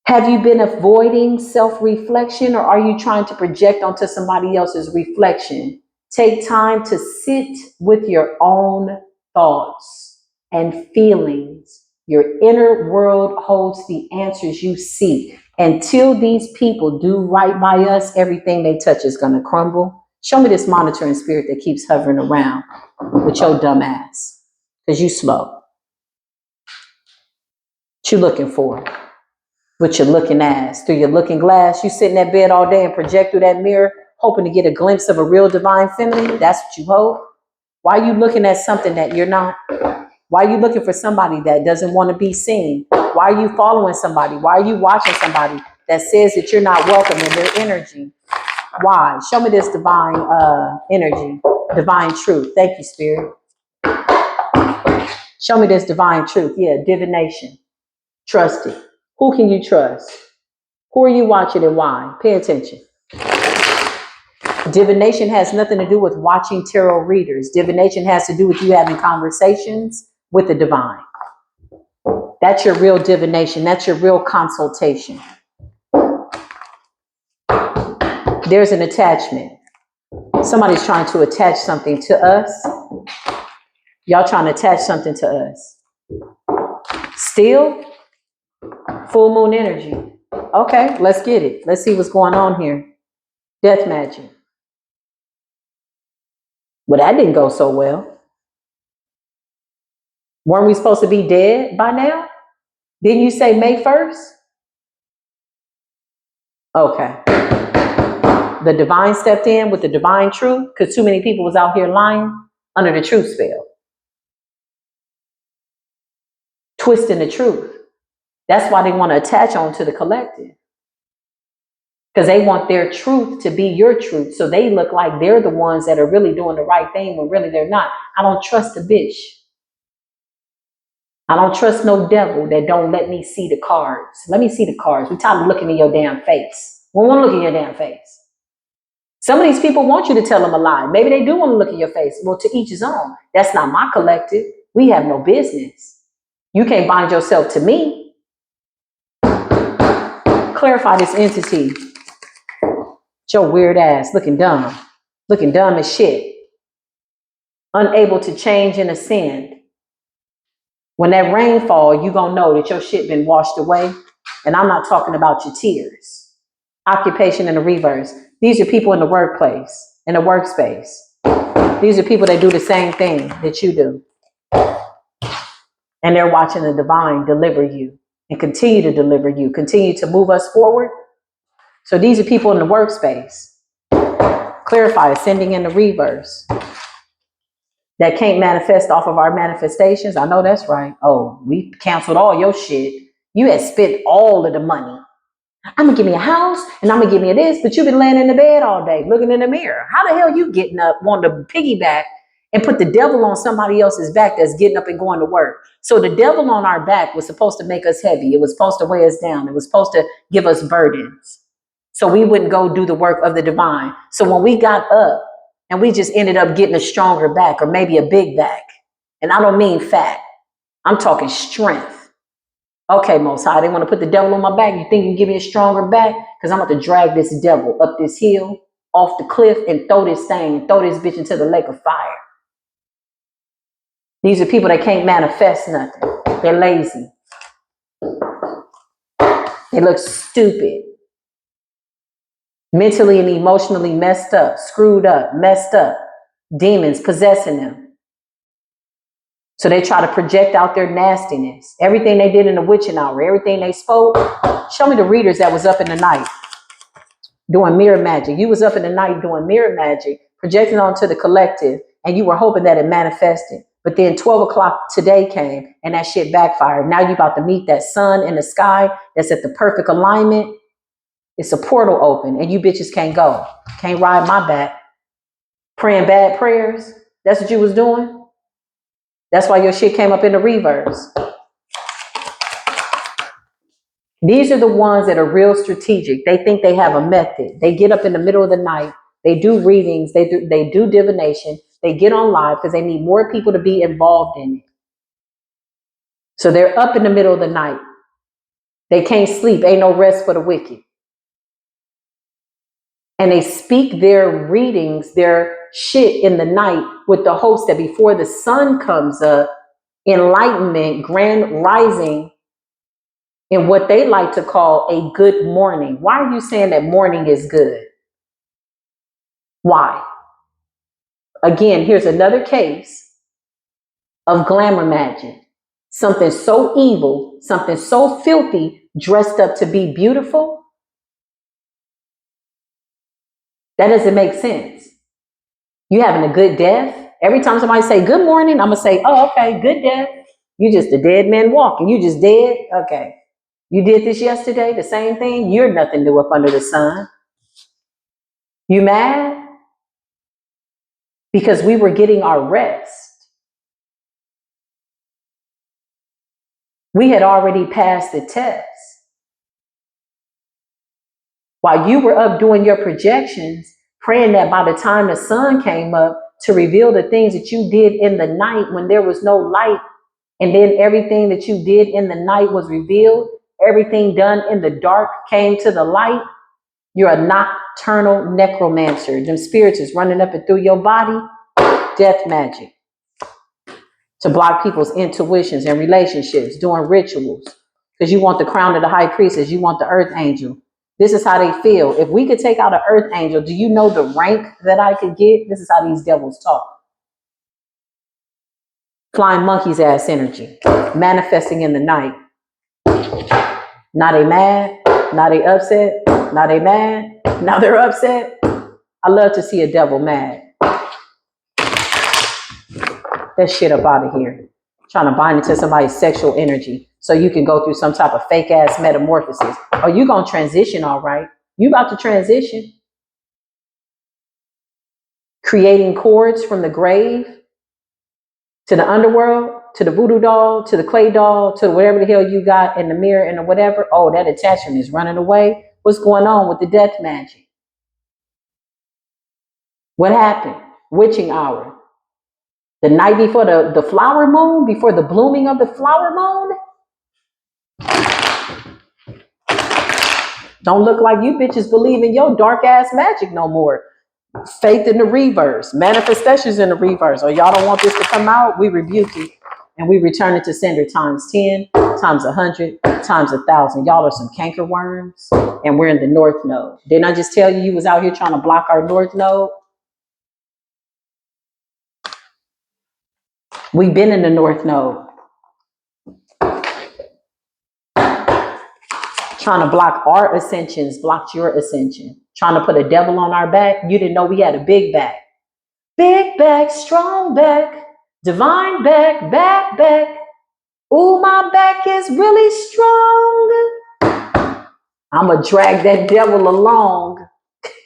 Have you been avoiding self-reflection, or are you trying to project onto somebody else's reflection? Take time to sit with your own thoughts and feelings. Your inner world holds the answers you seek. Until these people do right by us, everything they touch is going to crumble. Show me this monitoring spirit that keeps hovering around with your dumb ass, because you slow. What you looking for? With your looking ass, through your looking glass. You sit in that bed all day and project through that mirror, hoping to get a glimpse of a real divine feminine. That's what you hope. Why are you looking at something that you're not? Why are you looking for somebody that doesn't want to be seen? Why are you following somebody? Why are you watching somebody that says that you're not welcome in their energy? Why? Show me this divine energy, divine truth. Thank you, Spirit. Show me this divine truth. Yeah, divination. Trust it. Who can you trust? Who are you watching and why? Pay attention. Divination has nothing to do with watching tarot readers. Divination has to do with you having conversations with the divine. That's your real divination. That's your real consultation. There's an attachment. Somebody's trying to attach something to us. Y'all trying to attach something to us. Still, full moon energy. Okay, let's get it. Let's see what's going on here. Death magic. Well, that didn't go so well. Weren't we supposed to be dead by now? Didn't you say May 1st? Okay. The divine stepped in with the divine truth because too many people was out here lying under the truth spell. Twisting the truth. That's why they want to attach on to the collective. Because they want their truth to be your truth. So they look like they're the ones that are really doing the right thing when really they're not. I don't trust a bitch. I don't trust no devil that don't let me see the cards. Let me see the cards. We tired of looking in your damn face. We want to look in your damn face. Some of these people want you to tell them a lie. Maybe they do want to look in your face. Well, to each his own. That's not my collective. We have no business. You can't bind yourself to me. Clarify this entity. Your weird ass looking dumb as shit, unable to change and ascend. When that rain fall, you gonna know that your shit been washed away. And I'm not talking about your tears. Occupation in the reverse. These are people in the workplace, in the workspace. These are people that do the same thing that you do. And they're watching the divine deliver you and continue to deliver you, continue to move us forward. So these are people in the workspace. Clarify, ascending in the reverse. That can't manifest off of our manifestations. I know that's right. Oh, we canceled all your shit. You had spent all of the money. I'm gonna give me a house and I'm gonna give me this, but you've been laying in the bed all day looking in the mirror. How the hell you getting up, wanting to piggyback and put the devil on somebody else's back that's getting up and going to work? So the devil on our back was supposed to make us heavy. It was supposed to weigh us down. It was supposed to give us burdens. So we wouldn't go do the work of the divine. So when we got up, and we just ended up getting a stronger back or maybe a big back. And I don't mean fat. I'm talking strength. Okay, Most High, they want to put the devil on my back. You think you can give me a stronger back? Because I'm about to drag this devil up this hill, off the cliff, and throw this bitch into the lake of fire. These are people that can't manifest nothing. They're lazy. They look stupid. mentally and emotionally messed up, screwed up, messed up, demons possessing them. So they try to project out their nastiness. Everything they did in the witching hour, everything they spoke. Show me the readers that was up in the night doing mirror magic. You was up in the night doing mirror magic, projecting onto the collective, and you were hoping that it manifested. But then 12 o'clock today came and that shit backfired. Now you about to meet that sun in the sky that's at the perfect alignment. It's a portal open and you bitches can't go. Can't ride my back. Praying bad prayers. That's what you was doing. That's why your shit came up in the reverse. These are the ones that are real strategic. They think they have a method. They get up in the middle of the night. They do readings. They do divination. They get on live because they need more people to be involved in it. So they're up in the middle of the night. They can't sleep. Ain't no rest for the wicked. And they speak their readings, their shit in the night with the hopes that before the sun comes up, enlightenment, grand rising, in what they like to call a good morning. Why are you saying that morning is good? Why? Again, here's another case of glamour magic. Something so evil, something so filthy, dressed up to be beautiful. That doesn't make sense. You having a good death? Every time somebody say good morning, I'm going to say, oh, okay, good death. You just a dead man walking. You just dead? Okay. You did this yesterday, the same thing? You're nothing new up under the sun. You mad? Because we were getting our rest. We had already passed the test. While you were up doing your projections, praying that by the time the sun came up to reveal the things that you did in the night when there was no light, and then everything that you did in the night was revealed, everything done in the dark came to the light, you're a nocturnal necromancer. Them spirits is running up and through your body, death magic. To block people's intuitions and relationships, doing rituals. Because you want the crown of the high priestess, you want the earth angel. This is how they feel. If we could take out an earth angel, do you know the rank that I could get? This is how these devils talk. Flying monkey's ass energy, manifesting in the night. Now they mad, now they upset, now they mad, now they're upset. I love to see a devil mad. That shit up out of here. Trying to bind into somebody's sexual energy so you can go through some type of fake ass metamorphosis. Oh, you gonna transition, all right. You about to transition. Creating cords from the grave to the underworld, to the voodoo doll, to the clay doll, to whatever the hell you got in the mirror and the whatever. Oh, that attachment is running away. What's going on with the death magic? What happened? Witching hour. The night before the flower moon, before the blooming of the flower moon. Don't look like you bitches believe in your dark ass magic no more. Faith in the reverse, manifestations in the reverse. Or y'all don't want this to come out, we rebuke it and we return it to sender times 10, times 100, times 1,000. Y'all are some canker worms and we're in the north node. Didn't I just tell you was out here trying to block our north node? We've been in the north node. Trying to block our ascensions, blocked your ascension. Trying to put a devil on our back. You didn't know we had a big back. Big back, strong back, divine back, back. Ooh, my back is really strong. I'm going to drag that devil along.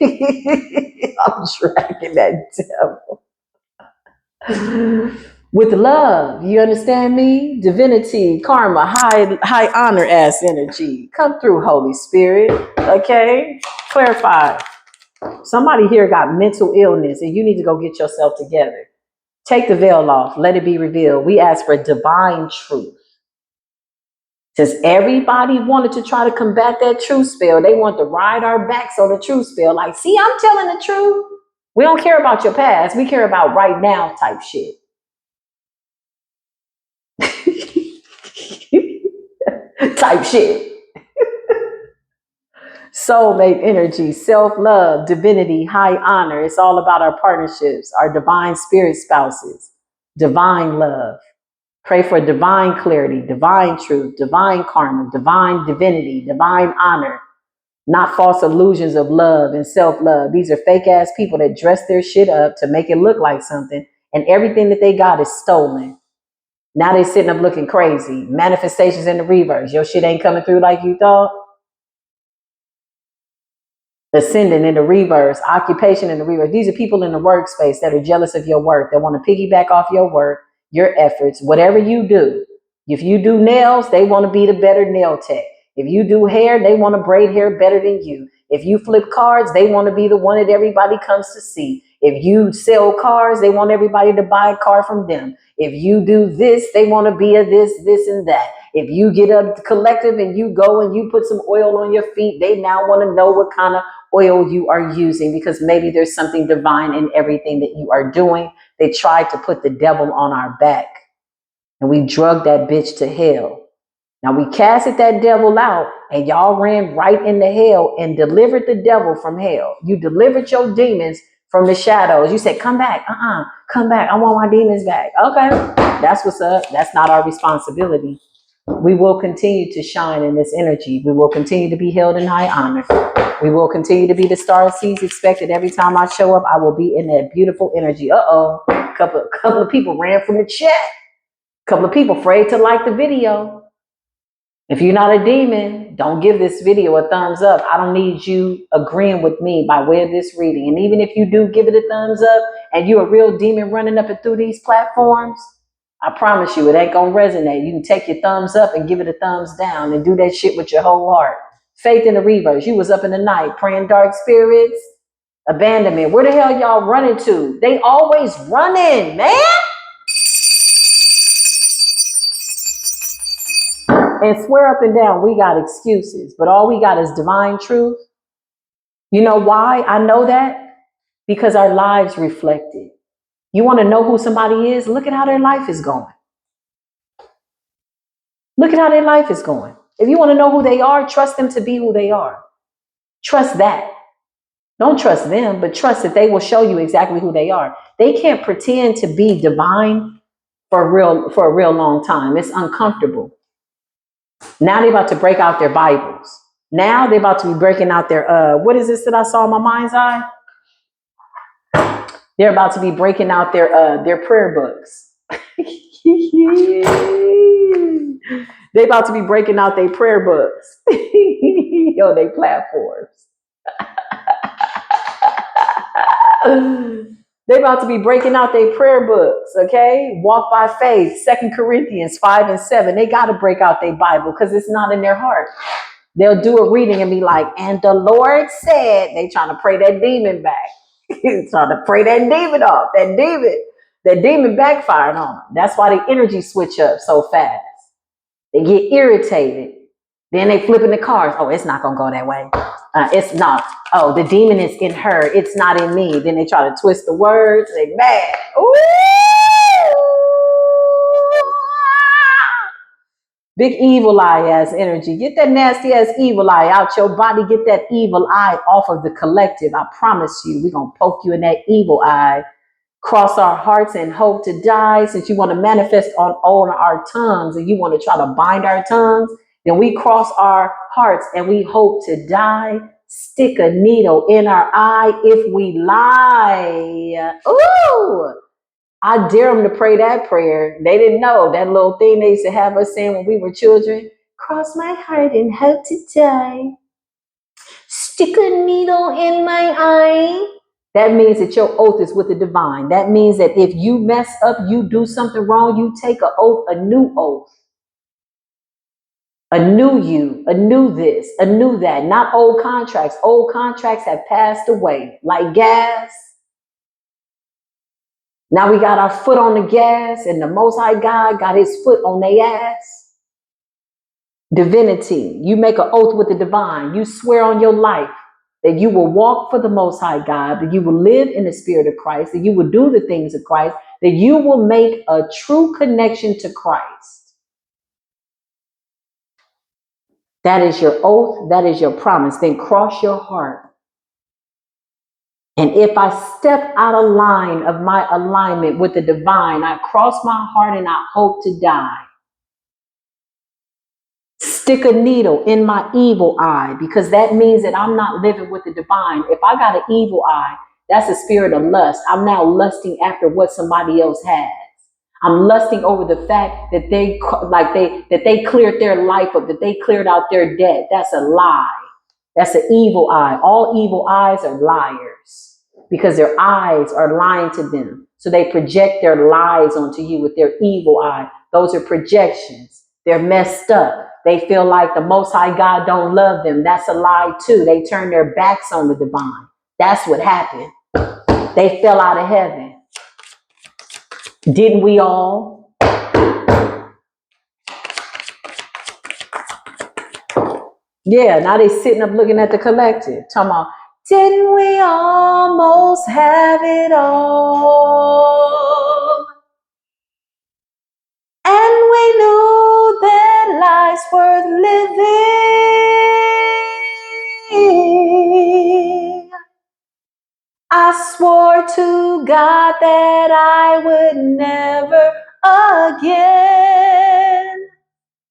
I'm dragging that devil. With love, you understand me? Divinity, karma, high honor ass energy. Come through, Holy Spirit. Okay? Clarify. Somebody here got mental illness and you need to go get yourself together. Take the veil off. Let it be revealed. We ask for divine truth. Since everybody wanted to try to combat that truth spell, they want to ride our backs on the truth spell. Like, see, I'm telling the truth. We don't care about your past. We care about right now type shit. Type shit. Soulmate energy, self-love, divinity, high honor. It's all about our partnerships, our divine spirit spouses, divine love. Pray for divine clarity, divine truth, divine karma, divine divinity, divine honor, not false illusions of love and self-love. These are fake ass people that dress their shit up to make it look like something, and everything that they got is stolen. Now they sitting up looking crazy. Manifestations in the reverse. Your shit ain't coming through like you thought. Ascendant in the reverse, occupation in the reverse. These are people in the workspace that are jealous of your work, that want to piggyback off your work, your efforts, whatever you do. If you do nails, they want to be the better nail tech. If you do hair, they want to braid hair better than you. If you flip cards, they want to be the one that everybody comes to see. If you sell cars, they want everybody to buy a car from them. If you do this, they want to be a this, this, and that. If you get a collective and you go and you put some oil on your feet, they now want to know what kind of oil you are using, because maybe there's something divine in everything that you are doing. They tried to put the devil on our back, and we drugged that bitch to hell. Now we casted that devil out, and y'all ran right into hell and delivered the devil from hell. You delivered your demons from the shadows. You said, come back. Come back. I want my demons back. Okay, that's what's up. That's not our responsibility. We will continue to shine in this energy. We will continue to be held in high honor. We will continue to be the star seeds expected. Every time I show up, I will be in that beautiful energy. Uh-oh. Couple of people ran from the chat. Couple of people afraid to like the video. If you're not a demon, don't give this video a thumbs up. I don't need you agreeing with me by way of this reading. And even if you do give it a thumbs up and you're a real demon running up and through these platforms, I promise you, it ain't gonna resonate. You can take your thumbs up and give it a thumbs down and do that shit with your whole heart. Faith in the reverse. You was up in the night praying dark spirits, abandonment. Where the hell y'all running to? They always running, man. And swear up and down, we got excuses, but all we got is divine truth. You know why I know that? Because our lives reflect it. You want to know who somebody is? Look at how their life is going. Look at how their life is going. If you want to know who they are, trust them to be who they are. Trust that. Don't trust them, but trust that they will show you exactly who they are. They can't pretend to be divine for a real long time. It's uncomfortable. Now they're about to break out their Bibles. Now they're about to be breaking out their what is this that I saw in my mind's eye? They're about to be breaking out their prayer books. They're about to be breaking out their prayer books. Yo, they platforms. They're about to be breaking out their prayer books, okay? Walk by faith, 2 Corinthians 5 and 7. They got to break out their Bible because it's not in their heart. They'll do a reading and be like, and the Lord said, they trying to pray that demon back. Trying to pray that demon off. That demon backfired on them. That's why the energy switch up so fast. They get irritated. Then they flip in the cars. Oh, it's not going to go that way. It's not. Oh, the demon is in her. It's not in me. Then they try to twist the words. They mad. Ooh! Big evil eye ass energy. Get that nasty ass evil eye out your body. Get that evil eye off of the collective. I promise you, we're going to poke you in that evil eye. Cross our hearts and hope to die. Since you want to manifest on our tongues and you want to try to bind our tongues, then we cross our hearts and we hope to die. Stick a needle in our eye if we lie. Ooh! I dare them to pray that prayer. They didn't know that little thing they used to have us saying when we were children. Cross my heart and hope to die. Stick a needle in my eye. That means that your oath is with the divine. That means that if you mess up, you do something wrong, you take an oath, a new oath. A new you, a new this, a new that. Not old contracts. Old contracts have passed away like gas. Now we got our foot on the gas, and the Most High God got his foot on their ass. Divinity. You make an oath with the divine. You swear on your life that you will walk for the Most High God, that you will live in the spirit of Christ, that you will do the things of Christ, that you will make a true connection to Christ. That is your oath. That is your promise. Then cross your heart. And if I step out of line of my alignment with the divine, I cross my heart and I hope to die. Stick a needle in my evil eye, because that means that I'm not living with the divine. If I got an evil eye, that's a spirit of lust. I'm now lusting after what somebody else has. I'm lusting over the fact that they cleared their life up, that they cleared out their debt. That's a lie. That's an evil eye. All evil eyes are liars because their eyes are lying to them. So they project their lies onto you with their evil eye. Those are projections. They're messed up. They feel like the Most High God don't love them. That's a lie too. They turn their backs on the divine. That's what happened. They fell out of heaven. Didn't we all? Yeah, now they sitting up looking at the collective, talking about, didn't we almost have it all? And we knew that life's worth living. I swore to God that I would never again.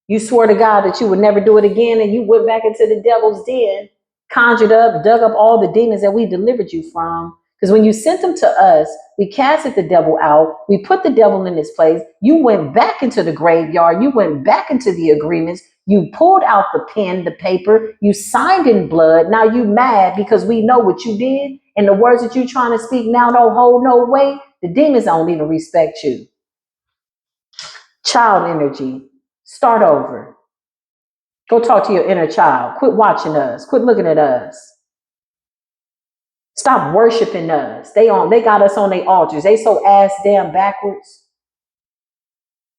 You swore to God that you would never do it again, and you went back into the devil's den, conjured up, dug up all the demons that we delivered you from. Because when you sent them to us, we casted the devil out. We put the devil in his place. You went back into the graveyard. You went back into the agreements. You pulled out the pen, the paper. You signed in blood. Now you mad because we know what you did. And the words that you're trying to speak now don't hold no weight. The demons don't even respect you. Child energy. Start over. Go talk to your inner child. Quit watching us. Quit looking at us. Stop worshiping us. They got us on their altars. They so ass damn backwards.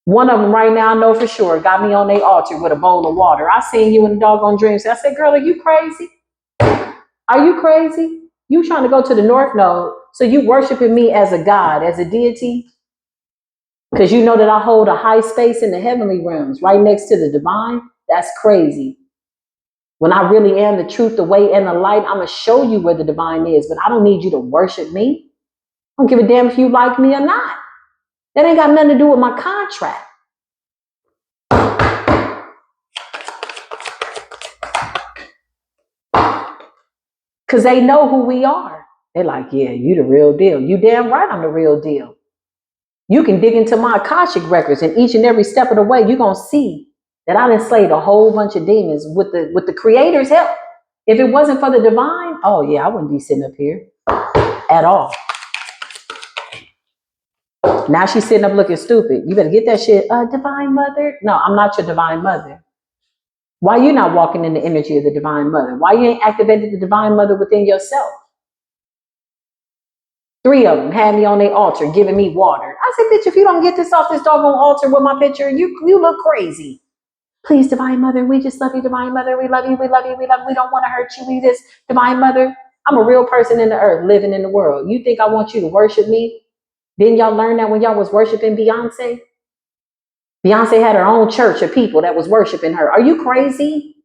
One of them right now, I know for sure, got me on their altar with a bowl of water. I seen you in the doggone dreams. I said, girl, are you crazy? Are you crazy? You trying to go to the North Node, so you worshiping me as a god, as a deity? Because you know that I hold a high space in the heavenly realms right next to the divine? That's crazy. When I really am the truth, the way, and the light, I'm going to show you where the divine is, but I don't need you to worship me. I don't give a damn if you like me or not. That ain't got nothing to do with my contract. Because they know who we are. They're like, yeah, you the real deal. You damn right I'm the real deal. You can dig into my Akashic records, and each and every step of the way, you're going to see that I done slayed a whole bunch of demons with the Creator's help. If it wasn't for the divine, oh yeah, I wouldn't be sitting up here at all. Now she's sitting up looking stupid. You better get that shit, divine mother. No, I'm not your divine mother. Why you not walking in the energy of the divine mother? Why you ain't activated the divine mother within yourself? 3 of them had me on their altar giving me water. I said, bitch, if you don't get this off this doggone altar with my picture, you look crazy. Please, divine mother, we just love you, divine mother. We love you, we love you, we love you. We don't want to hurt you. We this, divine mother. I'm a real person in the earth, living in the world. You think I want you to worship me? Didn't y'all learn that when y'all was worshiping Beyonce? Beyonce had her own church of people that was worshiping her. Are you crazy?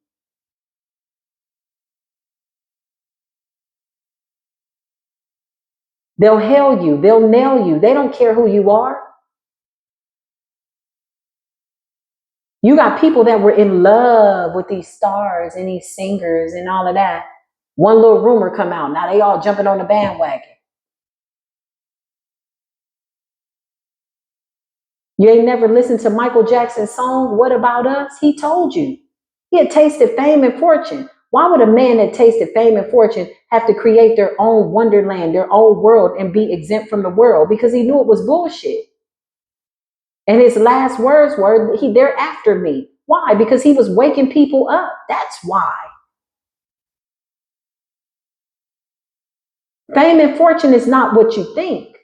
They'll hail you. They'll nail you. They don't care who you are. You got people that were in love with these stars and these singers and all of that. One little rumor come out. Now they all jumping on the bandwagon. You ain't never listened to Michael Jackson's song, What About Us? He told you. He had tasted fame and fortune. Why would a man that tasted fame and fortune have to create their own wonderland, their own world, and be exempt from the world? Because he knew it was bullshit. And his last words were, they're after me. Why? Because he was waking people up. That's why. Fame and fortune is not what you think.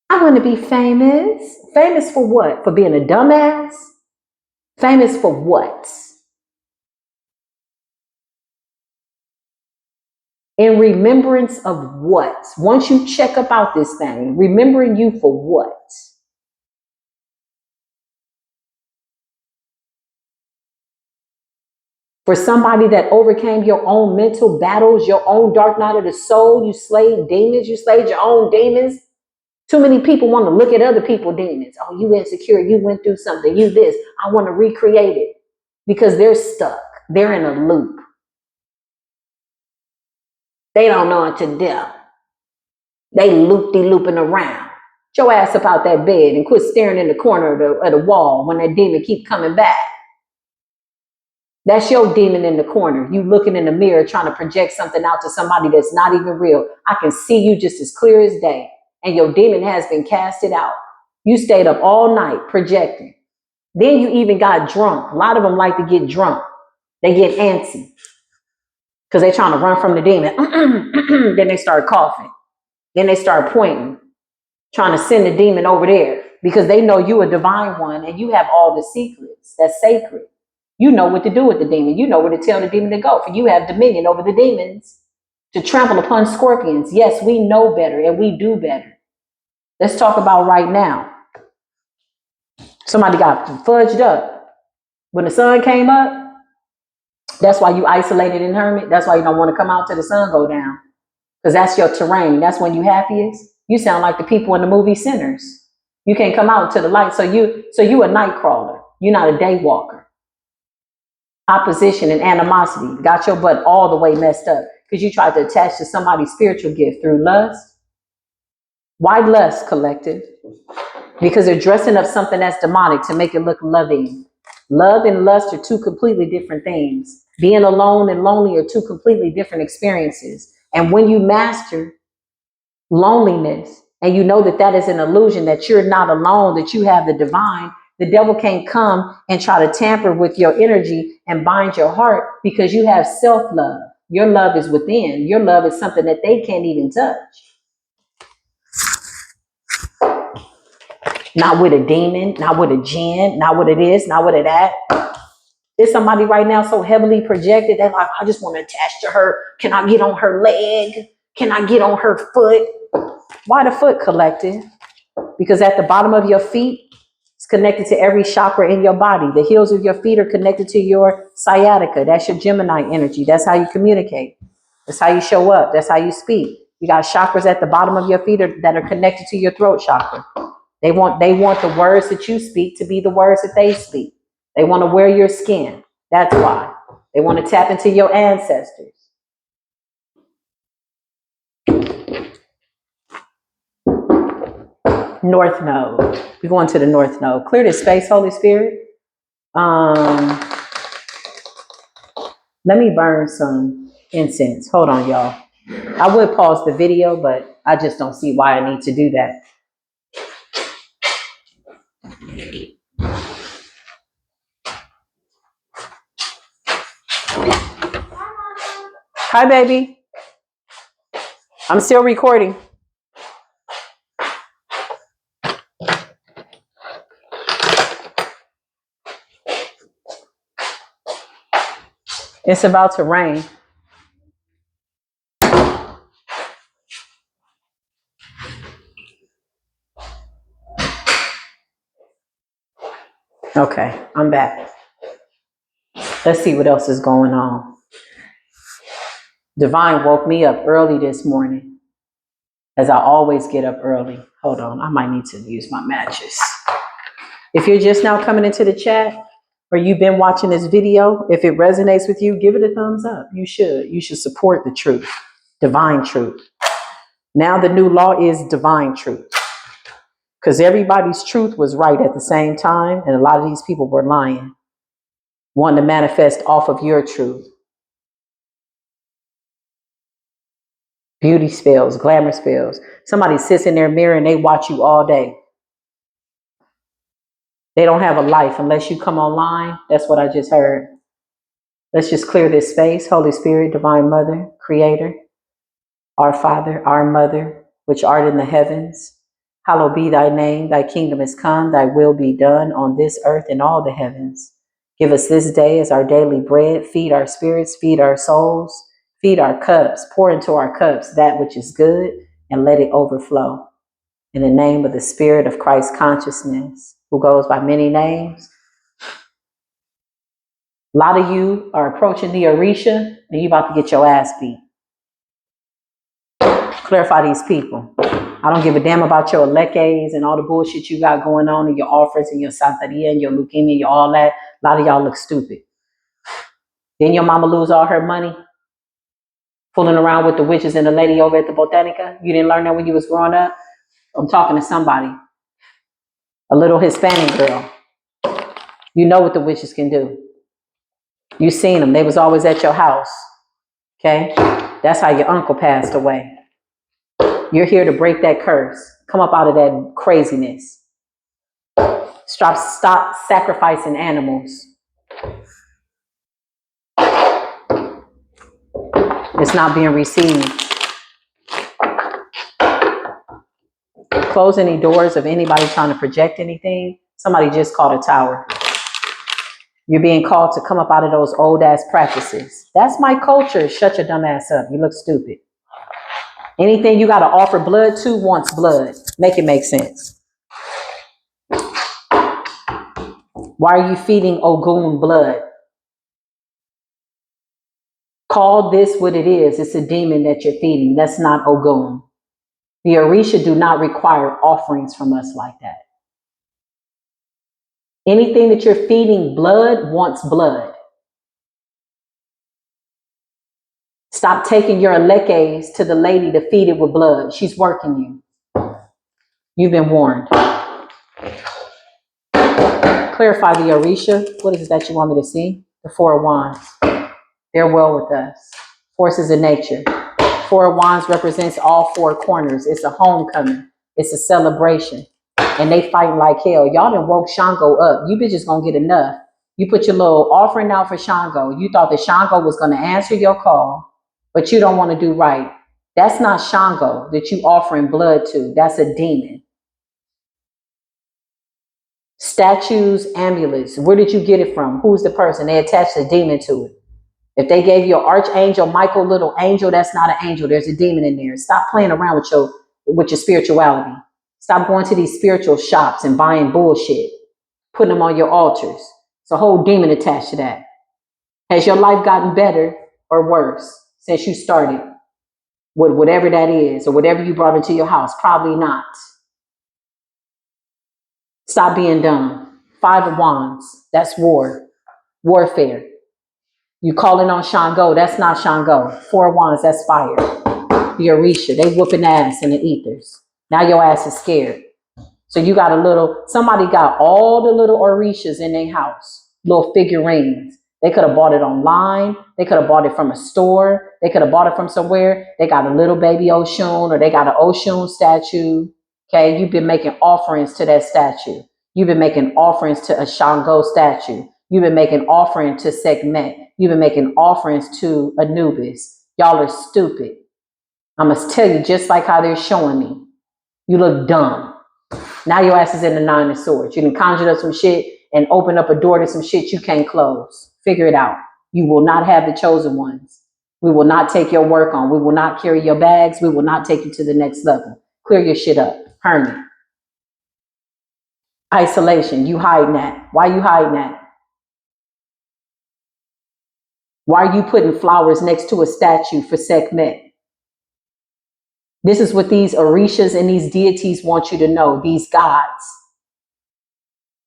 I want to be famous. Famous for what? For being a dumbass? Famous for what? In remembrance of what? Once you check about this thing, remembering you for what? For somebody that overcame your own mental battles, your own dark night of the soul, you slayed demons, you slayed your own demons. Too many people want to look at other people's demons. Oh, you insecure, you went through something, you this. I want to recreate it because they're stuck. They're in a loop. They don't know it to death. They looping around. Get your ass up out that bed and quit staring in the corner of the wall when that demon keep coming back. That's your demon in the corner. You looking in the mirror trying to project something out to somebody that's not even real. I can see you just as clear as day. And your demon has been casted out. You stayed up all night projecting. Then you even got drunk. A lot of them like to get drunk. They get antsy because they're trying to run from the demon. Then they start coughing. Then they start pointing, trying to send the demon over there because they know you a divine one and you have all the secrets that's sacred. You know what to do with the demon. You know where to tell the demon to go, for you have dominion over the demons to trample upon scorpions. Yes, we know better and we do better. Let's talk about right now. Somebody got fudged up. When the sun came up, that's why you isolated and hermit. That's why you don't want to come out till the sun go down. Because that's your terrain. That's when you happiest. You sound like the people in the movie Sinners. You can't come out to the light. So you a night crawler. You're not a day walker. Opposition and animosity got your butt all the way messed up because you tried to attach to somebody's spiritual gift through lust. Why lust, collective? Because they're dressing up something that's demonic to make it look loving. Love and lust are two completely different things. Being alone and lonely are two completely different experiences. And when you master loneliness and you know that that is an illusion, that you're not alone, that you have the divine, the devil can't come and try to tamper with your energy and bind your heart because you have self-love. Your love is within. Your love is something that they can't even touch. Not with a demon, not with a jinn, not with it is, not with it that. There's somebody right now so heavily projected, they're like, I just want to attach to her. Can I get on her leg? Can I get on her foot? Why the foot, collective? Because at the bottom of your feet, it's connected to every chakra in your body. The heels of your feet are connected to your sciatica. That's your Gemini energy. That's how you communicate. That's how you show up. That's how you speak. You got chakras at the bottom of your feet that are connected to your throat chakra. They want the words that you speak to be the words that they speak. They want to wear your skin. That's why. They want to tap into your ancestors. North Node. We're going to the North Node. Clear this space, Holy Spirit. Let me burn some incense. Hold on, y'all. I would pause the video, but I just don't see why I need to do that. Hi, baby. I'm still recording. It's about to rain. Okay, I'm back. Let's see what else is going on. Divine woke me up early this morning, as I always get up early. Hold on, I might need to use my matches. If you're just now coming into the chat, or you've been watching this video, if it resonates with you, give it a thumbs up. You should. You should support the truth, divine truth. Now the new law is divine truth. Because everybody's truth was right at the same time, and a lot of these people were lying, wanting to manifest off of your truth. Beauty spells, glamour spells. Somebody sits in their mirror and they watch you all day. They don't have a life unless you come online. That's what I just heard. Let's just clear this space. Holy Spirit, Divine Mother, Creator, our Father, our Mother, which art in the heavens. Hallowed be thy name. Thy kingdom is come. Thy will be done on this earth and all the heavens. Give us this day as our daily bread. Feed our spirits, feed our souls, feed our cups. Pour into our cups that which is good and let it overflow. In the name of the Spirit of Christ consciousness, who goes by many names, A lot of you are approaching the Orisha and you about to get your ass beat. Clarify these people. I don't give a damn about your elekes and all the bullshit you got going on and your offers and your santeria and your leukemia, your all that. A lot of y'all look stupid. Didn't your mama lose all her money fooling around with the witches and the lady over at the Botanica? You didn't learn that when you was growing up? I'm talking to somebody. A little Hispanic girl. You know what the witches can do. You seen them. They was always at your house. Okay? That's how your uncle passed away. You're here to break that curse. Come up out of that craziness. Stop sacrificing animals. It's not being received. Close any doors of anybody trying to project anything. Somebody just called a tower. You're being called to come up out of those old ass practices. That's my culture. Shut your dumb ass up. You look stupid. Anything you got to offer blood to wants blood. Make it make sense. Why are you feeding Ogun blood? Call this what it is. It's a demon that you're feeding. That's not Ogun. The Orisha do not require offerings from us like that. Anything that you're feeding blood wants blood. Stop taking your elekes to the lady to feed it with blood. She's working you. You've been warned. Clarify the Orisha. What is it that you want me to see? The Four of Wands. They're well with us. Forces of nature. Four of Wands represents all four corners. It's a homecoming. It's a celebration. And they fighting like hell. Y'all done woke Shango up. You bitches gonna get enough. You put your little offering out for Shango. You thought that Shango was gonna answer your call, but you don't want to do right. That's not Shango that you offering blood to. That's a demon. Statues, amulets. Where did you get it from? Who's the person? They attached a demon to it. If they gave you an archangel, Michael, little angel, that's not an angel. There's a demon in there. Stop playing around with your spirituality. Stop going to these spiritual shops and buying bullshit, putting them on your altars. It's a whole demon attached to that. Has your life gotten better or worse since you started with whatever that is or whatever you brought into your house? Probably not. Stop being dumb. Five of Wands, that's war, warfare. You calling on Shango, that's not Shango. Four of Wands, that's fire. The Orisha, they whooping ass in the ethers. Now your ass is scared. So you got somebody got all the little Orishas in their house, little figurines. They could have bought it online. They could have bought it from a store. They could have bought it from somewhere. They got a little baby Oshun or they got an Oshun statue. Okay, you've been making offerings to that statue. You've been making offerings to a Shango statue. You've been making offerings to Sekhmet. You've been making offerings to Anubis. Y'all are stupid. I must tell you, just like how they're showing me. You look dumb. Now your ass is in the Nine of Swords. You can conjure up some shit and open up a door to some shit you can't close. Figure it out. You will not have the chosen ones. We will not take your work on. We will not carry your bags. We will not take you to the next level. Clear your shit up. Hermit. Isolation. You hiding that. Why you hiding that? Why are you putting flowers next to a statue for Sekhmet? This is what these Orishas and these deities want you to know. These gods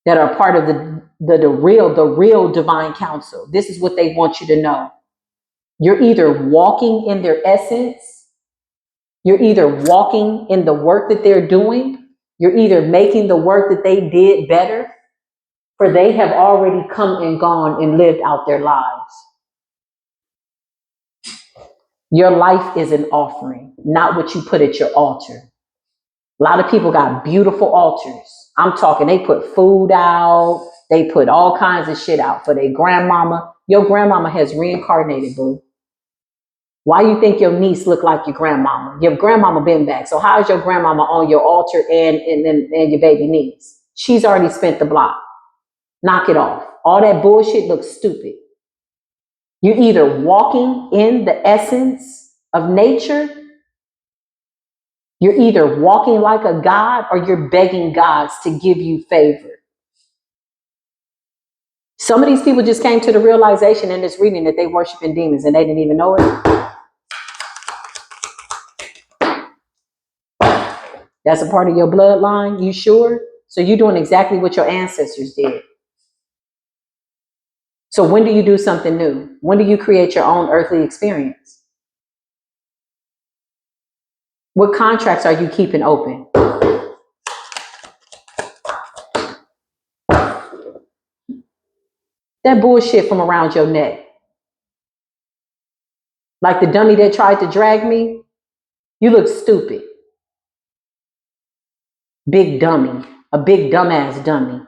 that are part of the real divine council. This is what they want you to know. You're either walking in their essence, you're either walking in the work that they're doing, you're either making the work that they did better, for they have already come and gone and lived out their lives. Your life is an offering, not what you put at your altar. A lot of people got beautiful altars. I'm talking, they put food out, they put all kinds of shit out for their grandmama. Your grandmama has reincarnated, boo. Why you think your niece look like your grandmama? Your grandmama been back. So how is your grandmama on your altar and your baby niece? She's already spent the block. Knock it off. All that bullshit looks stupid. You're either walking in the essence of nature, you're either walking like a god or you're begging gods to give you favor. Some of these people just came to the realization in this reading that they worshiping demons and they didn't even know it. That's a part of your bloodline, you sure? So you're doing exactly what your ancestors did. So when do you do something new? When do you create your own earthly experience? What contracts are you keeping open? That bullshit from around your neck. Like the dummy that tried to drag me, you look stupid. Big dummy, a big dumbass dummy.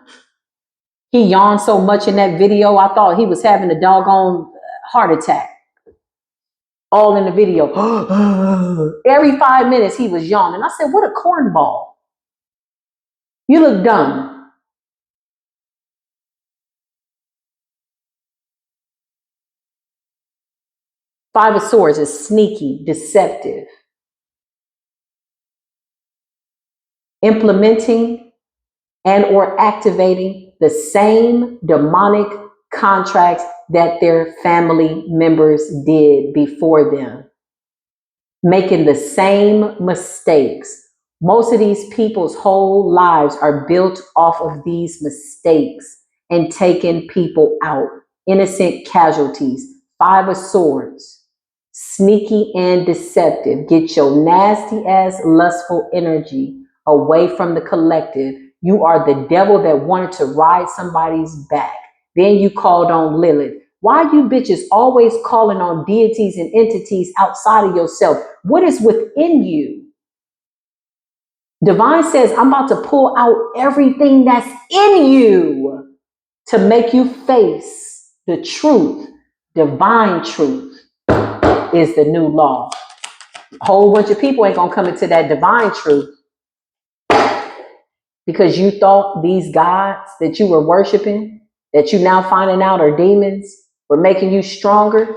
He yawned so much in that video, I thought he was having a doggone heart attack. All in the video. Every 5 minutes he was yawning. I said, what a cornball. You look dumb. Five of Swords is sneaky, deceptive. Implementing and or activating the same demonic contracts that their family members did before them. Making the same mistakes. Most of these people's whole lives are built off of these mistakes and taking people out. Innocent casualties. Five of Swords. Sneaky and deceptive. Get your nasty ass lustful energy away from the collective. You are the devil that wanted to ride somebody's back. Then you called on Lilith. Why you bitches always calling on deities and entities outside of yourself? What is within you? Divine says, I'm about to pull out everything that's in you to make you face the truth. Divine truth is the new law. A whole bunch of people ain't gonna come into that divine truth because you thought these gods that you were worshiping, that you now finding out are demons, were making you stronger.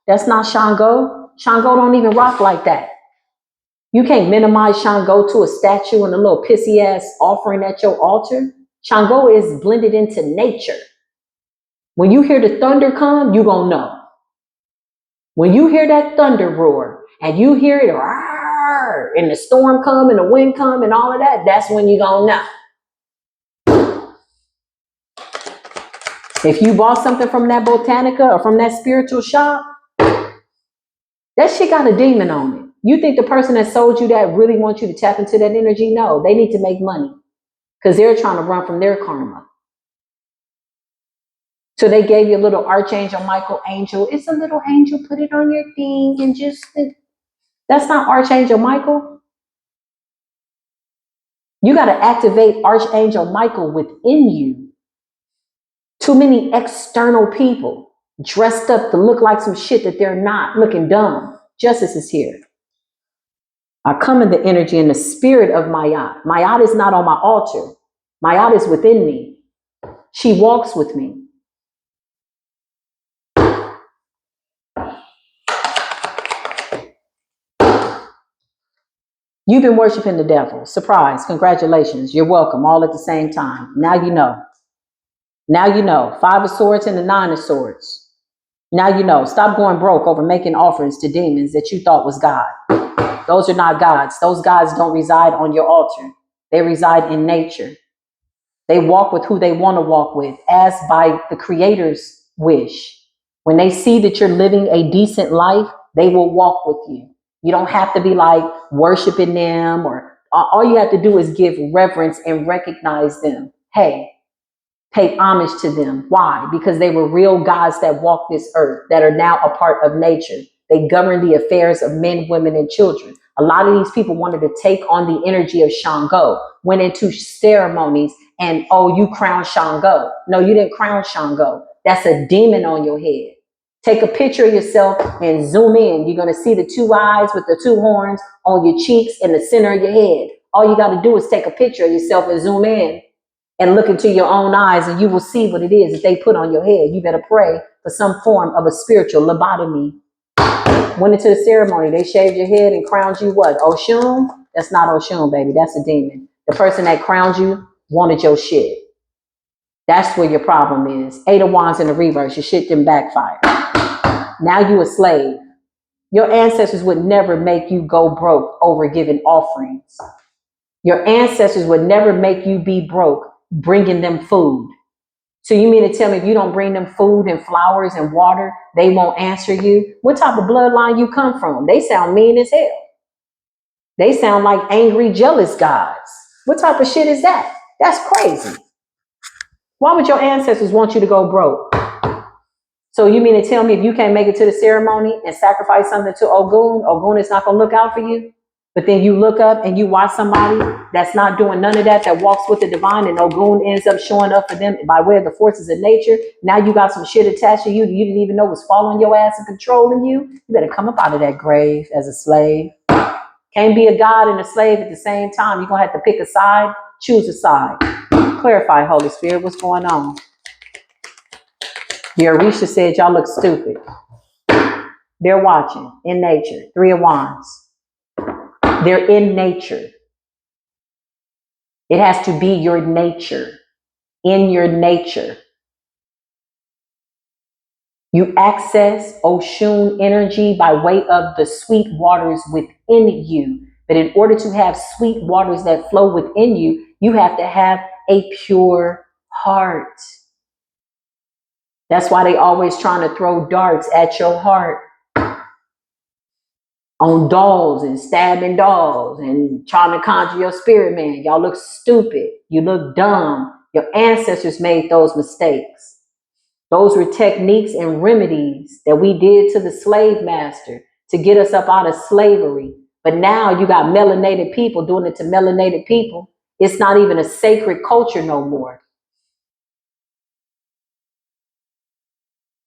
That's not Shango. Shango don't even rock like that. You can't minimize Shango to a statue and a little pissy ass offering at your altar. Shango is blended into nature. When you hear the thunder come, you gonna know. When you hear that thunder roar and you hear it and the storm come and the wind come and all of that, that's when you gonna know. If you bought something from that Botanica or from that spiritual shop, that shit got a demon on it. You think the person that sold you that really wants you to tap into that energy? No, they need to make money because they're trying to run from their karma. So they gave you a little Archangel Michael angel. It's a little angel, put it on your thing and just, that's not Archangel Michael. You got to activate Archangel Michael within you. Too many external people dressed up to look like some shit that they're not, looking dumb. Justice is here. I come in the energy and the spirit of Mayat. Mayat is not on my altar. Mayat is within me. She walks with me. You've been worshiping the devil. Surprise. Congratulations. You're welcome all at the same time. Now you know. Now you know. Five of Swords and the Nine of Swords. Now you know. Stop going broke over making offerings to demons that you thought was God. Those are not gods. Those gods don't reside on your altar. They reside in nature. They walk with who they want to walk with, as by the Creator's wish. When they see that you're living a decent life, they will walk with you. You don't have to be like worshiping them, or all you have to do is give reverence and recognize them. Hey, pay homage to them. Why? Because they were real gods that walk this earth, that are now a part of nature. They govern the affairs of men, women, and children. A lot of these people wanted to take on the energy of Shango, went into ceremonies and, oh, you crowned Shango. No, you didn't crown Shango. That's a demon on your head. Take a picture of yourself and zoom in. You're going to see the two eyes with the two horns on your cheeks in the center of your head. All you got to do is take a picture of yourself and zoom in and look into your own eyes, and you will see what it is that they put on your head. You better pray for some form of a spiritual lobotomy. Went into the ceremony. They shaved your head and crowned you what? Oshun? That's not Oshun, baby. That's a demon. The person that crowned you wanted your shit. That's where your problem is. 8 of Wands in the reverse. Your shit didn't backfire. Now you a slave. Your ancestors would never make you go broke over giving offerings. Your ancestors would never make you be broke bringing them food. So you mean to tell me if you don't bring them food and flowers and water, they won't answer you? What type of bloodline you come from? They sound mean as hell. They sound like angry, jealous gods. What type of shit is that? That's crazy. Why would your ancestors want you to go broke? So you mean to tell me if you can't make it to the ceremony and sacrifice something to Ogun, Ogun is not going to look out for you? But then you look up and you watch somebody that's not doing none of that, that walks with the divine, and Ogun ends up showing up for them by way of the forces of nature. Now you got some shit attached to you that you didn't even know was following your ass and controlling you. You better come up out of that grave as a slave. Can't be a god and a slave at the same time. You're going to have to pick a side, choose a side. Clarify, Holy Spirit, what's going on? Your Orisha said y'all look stupid. They're watching in nature. 3 of Wands. They're in nature. It has to be your nature. In your nature. You access Oshun energy by way of the sweet waters within you. But in order to have sweet waters that flow within you, you have to have a pure heart. That's why they always trying to throw darts at your heart. On dolls and stabbing dolls and trying to conjure your spirit man. Y'all look stupid. You look dumb. Your ancestors made those mistakes. Those were techniques and remedies that we did to the slave master to get us up out of slavery. But now you got melanated people doing it to melanated people. It's not even a sacred culture no more.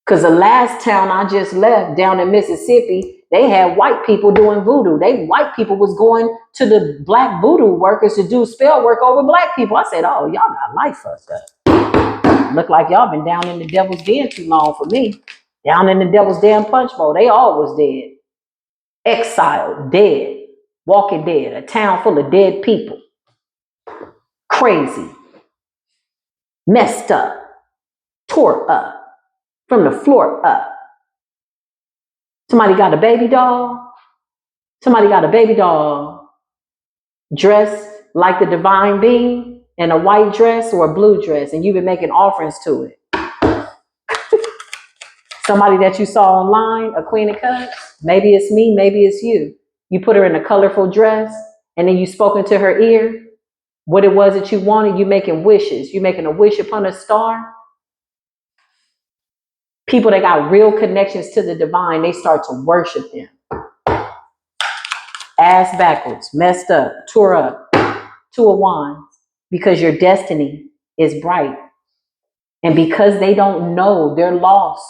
Because the last town I just left down in Mississippi, they had white people doing voodoo. White people was going to the black voodoo workers to do spell work over black people. I said, oh, y'all got life fucked up. Look like y'all been down in the devil's den too long for me. Down in the devil's damn punch bowl. They all was dead. Exiled, dead, walking dead. A town full of dead people. Crazy. Messed up. Tore up. From the floor up. Somebody got a baby doll. Somebody got a baby doll dressed like the divine being in a white dress or a blue dress, and you've been making offerings to it. Somebody that you saw online, a queen of cups, maybe it's me, maybe it's you. You put her in a colorful dress, and then you spoke into her ear what it was that you wanted. You making wishes. You making a wish upon a star. People that got real connections to the divine, they start to worship them. Ass backwards, messed up, tore up. 2 of Wands, because your destiny is bright. And because they don't know, they're lost.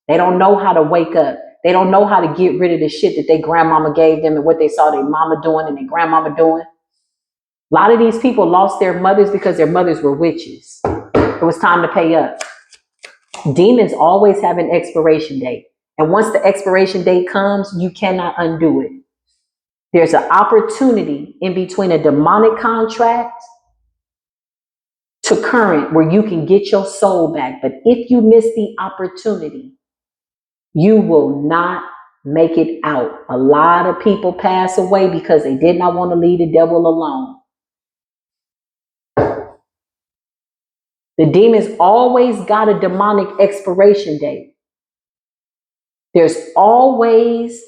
They don't know how to wake up. They don't know how to get rid of the shit that their grandmama gave them and what they saw their mama doing and their grandmama doing. A lot of these people lost their mothers because their mothers were witches. It was time to pay up. Demons always have an expiration date. And once the expiration date comes, you cannot undo it. There's an opportunity in between a demonic contract to current where you can get your soul back. But if you miss the opportunity, you will not make it out. A lot of people pass away because they did not want to leave the devil alone. The demons always got a demonic expiration date. There's always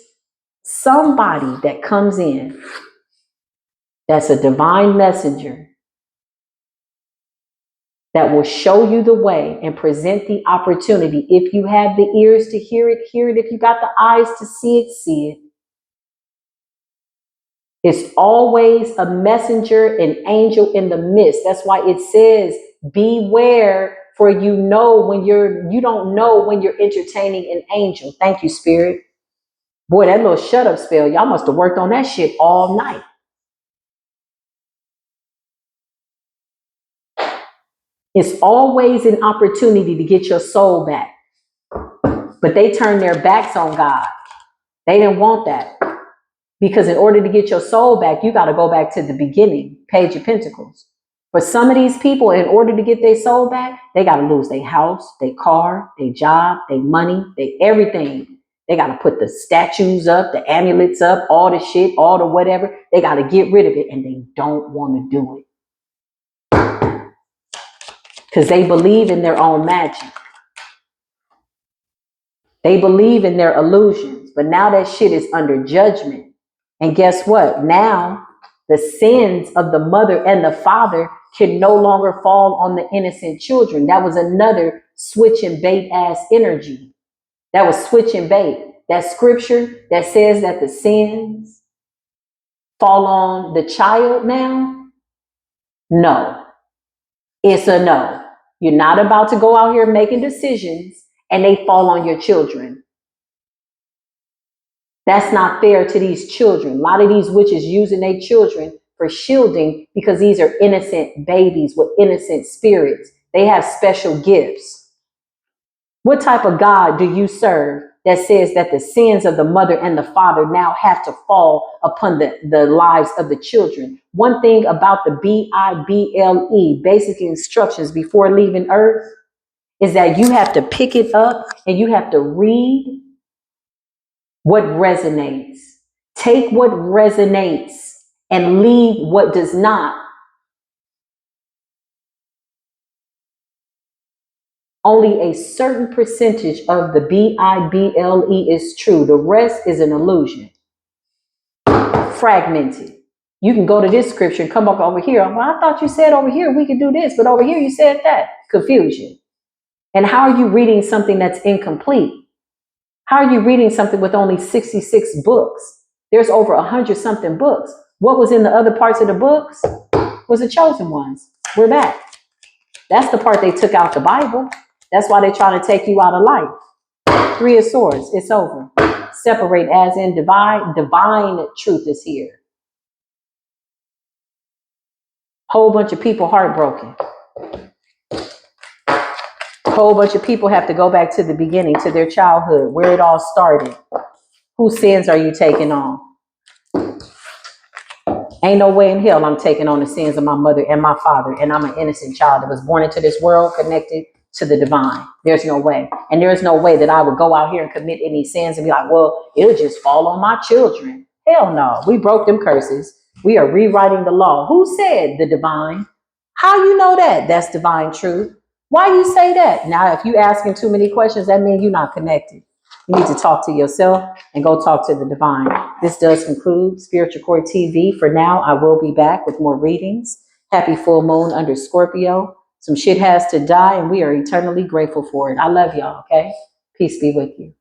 somebody that comes in that's a divine messenger that will show you the way and present the opportunity. If you have the ears to hear it, hear it. If you got the eyes to see it, see it. It's always a messenger, an angel in the midst. That's why it says, beware, for you don't know when you're entertaining an angel. Thank you, Spirit. Boy, that little shut up spell, y'all must have worked on that shit all night. It's always an opportunity to get your soul back. But they turned their backs on God. They didn't want that. Because in order to get your soul back, you got to go back to the beginning, Page of Pentacles. For some of these people, in order to get their soul back, they got to lose their house, their car, their job, their money, their everything. They got to put the statues up, the amulets up, all the shit, all the whatever. They got to get rid of it, and they don't want to do it because they believe in their own magic. They believe in their illusions, but now that shit is under judgment. And guess what? Now the sins of the mother and the father can no longer fall on the innocent children. That was another switch and bait ass energy. That was switch and bait. That scripture that says that the sins fall on the child now, no, it's a no. You're not about to go out here making decisions and they fall on your children. That's not fair to these children. A lot of these witches using their children for shielding because these are innocent babies with innocent spirits. They have special gifts. What type of God do you serve that says that the sins of the mother and the father now have to fall upon the lives of the children? One thing about the Bible, basic instructions before leaving earth, is that you have to pick it up and you have to read what resonates. Take what resonates and leave what does not. Only a certain percentage of the Bible is true. The rest is an illusion. Fragmented. You can go to this scripture and come up over here. Well, I thought you said over here we could do this, but over here you said that. Confusion. And how are you reading something that's incomplete? How are you reading something with only 66 books? There's over 100 something books. What was in the other parts of the books was the chosen ones. We're back. That's the part they took out the Bible. That's why they're trying to take you out of life. Three of Swords. It's over. Separate as in divine. Divine truth is here. Whole bunch of people heartbroken. Whole bunch of people have to go back to the beginning, to their childhood, where it all started. Whose sins are you taking on? Ain't no way in hell I'm taking on the sins of my mother and my father, and I'm an innocent child that was born into this world connected to the divine. There's no way. And there's no way that I would go out here and commit any sins and be like, well, it'll just fall on my children. Hell no. We broke them curses. We are rewriting the law. Who said the divine? How you know that? That's divine truth. Why you say that? Now, if you asking too many questions, that means you're not connected. You need to talk to yourself and go talk to the divine. This does conclude Spiritual Core TV. For now, I will be back with more readings. Happy full moon under Scorpio. Some shit has to die, and we are eternally grateful for it. I love y'all, okay? Peace be with you.